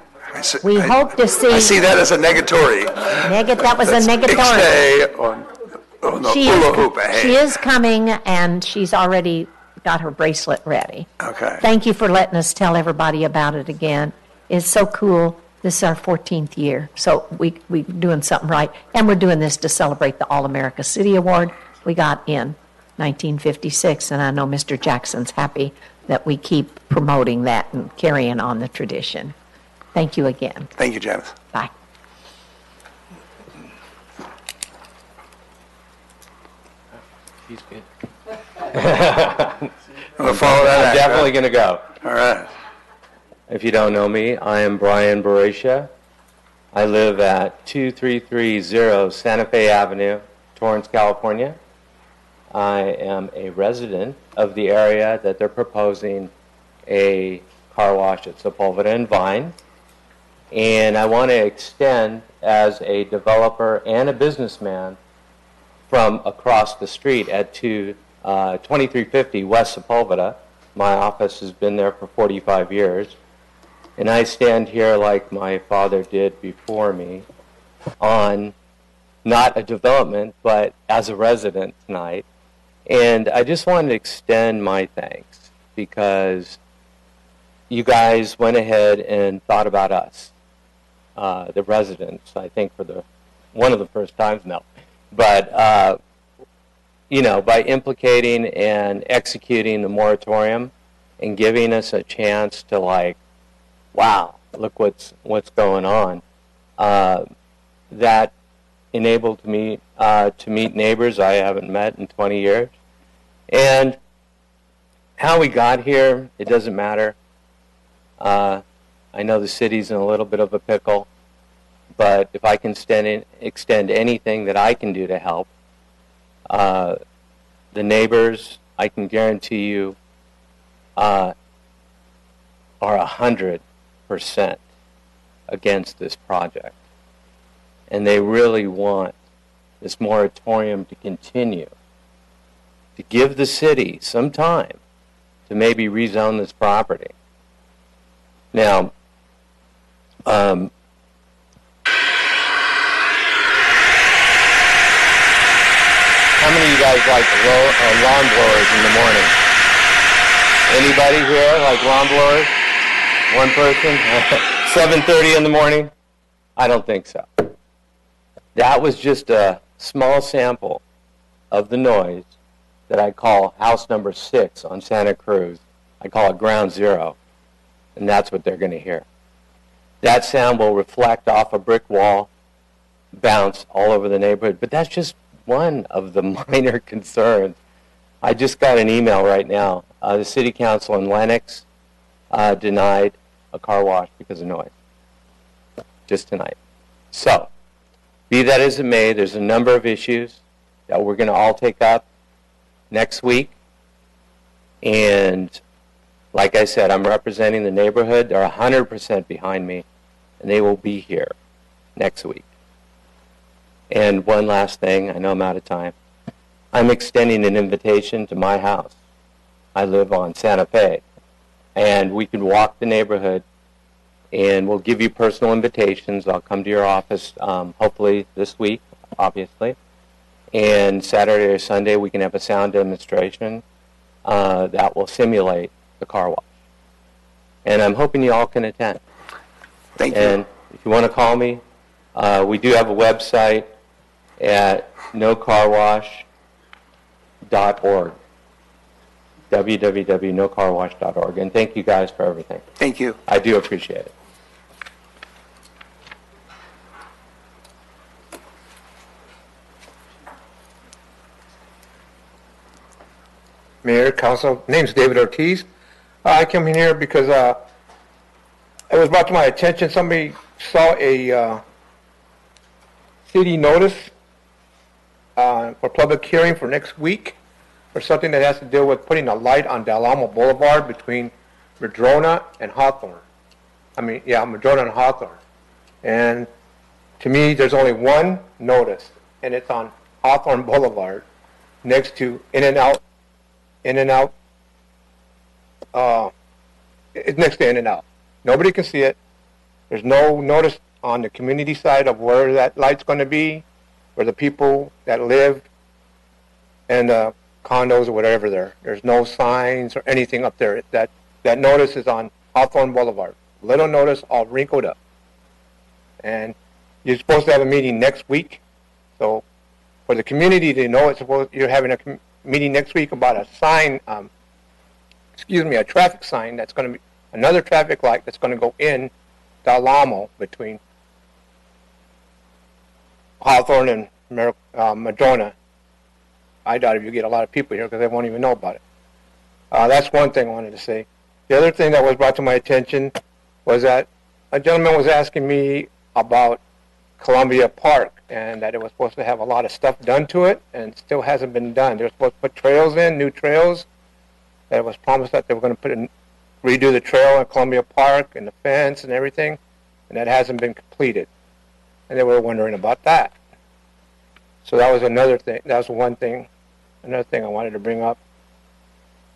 We hope to see. I see that as a negatory. That was a negatory. On the hula hoop. She is coming, and she's already got her bracelet ready. Okay. Thank you for letting us tell everybody about it again. It's so cool. This is our 14th year, so we're doing something right. And we're doing this to celebrate the All-America City Award we got in 1956, and I know Mr. Jackson's happy that we keep promoting that and carrying on the tradition. Thank you again. Thank you, Janice. Bye. He's good. I'm gonna follow that I'm act, definitely huh? going to go. All right. If you don't know me, I am Brian Baracia. I live at 2330 Santa Fe Avenue, Torrance, California. I am a resident of the area that they're proposing a car wash at Sepulveda and Vine. And I want to extend, as a developer and a businessman, from across the street at 2350 West Sepulveda. My office has been there for 45 years. And I stand here like my father did before me on not a development, but as a resident tonight. And I just wanted to extend my thanks because you guys went ahead and thought about us, the residents, I think for one of the first times now. But, you know, by implicating and executing the moratorium and giving us a chance to, like, wow, look what's going on, that enabled me to meet neighbors I haven't met in 20 years. And how we got here, it doesn't matter. I know the city's in a little bit of a pickle, but if I can extend anything that I can do to help, the neighbors, I can guarantee you, are 100% against this project. And they really want this moratorium to continue, to give the city some time to maybe rezone this property. Now, how many of you guys like lawn blowers in the morning? Anybody here like lawn blowers? One person? 7:30 in the morning? I don't think so. That was just a small sample of the noise that I call house number 6 on Santa Cruz. I call it ground zero, and that's what they're going to hear. That sound will reflect off a brick wall, bounce all over the neighborhood, but that's just one of the minor concerns. I just got an email right now. The city council in Lenox denied a car wash because of noise, just tonight. So, be that as it may, there's a number of issues that we're going to all take up next week. And like I said, I'm representing the neighborhood. They're 100% behind me, and they will be here next week. And one last thing, I know I'm out of time. I'm extending an invitation to my house. I live on Santa Fe, and we can walk the neighborhood, and we'll give you personal invitations. I'll come to your office hopefully this week, obviously. And Saturday or Sunday, we can have a sound demonstration that will simulate the car wash. And I'm hoping you all can attend. Thank you. And if you want to call me, we do have a website at nocarwash.org, www.nocarwash.org. And thank you guys for everything. Thank you. I do appreciate it. Mayor, Council, name's David Ortiz. I come in here because it was brought to my attention, somebody saw a city notice for public hearing for next week for something that has to deal with putting a light on Del Alamo Boulevard between Madrona and Hawthorne. Madrona and Hawthorne. And to me, there's only one notice, and it's on Hawthorne Boulevard next to In-N-Out. It's next to In-N-Out. Nobody can see it. There's no notice on the community side of where that light's going to be, where the people that live and the condos or whatever there's no signs or anything up there. That notice is on Hawthorne Boulevard. Little notice, all wrinkled up. And you're supposed to have a meeting next week. So for the community to know you're having a meeting next week about a sign, a traffic sign that's going to be another traffic light that's going to go in Del Amo between Hawthorne and Madrona. I doubt if you get a lot of people here because they won't even know about it. That's one thing I wanted to say. The other thing that was brought to my attention was that a gentleman was asking me about Columbia Park and that it was supposed to have a lot of stuff done to it and still hasn't been done. They were supposed to put trails in, new trails. That it was promised that they were going to redo the trail in Columbia Park and the fence and everything, and that hasn't been completed. And they were wondering about that. So that was another thing. That was one thing, another thing I wanted to bring up.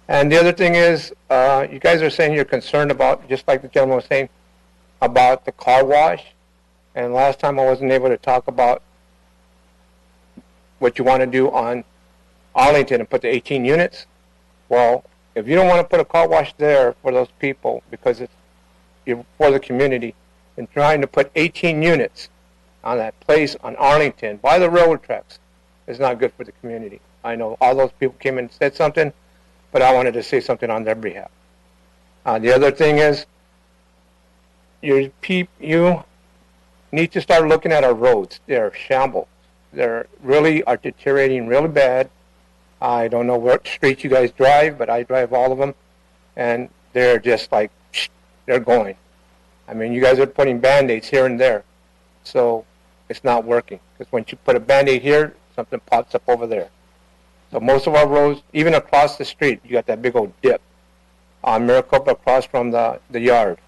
And the other thing is, you guys are saying you're concerned about, just like the gentleman was saying, about the car wash. And last time I wasn't able to talk about what you want to do on Arlington and put the 18 units. Well, if you don't want to put a car wash there for those people because you're for the community, and trying to put 18 units on that place on Arlington by the railroad tracks is not good for the community. I know all those people came and said something, but I wanted to say something on their behalf. The other thing is, you need to start looking at our roads. They're shambles. They're really are deteriorating really bad. I don't know what streets you guys drive, but I drive all of them, and they're just like, they're going. I mean, you guys are putting Band-Aids here and there, so it's not working. Because when you put a Band-Aid here, something pops up over there. So most of our roads, even across the street, you got that big old dip. On Maricopa, across from the yard,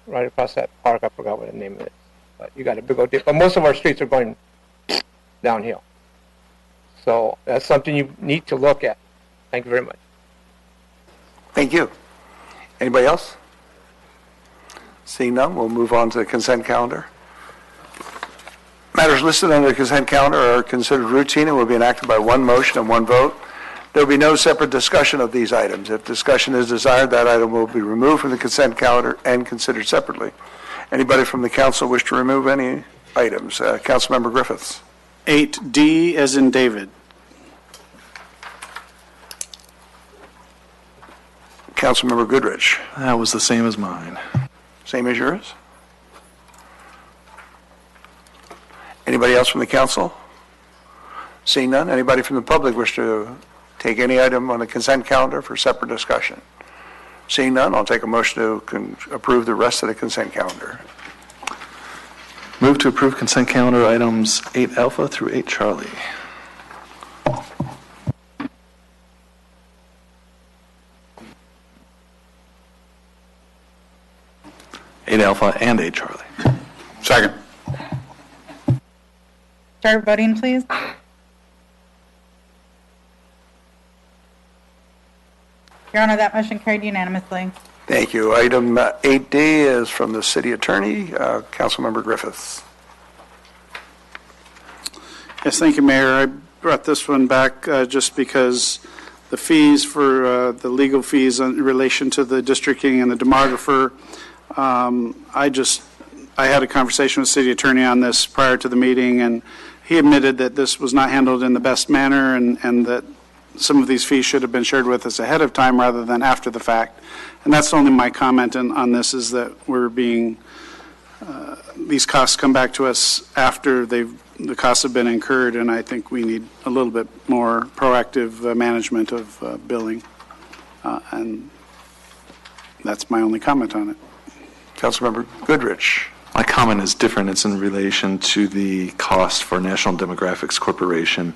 right across that park, I forgot what the name of it is. But you got a big old dip. But most of our streets are going downhill. So that's something you need to look at. Thank you very much. Thank you. Anybody else? Seeing none, we'll move on to the consent calendar. Matters listed on the consent calendar are considered routine and will be enacted by one motion and one vote. There will be no separate discussion of these items. If discussion is desired, that item will be removed from the consent calendar and considered separately. Anybody from the council wish to remove any items? Councilmember Griffiths. 8D as in David. Councilmember Goodrich. That was the same as mine. Same as yours? Anybody else from the council? Seeing none, anybody from the public wish to take any item on the consent calendar for separate discussion? Seeing none, I'll take a motion to approve the rest of the consent calendar. Move to approve consent calendar items 8 Alpha through 8 Charlie. Eight Alpha and 8 Charlie. Second. Start voting, please. Your Honor, that motion carried unanimously. Thank you. Item 8D is from the city attorney, Councilmember Griffiths. Yes, thank you, Mayor. I brought this one back just because the fees for the legal fees in relation to the districting and the demographer, I had a conversation with the city attorney on this prior to the meeting, and he admitted that this was not handled in the best manner and that some of these fees should have been shared with us ahead of time rather than after the fact. And that's only my comment on this, is that we're being, these costs come back to us after the costs have been incurred, and I think we need a little bit more proactive management of billing. And that's my only comment on it. Councilmember Goodrich. My comment is different. It's in relation to the cost for National Demographics Corporation,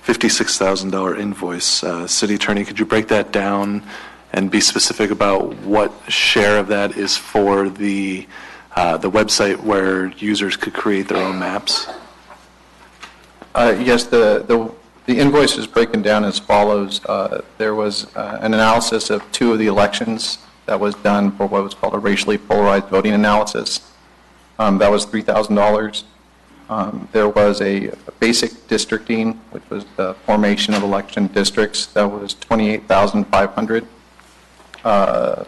$56,000 invoice. City Attorney, could you break that down and be specific about what share of that is for the website where users could create their own maps? Yes, the invoice is broken down as follows. There was an analysis of 2 of the elections that was done for what was called a racially polarized voting analysis. That was $3,000. There was a basic districting, which was the formation of election districts. That was $28,500.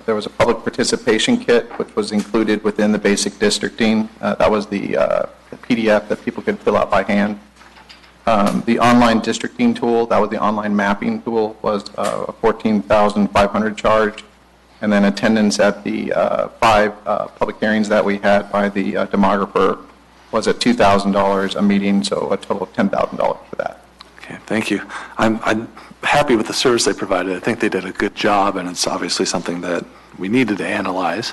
There was a public participation kit, which was included within the basic districting. That was the PDF that people could fill out by hand. The online districting tool, that was the online mapping tool, was a $14,500 charge. And then attendance at the 5 public hearings that we had by the demographer was at $2,000 a meeting, so a total of $10,000 for that. Okay, thank you. I'm happy with the service they provided. I think they did a good job, and it's obviously something that we needed to analyze.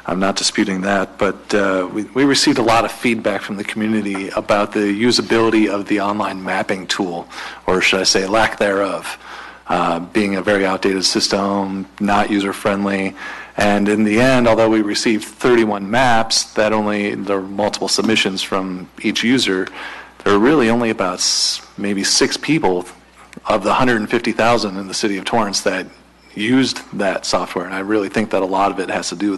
I'm not disputing that, but we received a lot of feedback from the community about the usability of the online mapping tool, or should I say lack thereof, being a very outdated system, not user-friendly. And in the end, although we received 31 maps, there are multiple submissions from each user, there are really only about maybe 6 people of the 150,000 in the city of Torrance that used that software. And I really think that a lot of it has to do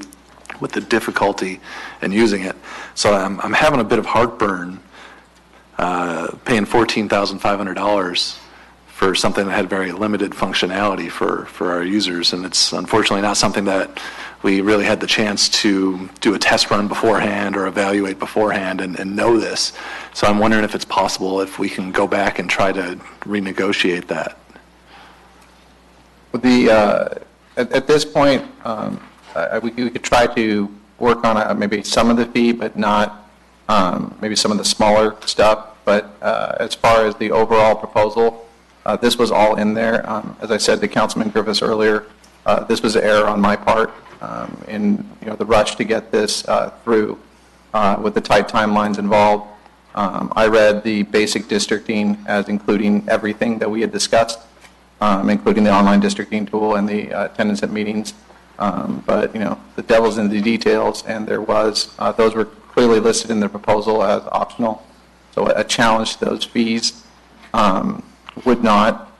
with the difficulty in using it. So I'm having a bit of heartburn paying $14,500 for something that had very limited functionality for our users. And it's unfortunately not something that we really had the chance to do a test run beforehand or evaluate beforehand and know this. So I'm wondering if it's possible if we can go back and try to renegotiate that. At this point, we could try to work on maybe some of the fee, but not maybe some of the smaller stuff. But as far as the overall proposal, this was all in there. As I said to Councilman Griffiths earlier, this was an error on my part in the rush to get this through with the tight timelines involved. I read the basic districting as including everything that we had discussed, including the online districting tool and the attendance at meetings. But the devil's in the details, and those were clearly listed in the proposal as optional. So a challenge to those fees would not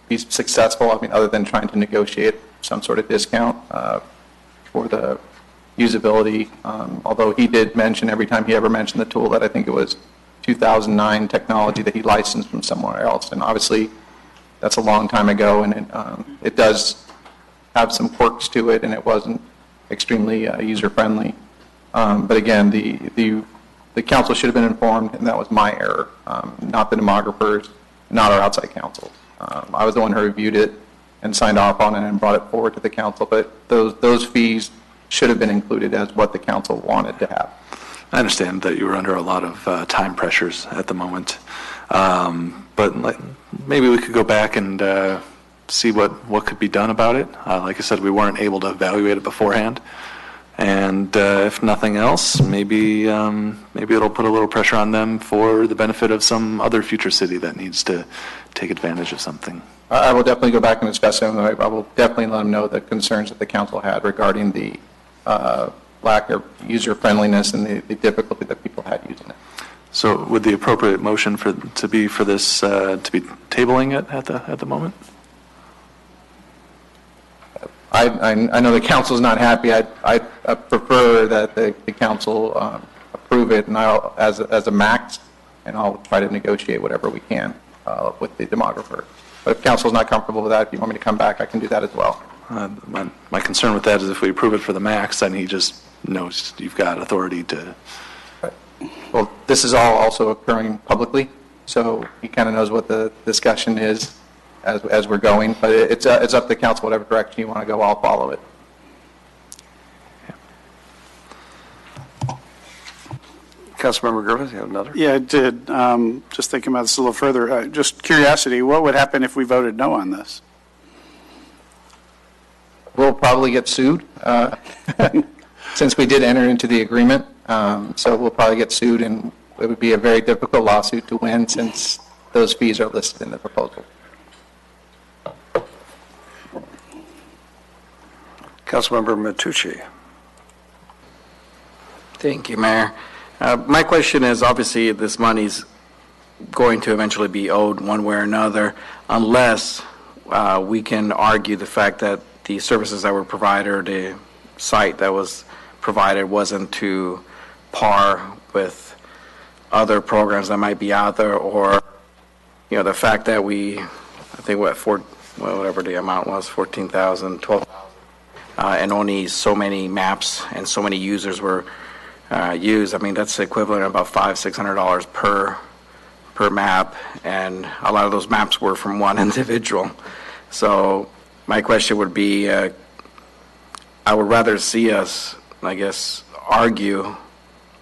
be successful, other than trying to negotiate some sort of discount for the usability. Although he did mention every time he ever mentioned the tool that I think it was 2009 technology that he licensed from somewhere else. And obviously that's a long time ago, and it does have some quirks to it, and it wasn't extremely user-friendly. But again, the council should have been informed, and that was my error, not the demographers, not our outside counsel. I was the one who reviewed it and signed off on it and brought it forward to the council, but those fees should have been included as what the council wanted to have. I understand that you were under a lot of time pressures at the moment, but maybe we could go back and see what could be done about it. Like I said, we weren't able to evaluate it beforehand, and if nothing else, maybe it'll put a little pressure on them for the benefit of some other future city that needs to take advantage of something. I will definitely go back and discuss them. I will definitely let them know the concerns that the council had regarding the lack of user friendliness and the difficulty that people had using it. So would the appropriate motion to be tabling it at the moment? I know the council is not happy. I prefer that the council approve it, and as a max, and I'll try to negotiate whatever we can with the demographer. But if council is not comfortable with that, if you want me to come back, I can do that as well. My concern with that is if we approve it for the max, then he just knows you've got authority to. Well, this is all also occurring publicly, so he kind of knows what the discussion is as we're going. But it's up to council, whatever direction you want to go, I'll follow it. Councilmember Griffith, you have another? Yeah, I did. Just thinking about this a little further. Just curiosity, what would happen if we voted no on this? We'll probably get sued since we did enter into the agreement. So we'll probably get sued, and it would be a very difficult lawsuit to win since those fees are listed in the proposal. Councilmember Mattucci. Thank you, Mayor. My question is, obviously, this money's going to eventually be owed one way or another, unless we can argue the fact that the services that were provided, or the site that was provided, wasn't to par with other programs that might be out there, or the fact that I think whatever the amount was, 14,000, 12,000, and only so many maps and so many users were used. I mean, that's the equivalent of about $500-600 per map, and a lot of those maps were from one individual. So my question would be, I would rather see us, I guess, argue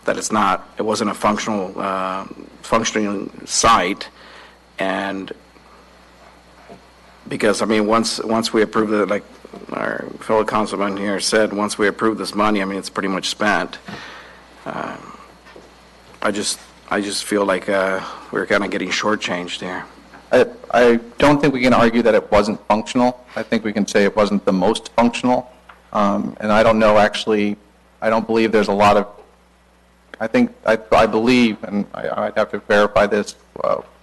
that it wasn't a functioning site, and because, I mean, once we approve it, like our fellow councilman here said, once we approve this money, I mean, it's pretty much spent. I just feel like we're kind of getting shortchanged here. I don't think we can argue that it wasn't functional. I think we can say it wasn't the most functional. And I don't know, actually, I don't believe there's a lot of, I believe, and I'd have to verify this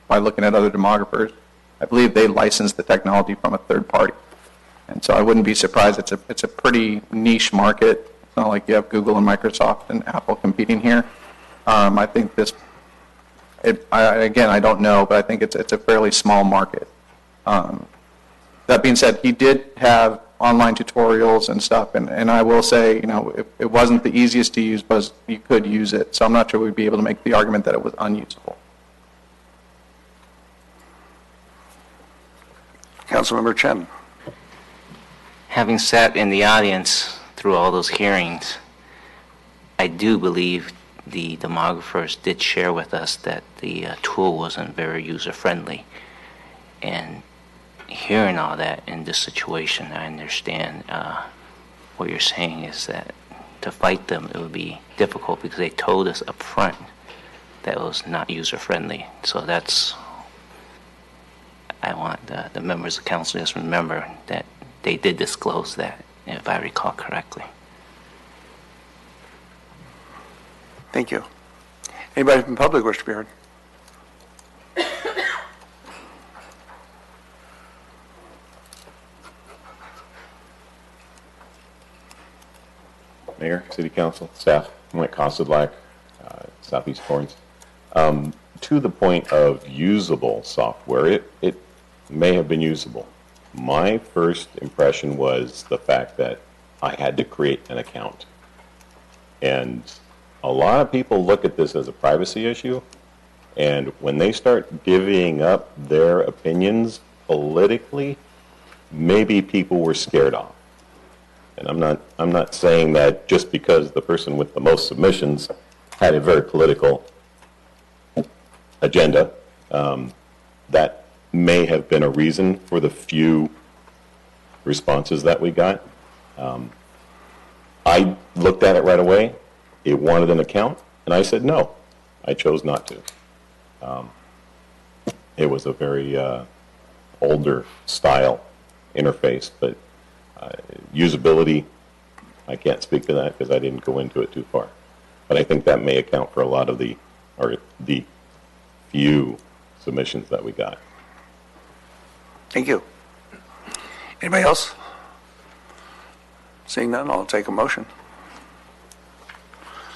by looking at other demographers, I believe they licensed the technology from a third party. And so I wouldn't be surprised. It's a pretty niche market. It's not like you have Google and Microsoft and Apple competing here. I think again, I don't know, but I think it's a fairly small market. That being said, he did have online tutorials and stuff, and I will say, you know, it wasn't the easiest to use, but you could use it. So I'm not sure we'd be able to make the argument that it was unusable. Councilmember Chen. Having sat in the audience through all those hearings, I do believe the demographers did share with us that the tool wasn't very user-friendly. And hearing all that in this situation, I understand what you're saying is that to fight them, it would be difficult because they told us up front that it was not user-friendly. So I want the members of council to just remember that they did disclose that, if I recall correctly. Thank you. Anybody from the public wish to be heard? Mayor, City Council, staff, Mike Kossedlak, Southeast Torrance. To the point of usable software, it may have been usable. My first impression was the fact that I had to create an account. And a lot of people look at this as a privacy issue, and when they start divvying up their opinions politically, maybe people were scared off. And I'm not saying that just because the person with the most submissions had a very political agenda, that may have been a reason for the few responses that we got. I looked at it right away. It wanted an account, and I said no. I chose not to. It was a very older style interface, but usability, I can't speak to that because I didn't go into it too far. But I think that may account for a lot of the few submissions that we got. Thank you. Anybody else? Seeing none, I'll take a motion.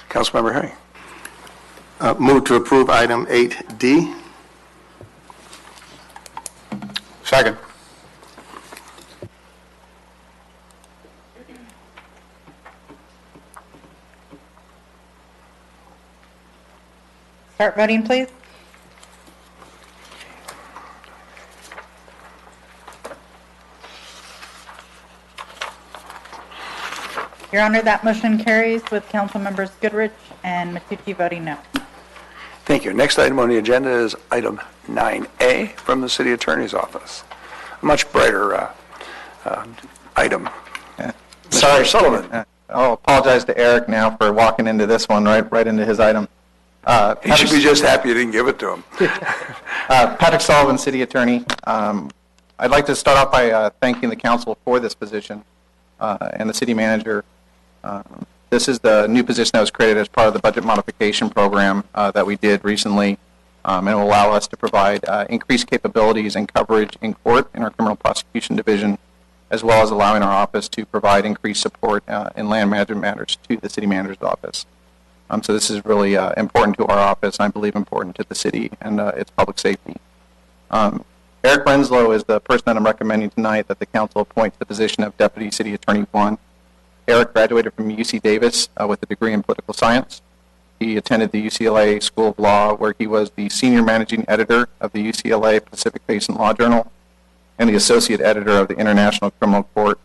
Councilmember Herring. Move to approve item 8D. Second. Start voting, please. Your Honor, that motion carries with Council Members Goodrich and Mattucci voting no. Thank you. Next item on the agenda is item 9A from the City Attorney's Office. A much brighter item. Sorry, Mr. Sullivan. I'll apologize to Eric now for walking into this one right into his item. He should be just happy you didn't give it to him. Patrick Sullivan, City Attorney. I'd like to start off by thanking the council for this position and the city manager. This is the new position that was created as part of the budget modification program that we did recently, and it will allow us to provide increased capabilities and coverage in court in our criminal prosecution division, as well as allowing our office to provide increased support in land management matters to the city manager's office. So this is really important to our office, and I believe important to the city and its public safety. Eric Renslow is the person that I'm recommending tonight that the council appoint to the position of Deputy City Attorney 1. Eric graduated from UC Davis with a degree in political science. He attended the UCLA School of Law, where he was the senior managing editor of the UCLA Pacific Basin Law Journal and the associate editor of the International Criminal Court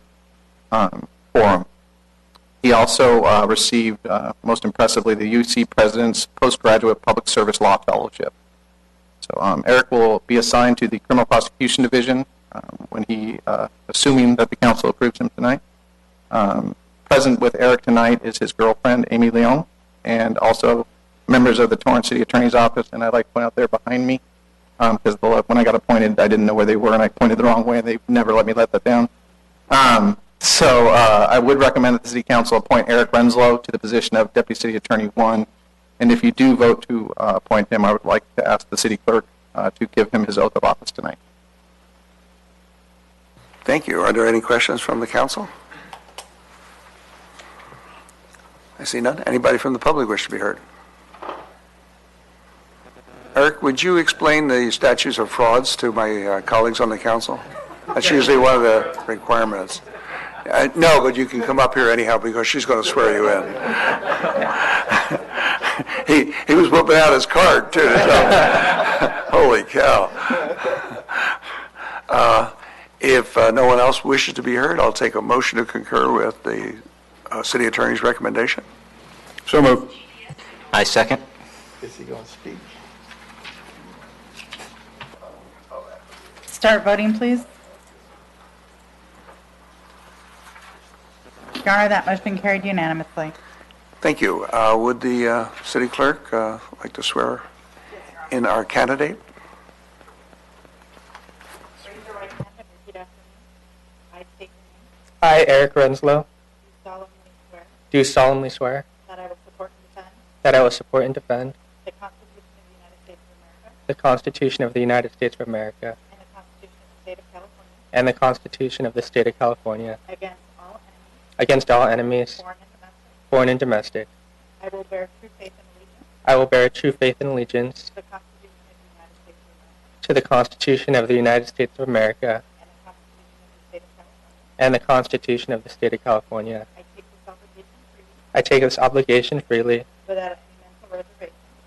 Forum. He also received, most impressively, the UC President's Postgraduate Public Service Law Fellowship. So Eric will be assigned to the Criminal Prosecution Division when he, assuming that the council approves him tonight. Present with Eric tonight is his girlfriend, Amy Leon, and also members of the Torrance City Attorney's Office, and I'd like to point out they're behind me, because when I got appointed, I didn't know where they were, and I pointed the wrong way, and they never let me let that down. So I would recommend that the City Council appoint Eric Renslow to the position of Deputy City Attorney 1, and if you do vote to appoint him, I would like to ask the City Clerk to give him his oath of office tonight. Thank you. Are there any questions from the council? I see none. Anybody from the public wish to be heard? Eric, would you explain the statutes of frauds to my colleagues on the council? That's usually one of the requirements. No, but you can come up here anyhow because she's going to swear you in. He was whipping out his card, too. So. Holy cow. If no one else wishes to be heard, I'll take a motion to concur with the city attorney's recommendation. So moved. I second. Is he going to speak? Start voting, please. Your Honor, that motion carried unanimously. Thank you. Would the city clerk like to swear in our candidate? I, Eric Renslow, do solemnly swear That I will support and defend that I will support and defend the Constitution of the United States of America and the Constitution of the State of California and the Constitution of the State of California against all enemies, foreign and domestic. I will bear true faith and allegiance I will bear true faith and allegiance to the Constitution of the United States of America to the Constitution of the United States of America and the Constitution of the State of California. I take this obligation freely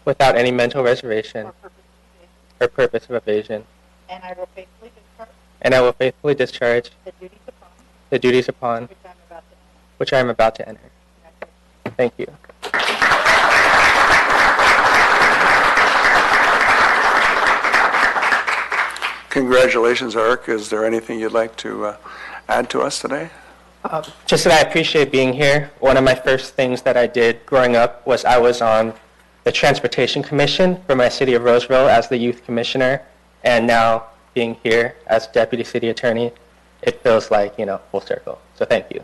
without any mental reservation or purpose of evasion. And I will faithfully discharge the duties upon which I am about to enter. Thank you. Congratulations, Eric. Is there anything you'd like to add to us today? Just that I appreciate being here. One of my first things that I did growing up was I was on the Transportation Commission for my city of Roseville as the youth commissioner, and now being here as deputy city attorney, it feels like, full circle. So thank you.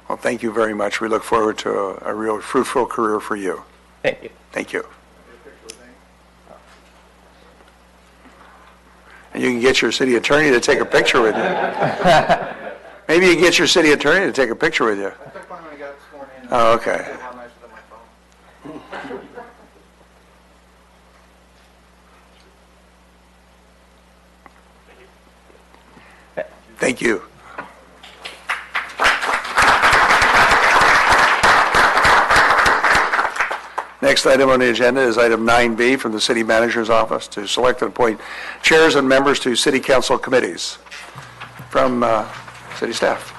Well, thank you very much. We look forward to a real fruitful career for you. Thank you. Thank you. And you can get your city attorney to take a picture with you. Maybe you can get your city attorney to take a picture with you. I took one when I got sworn in. Oh, okay. Thank you. Next item on the agenda is item 9B from the city manager's office to select and appoint chairs and members to city council committees. From city staff.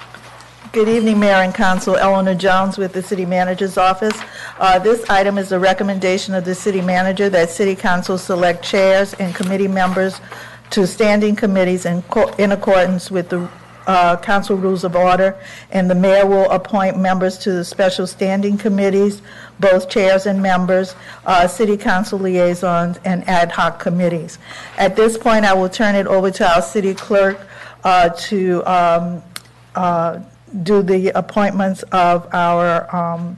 Good evening, Mayor and Council. Eleanor Jones with the City Manager's Office. This item is a recommendation of the City Manager that City Council select chairs and committee members to standing committees in accordance with the Council Rules of Order, and the Mayor will appoint members to the special standing committees, both chairs and members, City Council liaisons, and ad hoc committees. At this point, I will turn it over to our City Clerk to do the appointments of our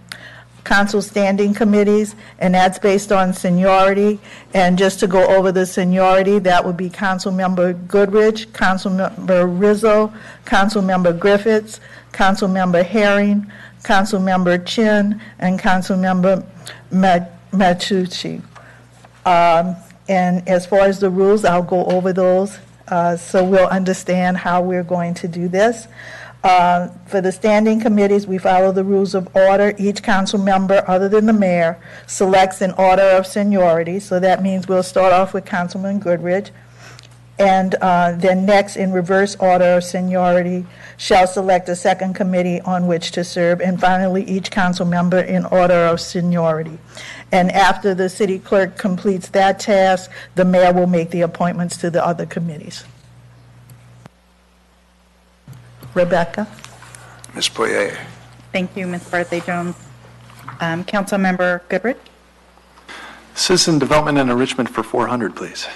council standing committees, and that's based on seniority. And just to go over the seniority, that would be Councilmember Goodrich, Councilmember Rizzo, Councilmember Griffiths, Councilmember Herring, Councilmember Chin, and Councilmember Mattucci. And as far as the rules, I'll go over those so we'll understand how we're going to do this. For the standing committees, we follow the rules of order. Each council member, other than the mayor, selects an order of seniority. So that means we'll start off with Councilman Goodrich. And then next, in reverse order of seniority, shall select a second committee on which to serve. And finally, each council member in order of seniority. And after the city clerk completes that task, the mayor will make the appointments to the other committees. Rebecca? Ms. Poirier. Thank you, Ms. Barthay Jones. Councilmember Goodrich? Citizen Development and Enrichment for 400, please.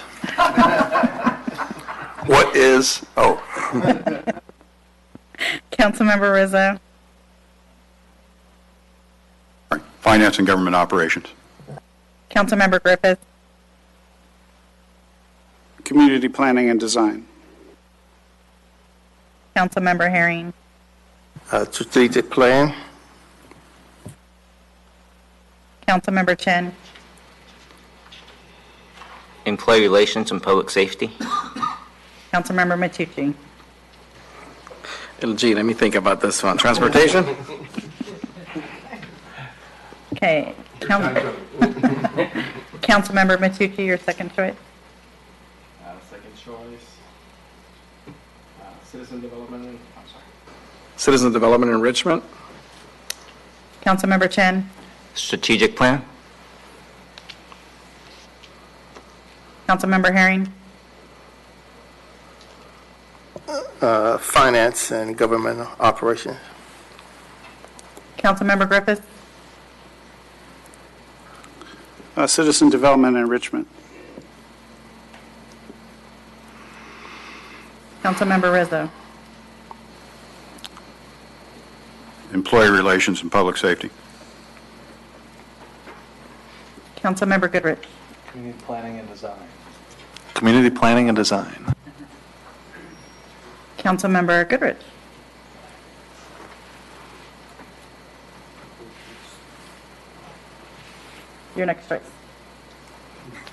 What is, Councilmember Rizzo? Finance and Government Operations. Councilmember Griffith? Community Planning and Design. Councilmember Herring? Strategic Plan. Councilmember Chen? Employee Relations and Public Safety. Councilmember Mattucci? Gee, let me think about this one. Transportation? Okay. Councilmember Mattucci, your second choice. Second choice. Citizen Development. Citizen Development and Enrichment. Councilmember Chen? Strategic Plan. Councilmember Herring? Finance and Government Operations. Councilmember Griffith? Citizen Development and Enrichment. Councilmember Rizzo? Employee Relations and Public Safety. Councilmember Goodrich? Community Planning and Design. Community Planning and Design. Councilmember Goodrich? Your next choice.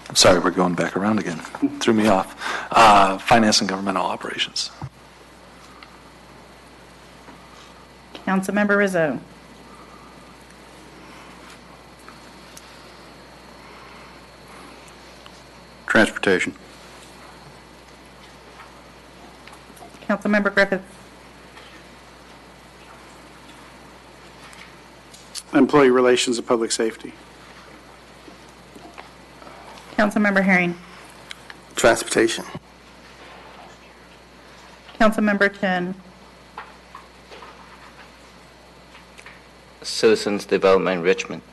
I'm sorry, we're going back around again. Threw me off. Finance and Governmental Operations. Councilmember Rizzo? Transportation. Councilmember Griffith? Employee Relations and Public Safety. Councilmember Herring? Transportation. Councilmember Chen? Citizens Development Enrichment.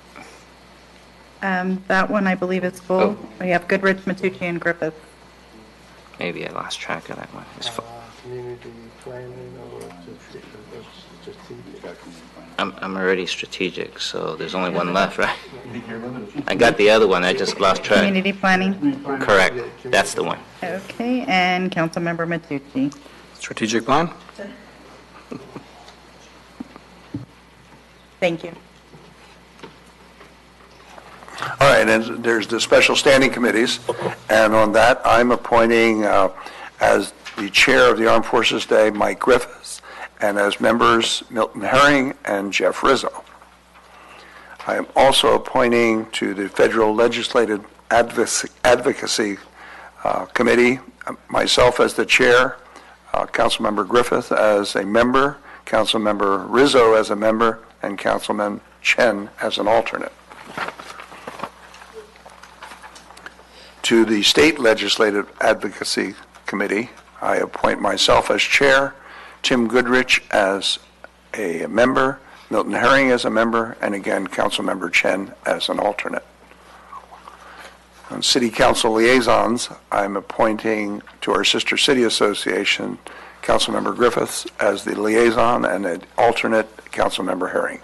That one I believe is full. We have Goodrich, Mattucci, and Griffith. Maybe I lost track of that one. Community planning or strategic? I'm already strategic, so there's only one left, right? I got the other one. I just lost track. Community planning? Correct. That's the one. Okay, and Councilmember Mattucci. Strategic Plan. Thank you. all right, and there's the special standing committees, and on that, I'm appointing as the chair of the Armed Forces Day, Mike Griffiths, and as members, Milton Herring and Jeff Rizzo. I am also appointing to the Federal Legislative Advocacy Committee, myself as the chair, Councilmember Griffith as a member, Councilmember Rizzo as a member, and Councilman Chen as an alternate. To the State Legislative Advocacy Committee, I appoint myself as chair, Tim Goodrich as a member, Milton Herring as a member, and again, Councilmember Chen as an alternate. On City Council liaisons, I'm appointing to our sister city association, Councilmember Griffiths as the liaison and an alternate, Councilmember Herring.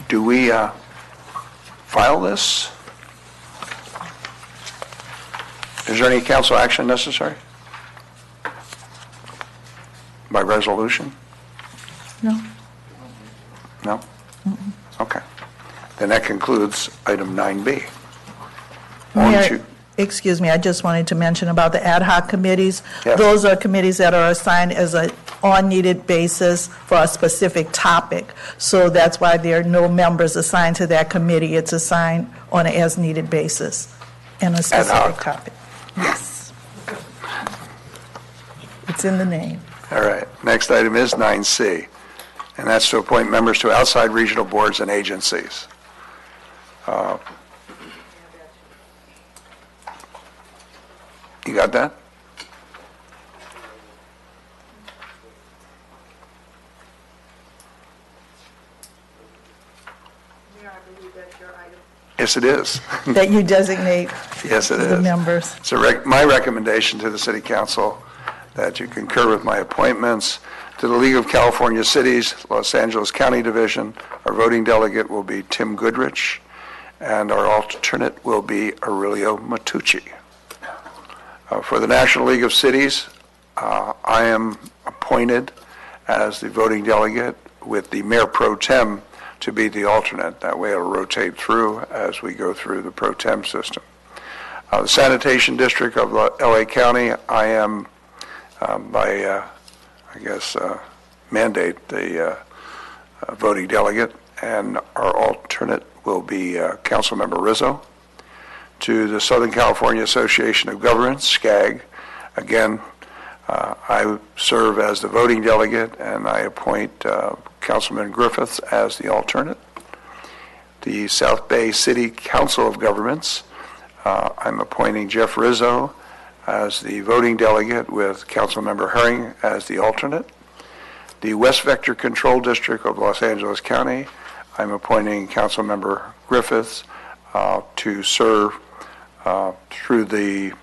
Do we file this? Is there any council action necessary? By resolution? No. No? Okay. Then that concludes item 9B. Mayor, excuse me, I just wanted to mention about the ad hoc committees. Yes. Those are committees that are assigned as a on-needed basis for a specific topic. So that's why there are no members assigned to that committee. It's assigned on an as-needed basis. And a Ad specific hoc. topic. Yes. It's in the name. All right. Next item is 9C, and that's to appoint members to outside regional boards and agencies. You got that? Yes, it is. That you designate Yes, it is. the members. So my recommendation to the City Council that you concur with my appointments to the League of California Cities, Los Angeles County Division. Our voting delegate will be Tim Goodrich, and our alternate will be Aurelio Mattucci. For the National League of Cities, I am appointed as the voting delegate with the Mayor Pro Tem to be the alternate. That way it'll rotate through as we go through the Pro Tem system. The Sanitation District of LA County, I am by mandate the voting delegate, and our alternate will be Councilmember Rizzo. To the Southern California Association of Governments, SCAG, again, I serve as the voting delegate, and I appoint Councilman Griffiths as the alternate. The South Bay City Council of Governments, I'm appointing Jeff Rizzo as the voting delegate with Councilmember Herring as the alternate. The West Vector Control District of Los Angeles County, I'm appointing Councilmember Griffiths to serve through the,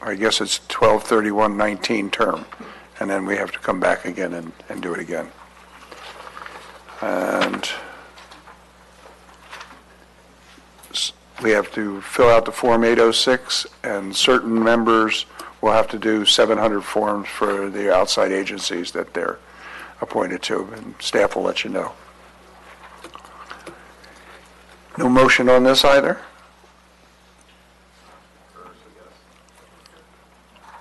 I guess it's 12/31/19 term, and then we have to come back again and do it again. And we have to fill out the Form 806, and certain members will have to do 700 forms for the outside agencies that they're appointed to, and staff will let you know. No motion on this either?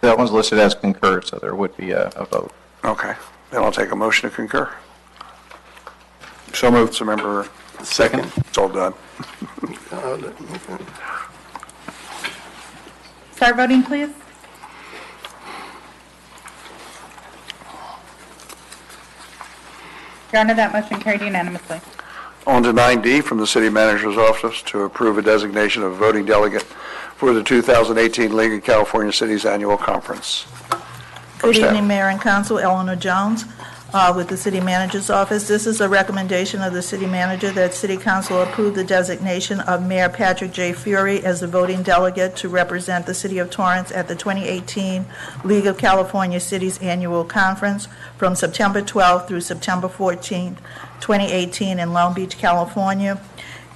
That one's listed as concur, so there would be a vote. Okay, then I'll take a motion to concur. So moved. So member, second. It's all done. Start voting, please. Your Honor, that motion carried unanimously. On to 9D from the City Manager's Office to approve a designation of voting delegate for the 2018 League of California Cities Annual Conference. Good evening, Mayor and Council. Eleanor Jones with the City Manager's Office. This is a recommendation of the City Manager that City Council approve the designation of Mayor Patrick J. Fury as the voting delegate to represent the City of Torrance at the 2018 League of California Cities Annual Conference from September 12th through September 14th, 2018 in Long Beach, California.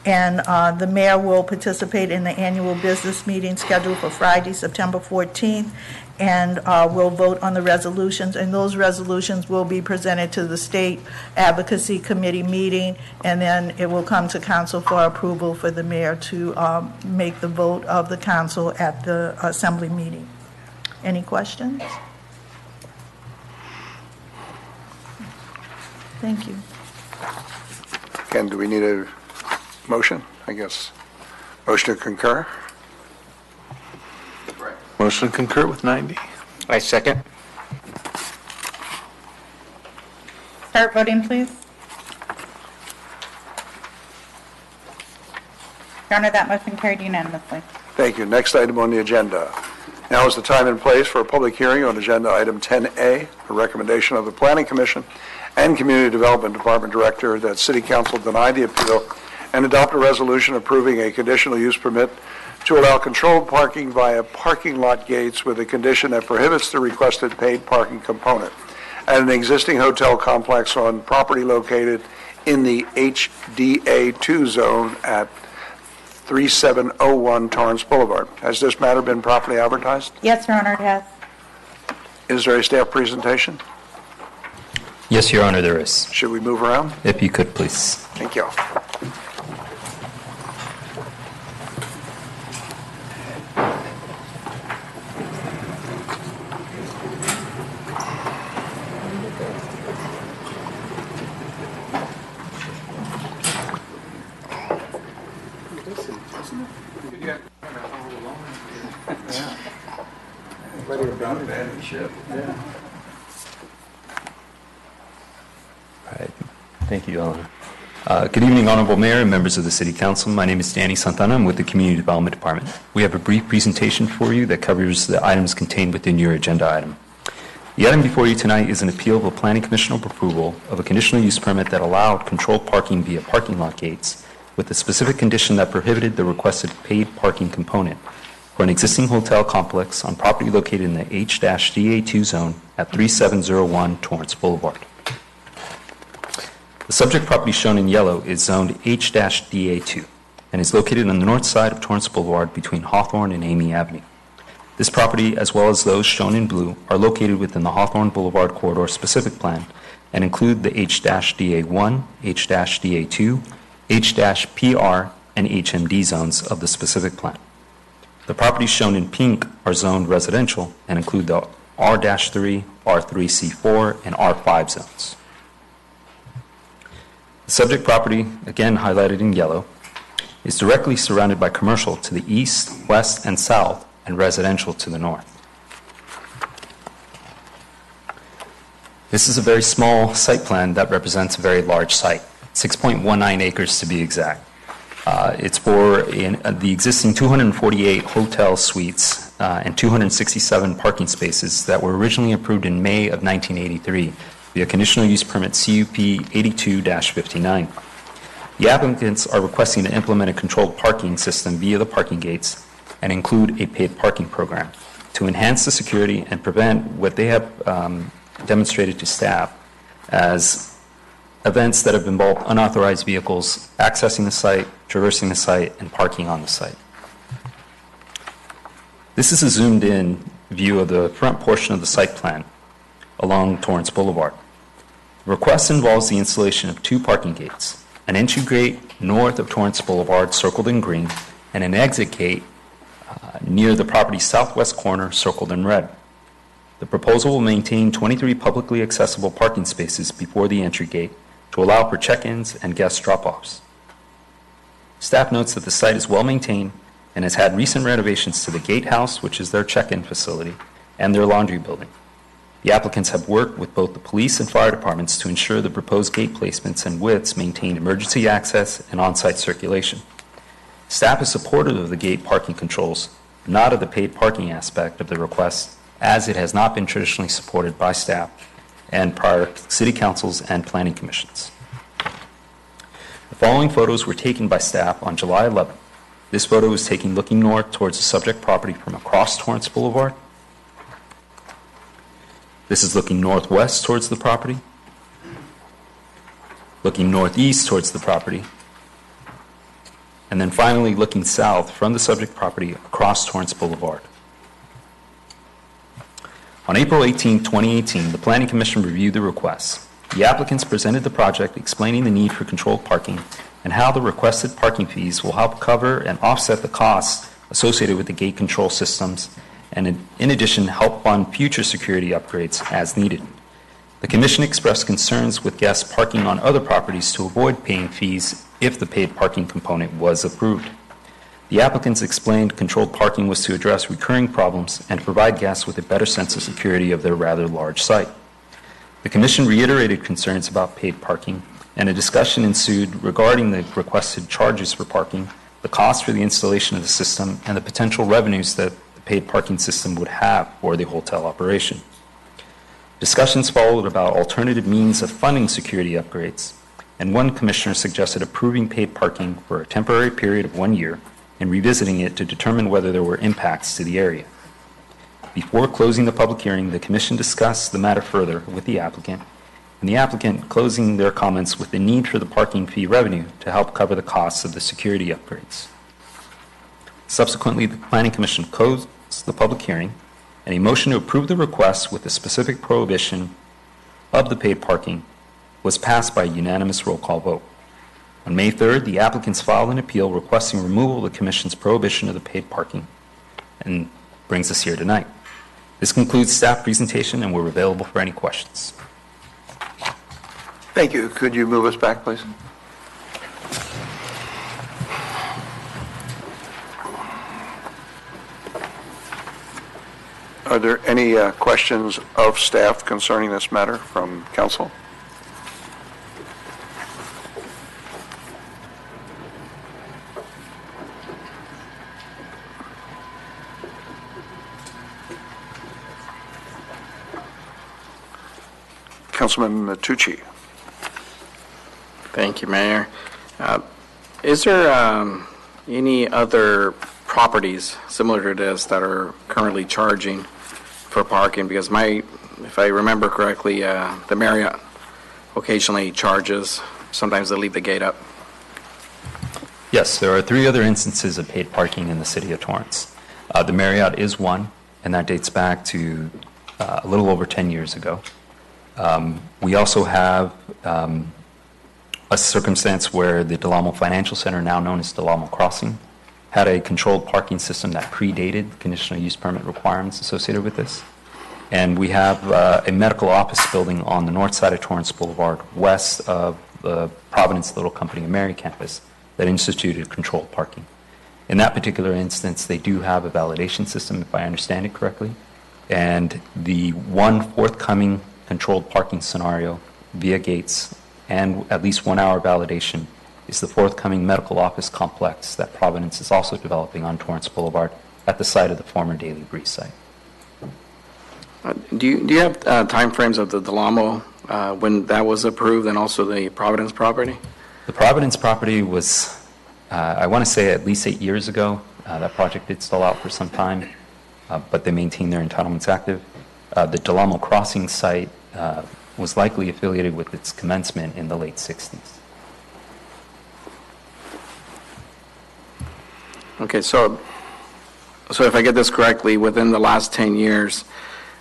And the mayor will participate in the annual business meeting scheduled for Friday, September 14th, and will vote on the resolutions. And those resolutions will be presented to the State Advocacy Committee meeting, and then it will come to council for approval for the mayor to make the vote of the council at the assembly meeting. Any questions? Thank you. Ken, do we need a motion, I guess? Motion to concur? Motion to concur with 90. I second. Start voting, please. Your Honor, that motion carried unanimously. Thank you. Next item on the agenda. Now is the time and place for a public hearing on agenda item 10A, a recommendation of the Planning Commission and Community Development Department Director that City Council deny the appeal and adopt a resolution approving a conditional use permit to allow controlled parking via parking lot gates with a condition that prohibits the requested paid parking component at an existing hotel complex on property located in the HDA2 zone at 3701 Torrance Boulevard. Has this matter been properly advertised? Yes, Your Honor, it has. Is there a staff presentation? Yes, Your Honor, there is. Should we move around? If you could, please. Thank you. All right. Thank you, Ellen. Good evening, Honorable Mayor and members of the City Council. My name is Danny Santana. I'm with the Community Development Department. We have a brief presentation for you that covers the items contained within your agenda item. The item before you tonight is an appeal of a Planning Commission approval of a conditional use permit that allowed controlled parking via parking lot gates with the specific condition that prohibited the requested paid parking component for an existing hotel complex on property located in the H-DA2 zone at 3701 Torrance Boulevard. The subject property shown in yellow is zoned H-DA2 and is located on the north side of Torrance Boulevard between Hawthorne and Amy Avenue. This property, as well as those shown in blue, are located within the Hawthorne Boulevard Corridor Specific Plan and include the H-DA1, H-DA2, H-PR, and HMD zones of the specific plan. The properties shown in pink are zoned residential and include the R-3, R3C4, and R5 zones. The subject property, again highlighted in yellow, is directly surrounded by commercial to the east, west, and south, and residential to the north. This is a very small site plan that represents a very large site, 6.19 acres to be exact. It's for the existing 248 hotel suites and 267 parking spaces that were originally approved in May of 1983 via conditional use permit CUP 82-59. The applicants are requesting to implement a controlled parking system via the parking gates and include a paid parking program to enhance the security and prevent what they have demonstrated to staff as events that have involved unauthorized vehicles accessing the site, traversing the site, and parking on the site. This is a zoomed-in view of the front portion of the site plan along Torrance Boulevard. The request involves the installation of two parking gates, an entry gate north of Torrance Boulevard circled in green, and an exit gate near the property's southwest corner circled in red. The proposal will maintain 23 publicly accessible parking spaces before the entry gate to allow for check-ins and guest drop-offs. Staff notes that the site is well maintained and has had recent renovations to the gatehouse, which is their check-in facility, and their laundry building. The applicants have worked with both the police and fire departments to ensure the proposed gate placements and widths maintain emergency access and on-site circulation. Staff is supportive of the gate parking controls, not of the paid parking aspect of the request, as it has not been traditionally supported by staff and prior city councils and planning commissions. The following photos were taken by staff on July 11th. This photo was taken looking north towards the subject property from across Torrance Boulevard. This is looking northwest towards the property, looking northeast towards the property, and then finally looking south from the subject property across Torrance Boulevard. On April 18, 2018, the Planning Commission reviewed the requests. The applicants presented the project explaining the need for controlled parking and how the requested parking fees will help cover and offset the costs associated with the gate control systems and in addition help fund future security upgrades as needed. The Commission expressed concerns with guests parking on other properties to avoid paying fees if the paid parking component was approved. The applicants explained controlled parking was to address recurring problems and provide guests with a better sense of security of their rather large site. The Commission reiterated concerns about paid parking, and a discussion ensued regarding the requested charges for parking, the cost for the installation of the system, and the potential revenues that the paid parking system would have for the hotel operation. Discussions followed about alternative means of funding security upgrades, and one commissioner suggested approving paid parking for a temporary period of 1 year and revisiting it to determine whether there were impacts to the area. Before closing the public hearing, the Commission discussed the matter further with the applicant, and the applicant closing their comments with the need for the parking fee revenue to help cover the costs of the security upgrades. Subsequently, the Planning Commission closed the public hearing, and a motion to approve the request with the specific prohibition of the paid parking was passed by a unanimous roll call vote. On May 3rd, the applicants filed an appeal requesting removal of the Commission's prohibition of the paid parking and brings us here tonight. This concludes staff presentation, and we're available for any questions. Thank you. Could you move us back, please? Are there any questions of staff concerning this matter from council? Councilman Mattucci. Thank you, Mayor. Is there any other properties similar to this that are currently charging for parking? Because if I remember correctly, the Marriott occasionally charges. Sometimes they leave the gate up. Yes, there are 3 other instances of paid parking in the city of Torrance. The Marriott is one, and that dates back to a little over 10 years ago. We also have a circumstance where the Del Amo Financial Center, now known as Del Amo Crossing, had a controlled parking system that predated conditional use permit requirements associated with this. And we have a medical office building on the north side of Torrance Boulevard, west of the Providence Little Company of Mary campus, that instituted controlled parking. In that particular instance, they do have a validation system, if I understand it correctly. And the one forthcoming controlled parking scenario via gates and at least 1 hour validation is the forthcoming medical office complex that Providence is also developing on Torrance Boulevard at the site of the former Daily Breeze site. Do you have timeframes of the Del Amo when that was approved and also the Providence property? The Providence property was, I want to say, at least 8 years ago. That project did stall out for some time, but they maintain their entitlements active. The Del Amo Crossing site was likely affiliated with its commencement in the late 60s. Okay, so if I get this correctly, within the last 10 years,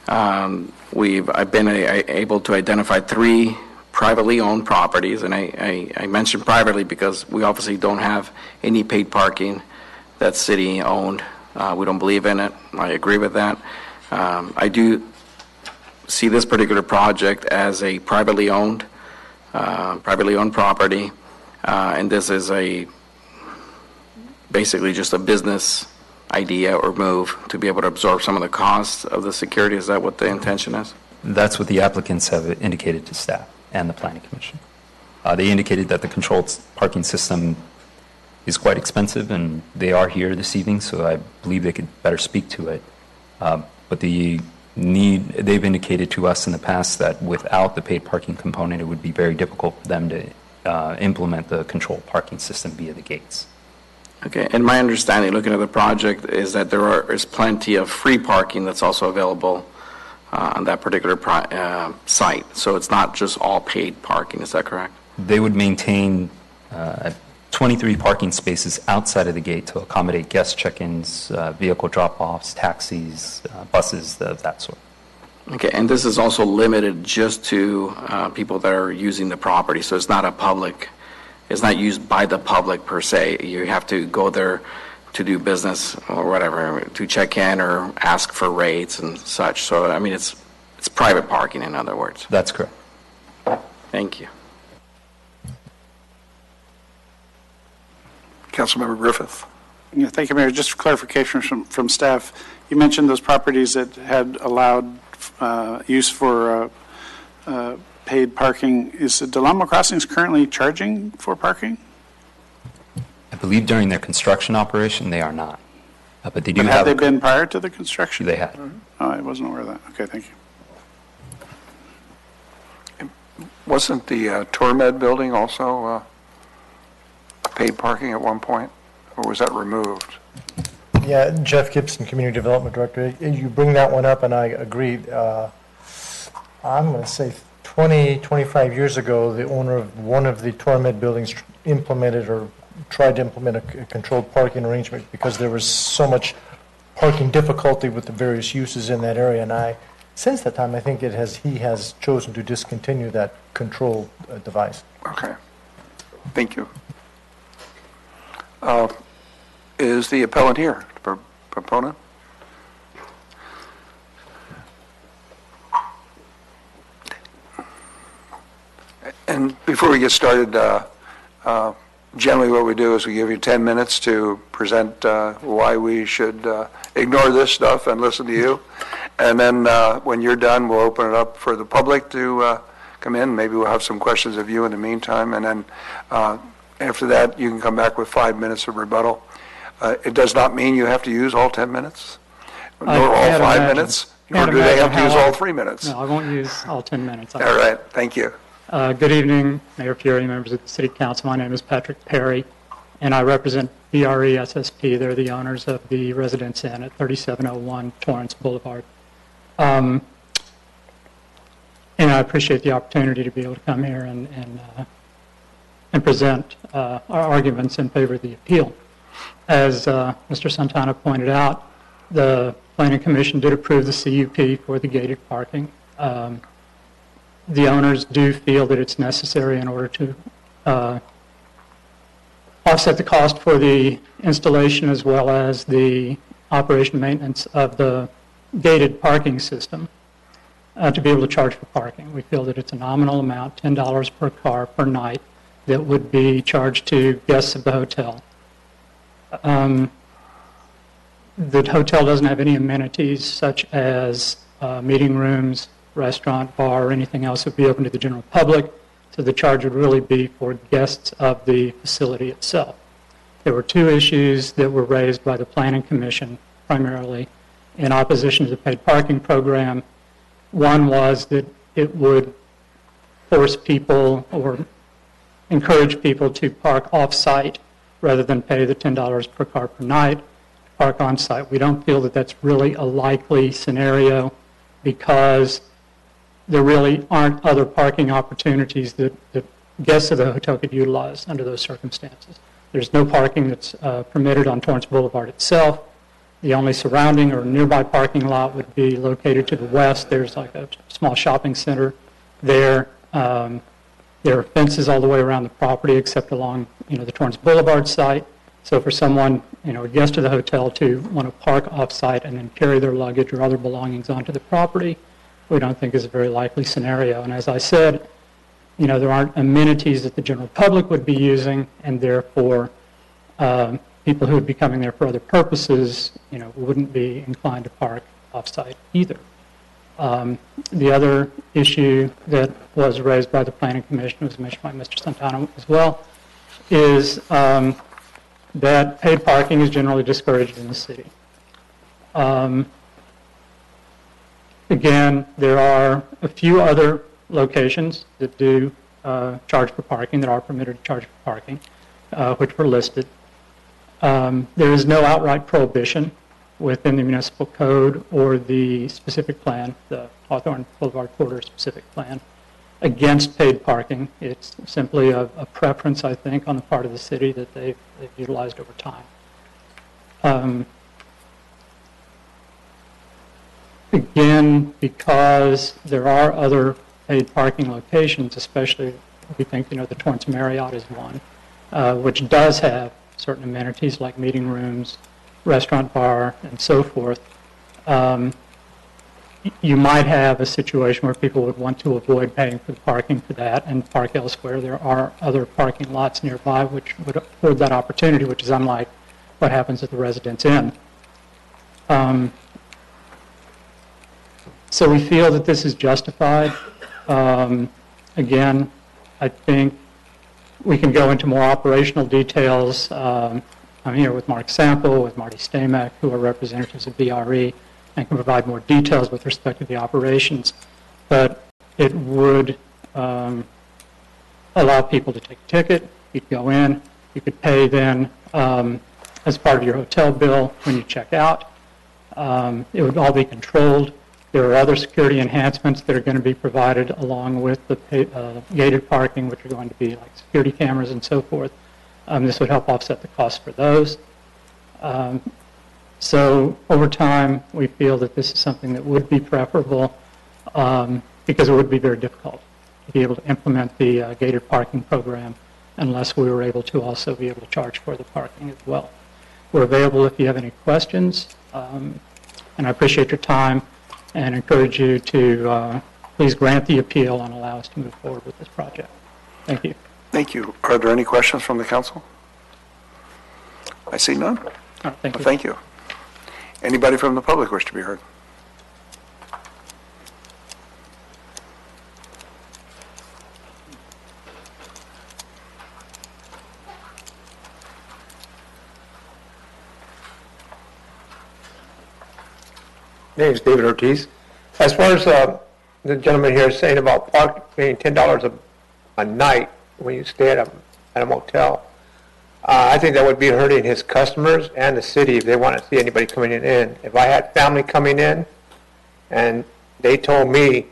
I've been able to identify 3 privately owned properties, and I mentioned privately because we obviously don't have any paid parking that's city owned. We don't believe in it. I agree with that. I do see this particular project as a privately owned property, and this is basically just a business idea or move to be able to absorb some of the costs of the security. Is that what the intention is? That's what the applicants have indicated to staff and the Planning Commission. They indicated that the controlled parking system is quite expensive, and they are here this evening, so I believe they could better speak to it. But they've indicated to us in the past that without the paid parking component, it would be very difficult for them to implement the controlled parking system via the gates. Okay, and my understanding, looking at the project, is that is plenty of free parking that's also available on that particular site. So it's not just all paid parking, is that correct? They would maintain 23 parking spaces outside of the gate to accommodate guest check-ins, vehicle drop-offs, taxis, buses, that sort. Okay, and this is also limited just to people that are using the property, so it's not it's not used by the public per se. You have to go there to do business or whatever, to check in or ask for rates and such. So, I mean, it's private parking, in other words. That's correct. Thank you. Councilmember Griffith. Yeah, thank you, Mayor. Just for clarification from staff, you mentioned those properties that had allowed use for paid parking. Is Del Amo Crossings currently charging for parking? I believe during their construction operation they are not, but they do have. Have they been prior to the construction? They have. Oh, I wasn't aware of that. Okay, thank you. Wasn't the Tormed building also paid parking at one point, or was that removed? Yeah, Jeff Gibson, Community Development Director. You bring that one up, and I agreed. I'm going to say 20, 25 years ago, the owner of one of the Tormed buildings implemented or tried to implement a controlled parking arrangement because there was so much parking difficulty with the various uses in that area. And since that time, I think he has chosen to discontinue that control device. Okay. Thank you. Is the appellant here, proponent? And before we get started, generally what we do is we give you 10 minutes to present why we should ignore this stuff and listen to you. And then when you're done, we'll open it up for the public to come in. Maybe we'll have some questions of you in the meantime. And then after that, you can come back with 5 minutes of rebuttal. It does not mean you have to use all 10 minutes, nor all 5 minutes, nor do they have to use all 3 minutes. No, I won't use all 10 minutes. All right, thank you. Good evening, Mayor Fury, members of the City Council. My name is Patrick Perry, and I represent BRE SSP. They're the owners of the Residence Inn at 3701 Torrance Boulevard. And I appreciate the opportunity to be able to come here and present our arguments in favor of the appeal. As Mr. Santana pointed out, the Planning Commission did approve the CUP for the gated parking. The owners do feel that it's necessary in order to offset the cost for the installation as well as the operation and maintenance of the gated parking system to be able to charge for parking. We feel that it's a nominal amount, $10 per car per night, that would be charged to guests of the hotel. The hotel doesn't have any amenities such as meeting rooms, restaurant, bar, or anything else that would be open to the general public, so the charge would really be for guests of the facility itself. There were two issues that were raised by the Planning Commission, primarily in opposition to the paid parking program. One was that it would force people or encourage people to park off-site rather than pay the $10 per car per night to park on-site. We don't feel that that's really a likely scenario because there really aren't other parking opportunities that guests of the hotel could utilize under those circumstances. There's no parking that's permitted on Torrance Boulevard itself. The only surrounding or nearby parking lot would be located to the west. There's like a small shopping center there. There are fences all the way around the property except along, the Torrance Boulevard site. So for someone, a guest of the hotel to want to park off-site and then carry their luggage or other belongings onto the property, we don't think is a very likely scenario. And as I said, there aren't amenities that the general public would be using, and therefore people who would be coming there for other purposes, wouldn't be inclined to park off-site either. The other issue that was raised by the Planning Commission, was mentioned by Mr. Santana as well, is that paid parking is generally discouraged in the city. Again, there are a few other locations that do charge for parking, that are permitted to charge for parking, which were listed. There is no outright prohibition within the municipal code or the specific plan, the Hawthorne Boulevard Corridor specific plan, against paid parking. It's simply a preference, I think, on the part of the city that they've utilized over time. Again, because there are other paid parking locations, especially we think, the Torrance Marriott is one, which does have certain amenities like meeting rooms, restaurant, bar, and so forth. You might have a situation where people would want to avoid paying for the parking for that and park elsewhere. There are other parking lots nearby which would afford that opportunity, which is unlike what happens at the Residence Inn. So we feel that this is justified. Again, I think we can go into more operational details. I'm here with Mark Sample, with Marty Stamek, who are representatives of BRE, and can provide more details with respect to the operations. But it would allow people to take a ticket. You'd go in. You could pay then as part of your hotel bill when you check out. It would all be controlled. There are other security enhancements that are going to be provided along with the gated parking, which are going to be like security cameras and so forth. This would help offset the cost for those. So over time, we feel that this is something that would be preferable because it would be very difficult to be able to implement the gated parking program unless we were able to also be able to charge for the parking as well. We're available if you have any questions, and I appreciate your time and encourage you to please grant the appeal and allow us to move forward with this project. Thank you. Thank you. Are there any questions from the council? I see none. Thank you. Thank you. Anybody from the public wish to be heard? Name's David Ortiz. As far as the gentleman here is saying about paying $10 a night when you stay at a motel, I think that would be hurting his customers and the city if they want to see anybody coming in. If I had family coming in and they told me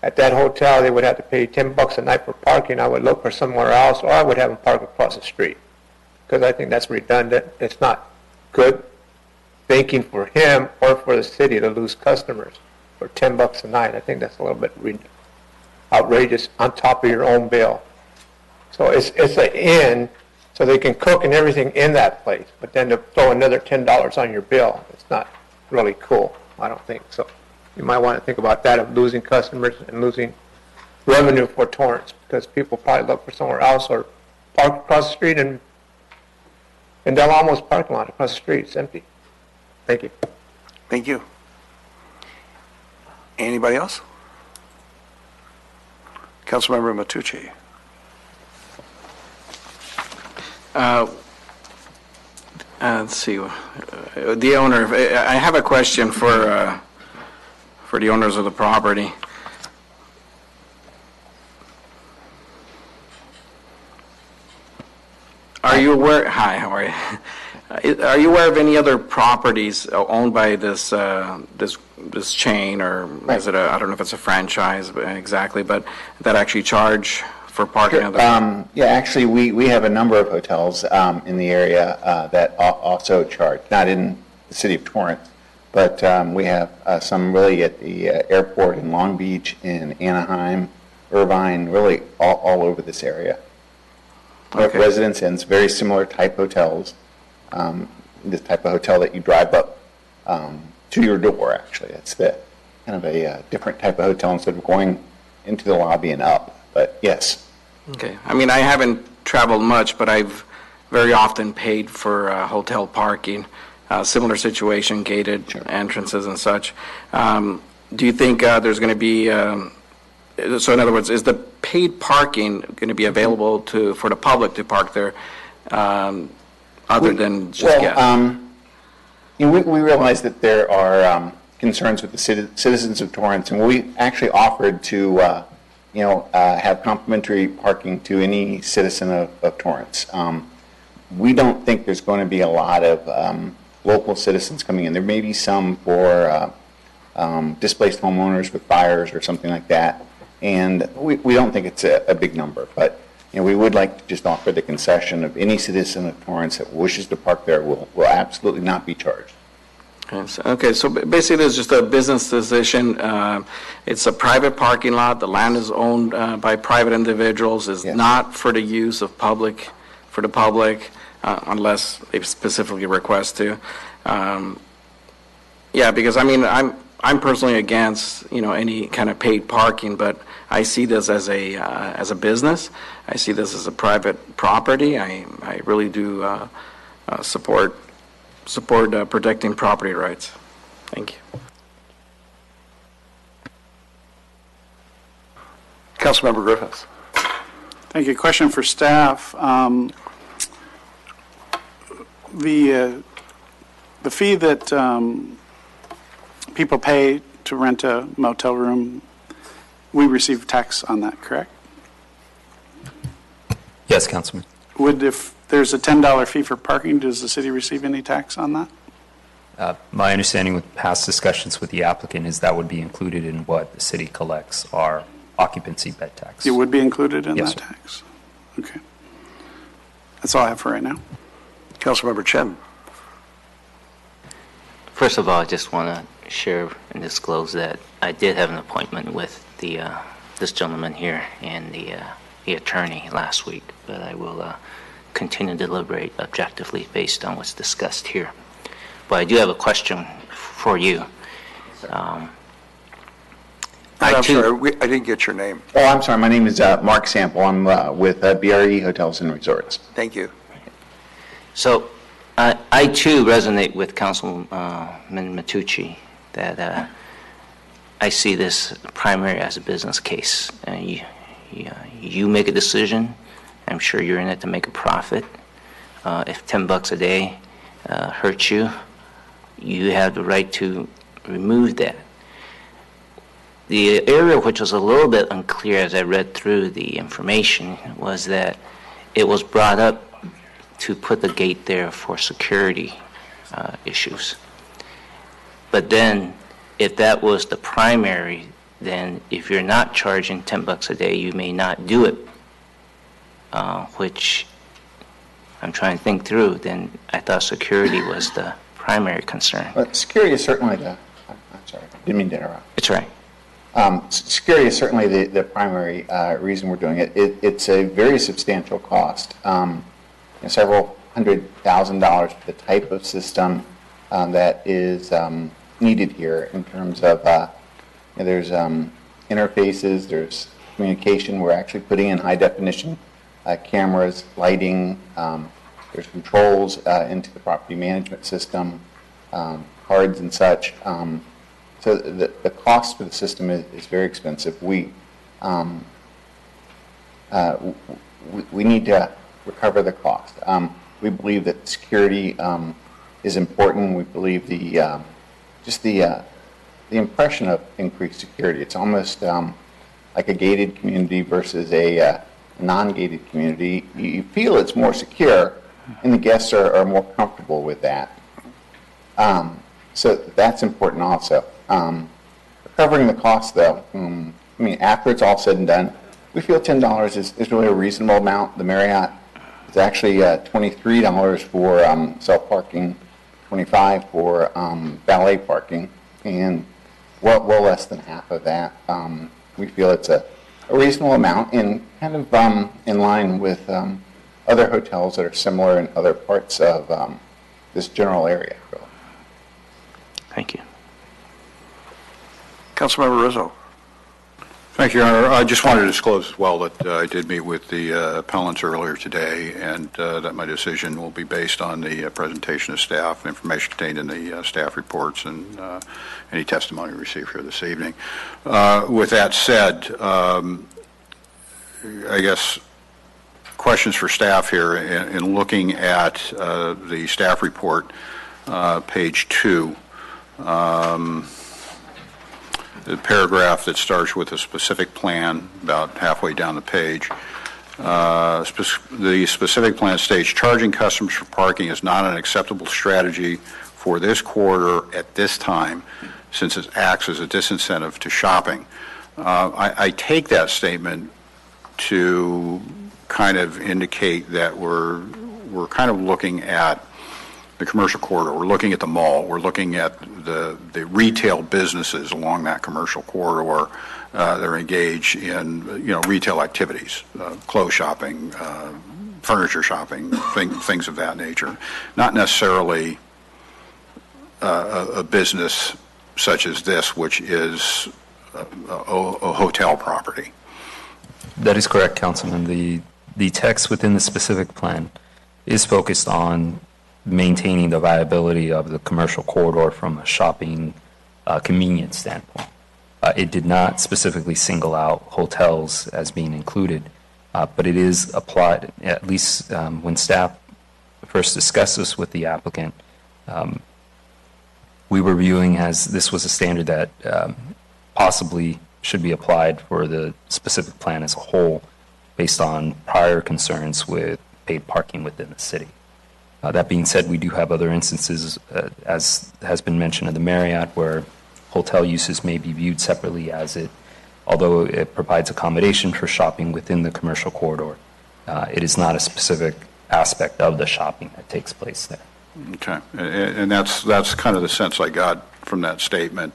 at that hotel they would have to pay $10 a night for parking, I would look for somewhere else, or I would have them park across the street, because I think that's redundant. It's not good thinking for him or for the city to lose customers for $10 a night. I think that's a little bit outrageous on top of your own bill. So it's an inn, so they can cook and everything in that place, but then to throw another $10 on your bill, it's not really cool. I don't think so. You might want to think about that, of losing customers and losing revenue for Torrance, because people probably look for somewhere else or park across the street, and Del Almo's parking lot across the street, it's empty. Thank you. Thank you. Anybody else? Councilmember Mattucci. Let's see. The owner, I have a question for the owners of the property. Are you aware? Hi, how are you? Are you aware of any other properties owned by this this chain, or is it I don't know if it's a franchise exactly, but that actually charge for parking? Sure. Yeah, actually, we have a number of hotels in the area that also charge, not in the city of Torrance, but we have some really at the airport in Long Beach, in Anaheim, Irvine, really all over this area. Okay. Residence inns, very similar type hotels. This type of hotel that you drive up to your door, actually. It's the kind of a different type of hotel instead of going into the lobby and up. But yes. Okay. I mean, I haven't traveled much, but I've very often paid for hotel parking. Similar situation, gated entrances and such. Do you think there's going to be, so in other words, is the paid parking going to be available for the public to park there other than just guests? We realize that there are concerns with the citizens of Torrance, and we actually offered to have complimentary parking to any citizen of Torrance. We don't think there's going to be a lot of local citizens coming in. There may be some for displaced homeowners with fires or something like that, and we don't think it's a big number. But we would like to just offer the concession of any citizen of Torrance that wishes to park there will absolutely not be charged. Okay, so basically it's just a business decision. It's a private parking lot. The land is owned by private individuals. It's not for the use of for the public, unless they specifically request to. Because I mean, I'm personally against any kind of paid parking, but I see this as a business. I see this as a private property. I really do support protecting property rights. Thank you. Councilmember Griffiths. Thank you. Question for staff. The fee that people pay to rent a motel room, we receive tax on that, correct? Yes, Councilman. If there's a $10 fee for parking, does the city receive any tax on that? My understanding with past discussions with the applicant is that would be included in what the city collects our occupancy bed tax. It would be included in Yes, that sir. tax? Okay. That's all I have for right now. Councilmember Chen. First of all, I just want to share and disclose that I did have an appointment with this gentleman here and the attorney last week, but I will continue to deliberate objectively based on what's discussed here. But I do have a question for you. I'm sorry, I didn't get your name. Oh, I'm sorry. My name is Mark Sample. I'm with BRE Hotels and Resorts. Thank you. So I too resonate with Councilman Mattucci that I see this primarily as a business case. You make a decision. I'm sure you're in it to make a profit. If $10 a day hurts you, you have the right to remove that. The area which was a little bit unclear as I read through the information was that it was brought up to put the gate there for security issues. But then, if that was the primary, then if you're not charging $10 a day, you may not do it, which I'm trying to think through. Then I thought security was the primary concern. But security is certainly I'm sorry, didn't mean to interrupt. It's right. Security is certainly the primary reason we're doing it. It's a very substantial cost, several $100,000 for the type of system that is needed here in terms of there's interfaces, there's communication. We're actually putting in high definition cameras, lighting. There's controls into the property management system, cards and such. So the cost for the system is very expensive. We need to recover the cost. We believe that security is important. We believe the impression of increased security. It's almost like a gated community versus a non-gated community. You feel it's more secure, and the guests are more comfortable with that. So that's important also. Recovering the cost, though, after it's all said and done, we feel $10 is really a reasonable amount. The Marriott is actually $23 for self-parking, $25 for valet parking, and well less than half of that. We feel it's a reasonable amount and kind of in line with other hotels that are similar in other parts of this general area. Thank you. Councilmember Rizzo. Thank you, Your Honor. I just wanted to disclose as well that I did meet with the appellants earlier today, and that my decision will be based on the presentation of staff, information contained in the staff reports, and any testimony received here this evening. With that said, I guess questions for staff here in looking at the staff report, page 2. The paragraph that starts with a specific plan, about halfway down the page. The specific plan states, charging customers for parking is not an acceptable strategy for this corridor at this time, since it acts as a disincentive to shopping. I take that statement to kind of indicate that we're kind of looking at the commercial corridor. We're looking at the mall. We're looking at the retail businesses along that commercial corridor that are engaged in retail activities, clothes shopping, furniture shopping, things of that nature. Not necessarily a business such as this, which is a hotel property. That is correct, Councilman. The text within the specific plan is focused on maintaining the viability of the commercial corridor from a shopping convenience standpoint. It did not specifically single out hotels as being included, but it is applied, at least when staff first discussed this with the applicant, we were viewing as this was a standard that possibly should be applied for the specific plan as a whole based on prior concerns with paid parking within the city. That being said, we do have other instances, as has been mentioned in the Marriott, where hotel uses may be viewed separately although it provides accommodation for shopping within the commercial corridor. It is not a specific aspect of the shopping that takes place there. Okay, and that's kind of the sense I got from that statement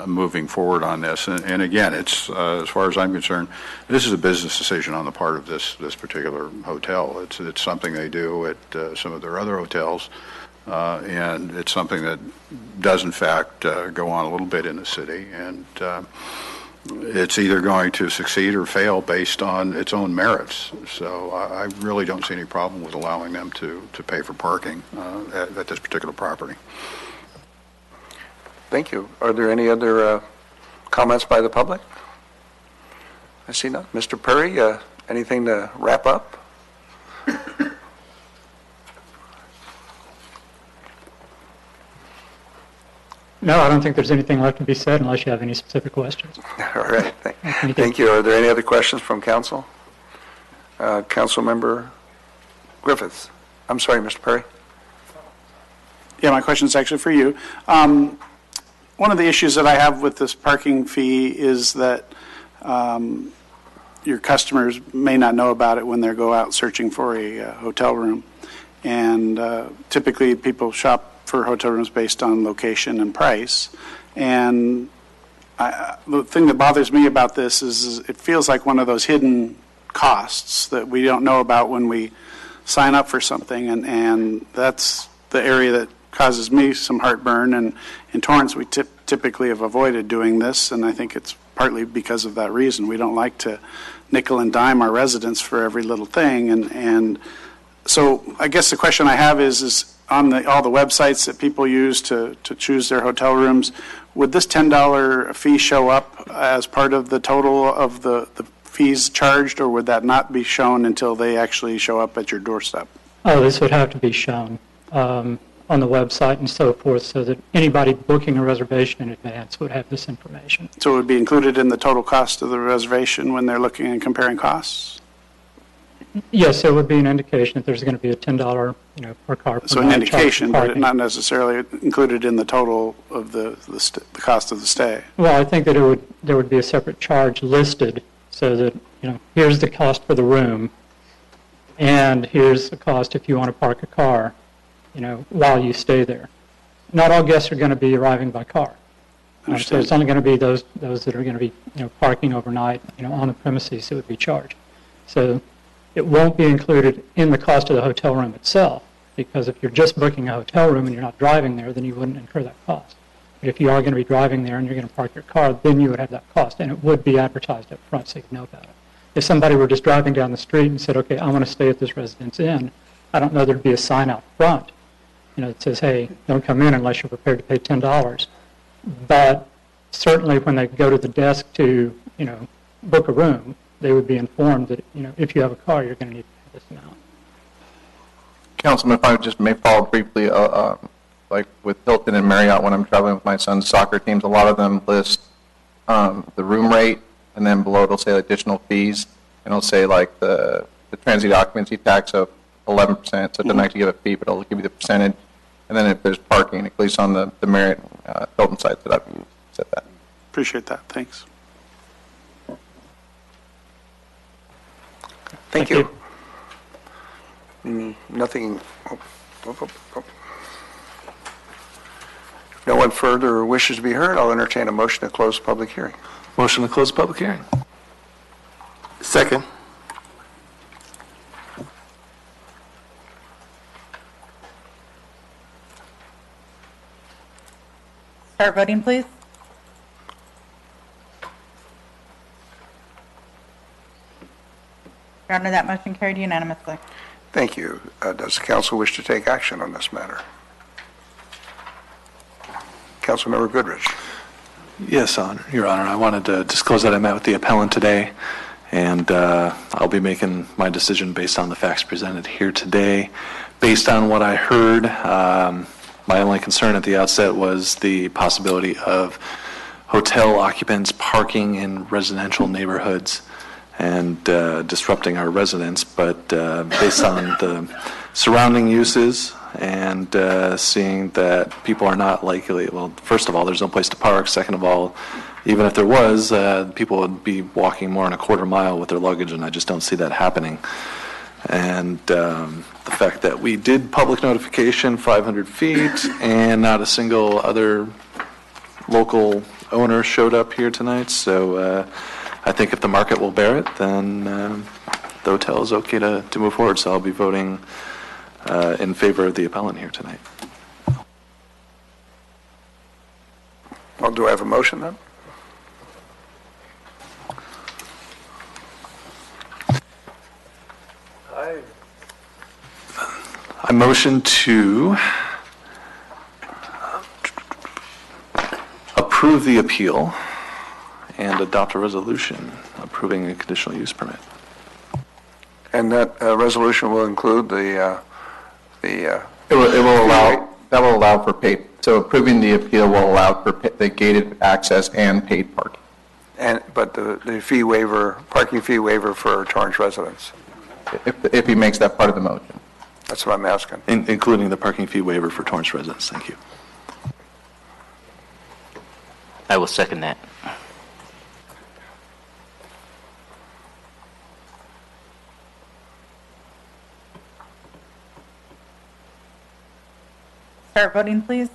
moving forward on this. And again, it's as far as I'm concerned, this is a business decision on the part of this particular hotel. It's something they do at some of their other hotels, and it's something that does in fact go on a little bit in the city, and it's either going to succeed or fail based on its own merits. So I really don't see any problem with allowing them to pay for parking at this particular property. Thank you. Are there any other comments by the public? I see none. Mr. Perry, anything to wrap up? No, I don't think there's anything left to be said unless you have any specific questions. All right. Thank you. Are there any other questions from council? Councilmember Griffiths. I'm sorry, Mr. Perry. Yeah, my question is actually for you. One of the issues that I have with this parking fee is that your customers may not know about it when they go out searching for a hotel room. And typically people shop for hotel rooms based on location and price. And the thing that bothers me about this is it feels like one of those hidden costs that we don't know about when we sign up for something. And that's the area that causes me some heartburn. And in Torrance, we typically have avoided doing this, and I think it's partly because of that reason. We don't like to nickel and dime our residents for every little thing. And so I guess the question I have is on all the websites that people use to choose their hotel rooms, would this $10 fee show up as part of the total of the fees charged, or would that not be shown until they actually show up at your doorstep? Oh, this would have to be shown on the website and so forth, so that anybody booking a reservation in advance would have this information. So it would be included in the total cost of the reservation when they're looking and comparing costs? Yes, it would be an indication that there's going to be a $10, per car per So night an indication, charge for but parking. not necessarily included in the total of the cost of the stay. Well, I think that there would be a separate charge listed so that, here's the cost for the room, and here's the cost if you want to park a car, while you stay there. Not all guests are going to be arriving by car. So it's only going to be those that are going to be, parking overnight, on the premises that would be charged. So it won't be included in the cost of the hotel room itself, because if you're just booking a hotel room and you're not driving there, then you wouldn't incur that cost. But if you are going to be driving there and you're going to park your car, then you would have that cost, and it would be advertised up front so you know about it. If somebody were just driving down the street and said, okay, I want to stay at this Residence Inn, I don't know there'd be a sign out front, that says, hey, don't come in unless you're prepared to pay $10. But certainly when they go to the desk to, book a room, they would be informed that, if you have a car, you're going to need to pay this amount. Councilman, if I just may follow briefly, like with Hilton and Marriott, when I'm traveling with my son's soccer teams, a lot of them list the room rate, and then below it'll say additional fees, and it'll say like the transient occupancy tax of 11%, so it doesn't actually give a fee, but it'll give you the percentage. And then if there's parking, at least on the Marriott Hilton sites that I've used, said that. Appreciate that. Thanks. Thank you. Nothing. If no one further wishes to be heard, I'll entertain a motion to close the public hearing. Motion to close public hearing. Second. Start voting, please. Your Honor, that motion carried unanimously. Thank you. Does the council wish to take action on this matter? Councilmember Goodrich. Yes, Your Honor. I wanted to disclose that I met with the appellant today, and I'll be making my decision based on the facts presented here today. Based on what I heard, my only concern at the outset was the possibility of hotel occupants parking in residential neighborhoods and disrupting our residents. But based on the surrounding uses and seeing that people are not likely, well, first of all, there's no place to park. Second of all, even if there was, people would be walking more than a quarter mile with their luggage, and I just don't see that happening. And the fact that we did public notification 500 feet and not a single other local owner showed up here tonight. So I think if the market will bear it, then the hotel is okay to move forward. So I'll be voting in favor of the appellant here tonight. Well, do I have a motion then? I motion to approve the appeal and adopt a resolution approving a conditional use permit. And that resolution will include the It will allow, that will allow for paid So approving the appeal will allow for the gated access and paid parking. But the fee waiver, parking fee waiver for Torrance residents? If he makes that part of the motion. That's what I'm asking. Including the parking fee waiver for Torrance residents. Thank you. I will second that. Start voting, please.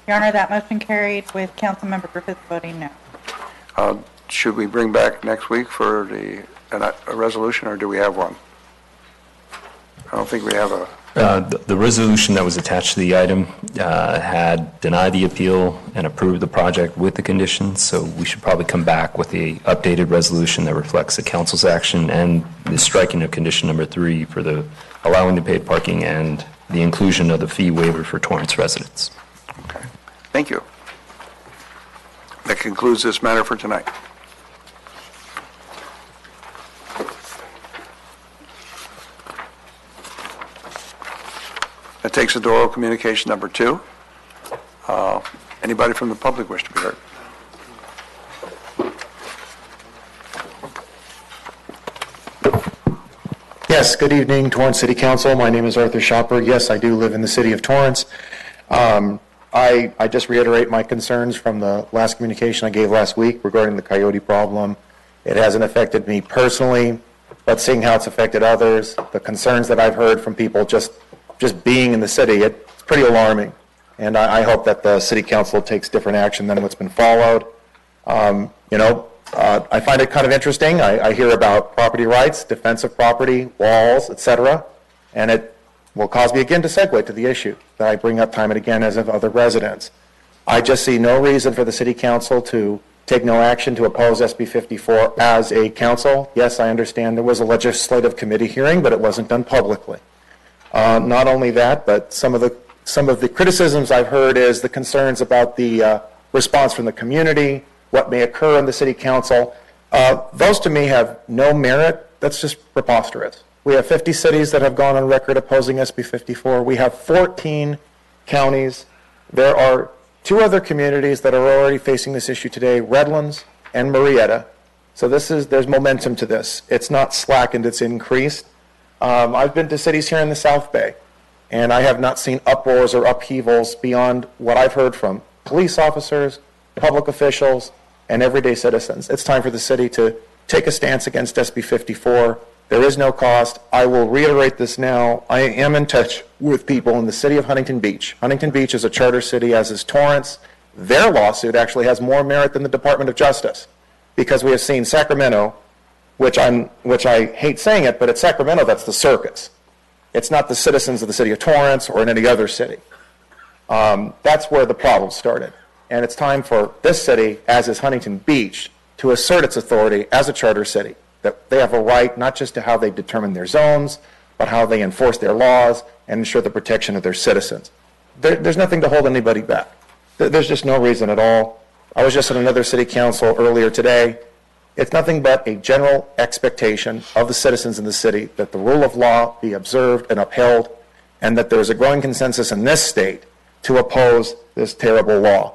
Your Honor, that motion carried with Councilmember Griffith voting no. Should we bring back next week for a resolution, or do we have one? I don't think we have a... The resolution that was attached to the item had denied the appeal and approved the project with the conditions, so we should probably come back with the updated resolution that reflects the council's action and the striking of condition number 3 for the allowing the paid parking and the inclusion of the fee waiver for Torrance residents. Okay. Thank you. That concludes this matter for tonight. That takes us to oral communication number 2. Anybody from the public wish to be heard? Yes, good evening, Torrance City Council. My name is Arthur Shopper. Yes, I do live in the city of Torrance. I just reiterate my concerns from the last communication I gave last week regarding the coyote problem. It hasn't affected me personally, but seeing how it's affected others, the concerns that I've heard from people just being in the city, it's pretty alarming. And I hope that the city council takes different action than what's been followed. I find it kind of interesting. I hear about property rights, defense of property, walls, etc. And it will cause me again to segue to the issue that I bring up time and again as of other residents. I just see no reason for the city council to take no action to oppose SB 54 as a council. Yes, I understand there was a legislative committee hearing, but it wasn't done publicly. Not only that, but some of the criticisms I've heard is the concerns about the response from the community, what may occur in the city council. Those to me have no merit. That's just preposterous. We have 50 cities that have gone on record opposing SB 54. We have 14 counties. There are 2 other communities that are already facing this issue today, Redlands and Marietta. So there's momentum to this. It's not slackened, it's increased. I've been to cities here in the South Bay, and I have not seen uproars or upheavals beyond what I've heard from police officers, public officials, and everyday citizens. It's time for the city to take a stance against SB 54. There is no cost. I will reiterate this now. I am in touch with people in the city of Huntington Beach. Huntington Beach is a charter city, as is Torrance. Their lawsuit actually has more merit than the Department of Justice, because we have seen Sacramento, which I hate saying it, but it's Sacramento that's the circus. It's not the citizens of the city of Torrance or in any other city. That's where the problem started. And it's time for this city, as is Huntington Beach, to assert its authority as a charter city, that they have a right not just to how they determine their zones, but how they enforce their laws and ensure the protection of their citizens. There's nothing to hold anybody back. There's just no reason at all. I was just at another city council earlier today. It's nothing but a general expectation of the citizens in the city that the rule of law be observed and upheld, and that there is a growing consensus in this state to oppose this terrible law.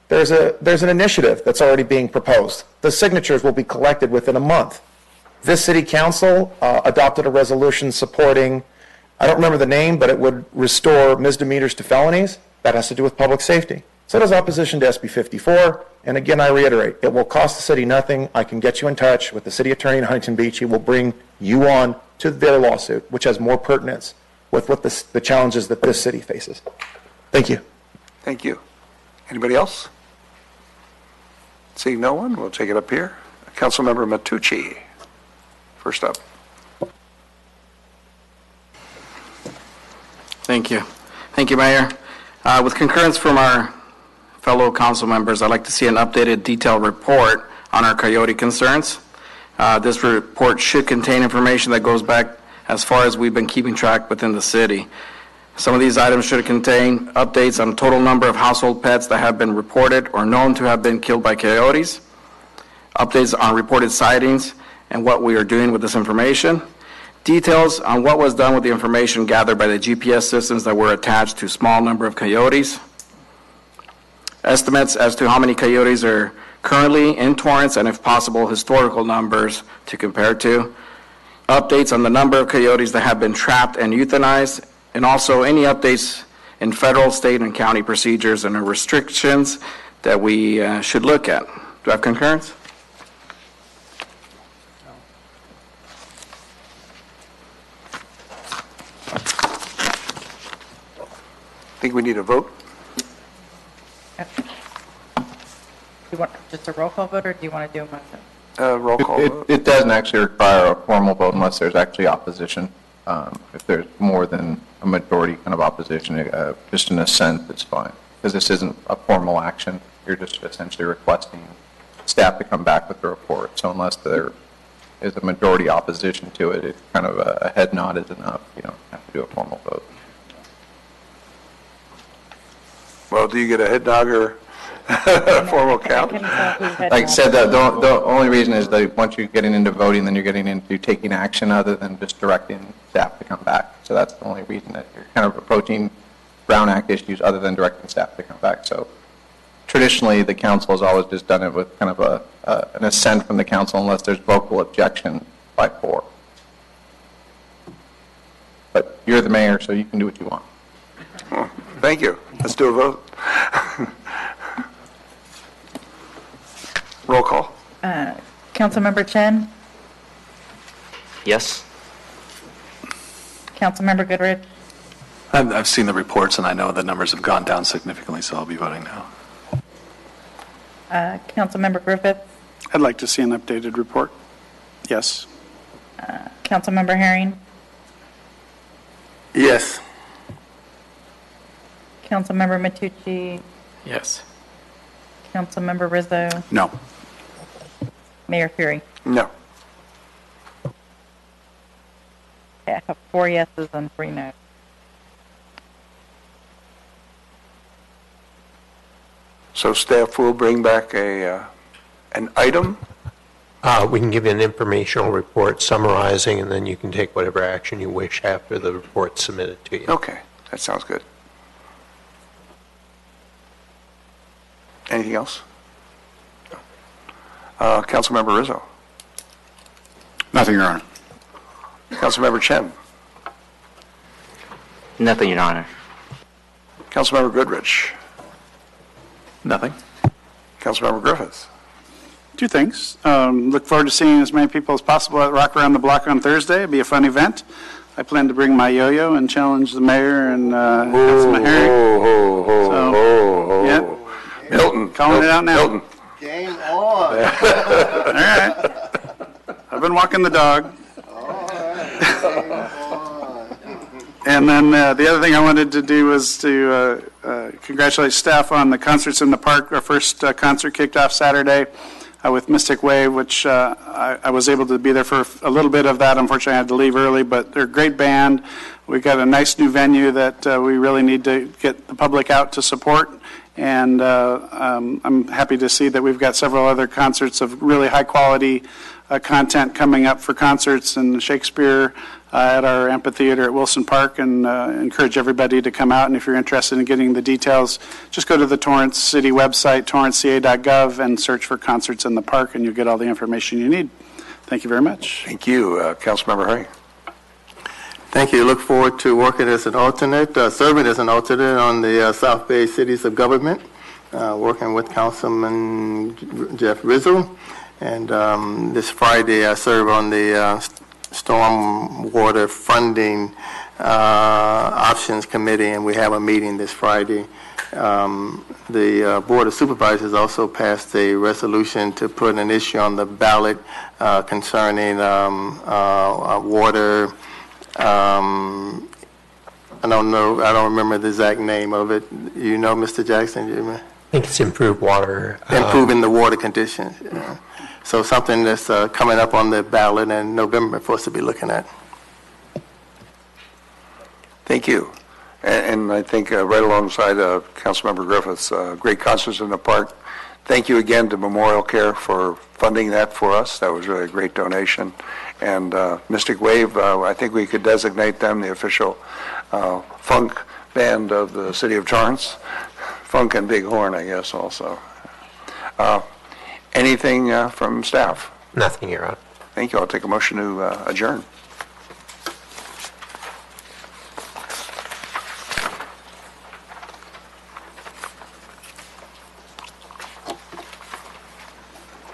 There's an initiative that's already being proposed. The signatures will be collected within a month. This city council adopted a resolution supporting, I don't remember the name, but it would restore misdemeanors to felonies. That has to do with public safety. So does opposition to SB 54. And again, I reiterate, it will cost the city nothing. I can get you in touch with the city attorney in Huntington Beach. He will bring you on to their lawsuit, which has more pertinence with what the challenges that this city faces. Thank you. Thank you. Anybody else? Seeing no one, we'll take it up here. Councilmember Mattucci, first up. Thank you. Thank you, Mayor. With concurrence from our fellow council members, I'd like to see an updated detailed report on our coyote concerns. This report should contain information that goes back as far as we've been keeping track within the city. Some of these items should contain updates on total number of household pets that have been reported or known to have been killed by coyotes, updates on reported sightings and what we are doing with this information, Details on what was done with the information gathered by the GPS systems that were attached to small number of coyotes. Estimates as to how many coyotes are currently in Torrance and, if possible, historical numbers to compare to. Updates on the number of coyotes that have been trapped and euthanized, and also any updates in federal, state, and county procedures and restrictions that we should look at. Do I have concurrence? I think we need a vote. Do you want just a roll call vote, or do you want to do a motion? Roll call vote. It doesn't actually require a formal vote unless there's actually opposition. If there's more than a majority kind of opposition, just an assent is fine, because this isn't a formal action. You're just essentially requesting staff to come back with the report. So unless there is a majority opposition to it, it's kind of a head nod is enough. You don't have to do a formal vote. Well, do you get a head nod or a formal count? Like I said, the only reason is that once you're getting into voting, then you're getting into taking action other than just directing staff to come back. So that's the only reason that you're kind of approaching Brown Act issues other than directing staff to come back. So traditionally, the council has always just done it with kind of an assent from the council unless there's vocal objection by 4. But you're the mayor, so you can do what you want. Well, thank you. Let's do a vote. Roll call. Councilmember Chen? Yes? Councilmember Goodrich? I've seen the reports, and I know the numbers have gone down significantly, so I'll be voting no. Councilmember Griffith? I'd like to see an updated report. Yes. Councilmember Herring? Yes. Councilmember Mattucci? Yes. Councilmember Rizzo? No. Mayor Fury? No. Okay, I have 4 yeses and 3 noes. So staff will bring back an item? We can give you an informational report summarizing, and then you can take whatever action you wish after the report's submitted to you. Okay, that sounds good. Anything else? Councilmember Rizzo? Nothing, Your Honor. Councilmember Chen? Nothing, Your Honor. Councilmember Goodrich? Nothing. Councilmember Griffiths? 2 things. Look forward to seeing as many people as possible at Rock Around the Block on Thursday. It'll be a fun event. I plan to bring my yo-yo and challenge the mayor and Councilman Herring. Yeah. Milton. Calling it out now. Milton. Game on. All right. I've been walking the dog. And then the other thing I wanted to do was to congratulate staff on the concerts in the park. Our first concert kicked off Saturday with Mystic Wave, which I was able to be there for a little bit of that. Unfortunately, I had to leave early, but they're a great band. We've got a nice new venue that we really need to get the public out to support. And I'm happy to see that we've got several other concerts of really high quality content coming up for concerts and Shakespeare at our amphitheater at Wilson Park, and encourage everybody to come out. And if you're interested in getting the details, just go to the Torrance City website, torranceca.gov, and search for concerts in the park, and you'll get all the information you need. Thank you very much. Thank you. Councilmember Herring? Thank you. Look forward to working as an alternate, serving as an alternate on the South Bay Cities of Government, working with Councilman Jeff Rizzo. And this Friday, I serve on the Stormwater Funding Options Committee, and we have a meeting this Friday. The Board of Supervisors also passed a resolution to put an issue on the ballot concerning water. I don't remember the exact name of it. You know, Mr. Jackson? I think it's improved water. Improving the water conditions. Yeah. So something that's coming up on the ballot in November for us to be looking at. Thank you. And I think right alongside Councilmember Griffiths, great concerts in the park. Thank you again to Memorial Care for funding that for us. That was really a great donation. And Mystic Wave, I think we could designate them the official funk band of the city of Torrance. Funk and Bighorn, I guess, also. Anything from staff? Nothing, Your Honor. Thank you. I'll take a motion to adjourn.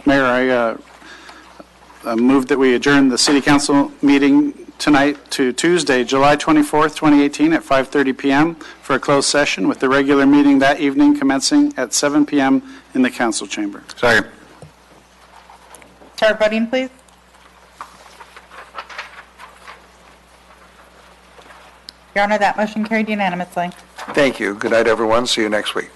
Mayor, I move that we adjourn the city council meeting tonight to Tuesday, July 24th, 2018 at 5:30 p.m. for a closed session with the regular meeting that evening commencing at 7 p.m. in the council chamber. Second. Start voting, please. Your Honor, that motion carried unanimously. Thank you. Good night, everyone. See you next week.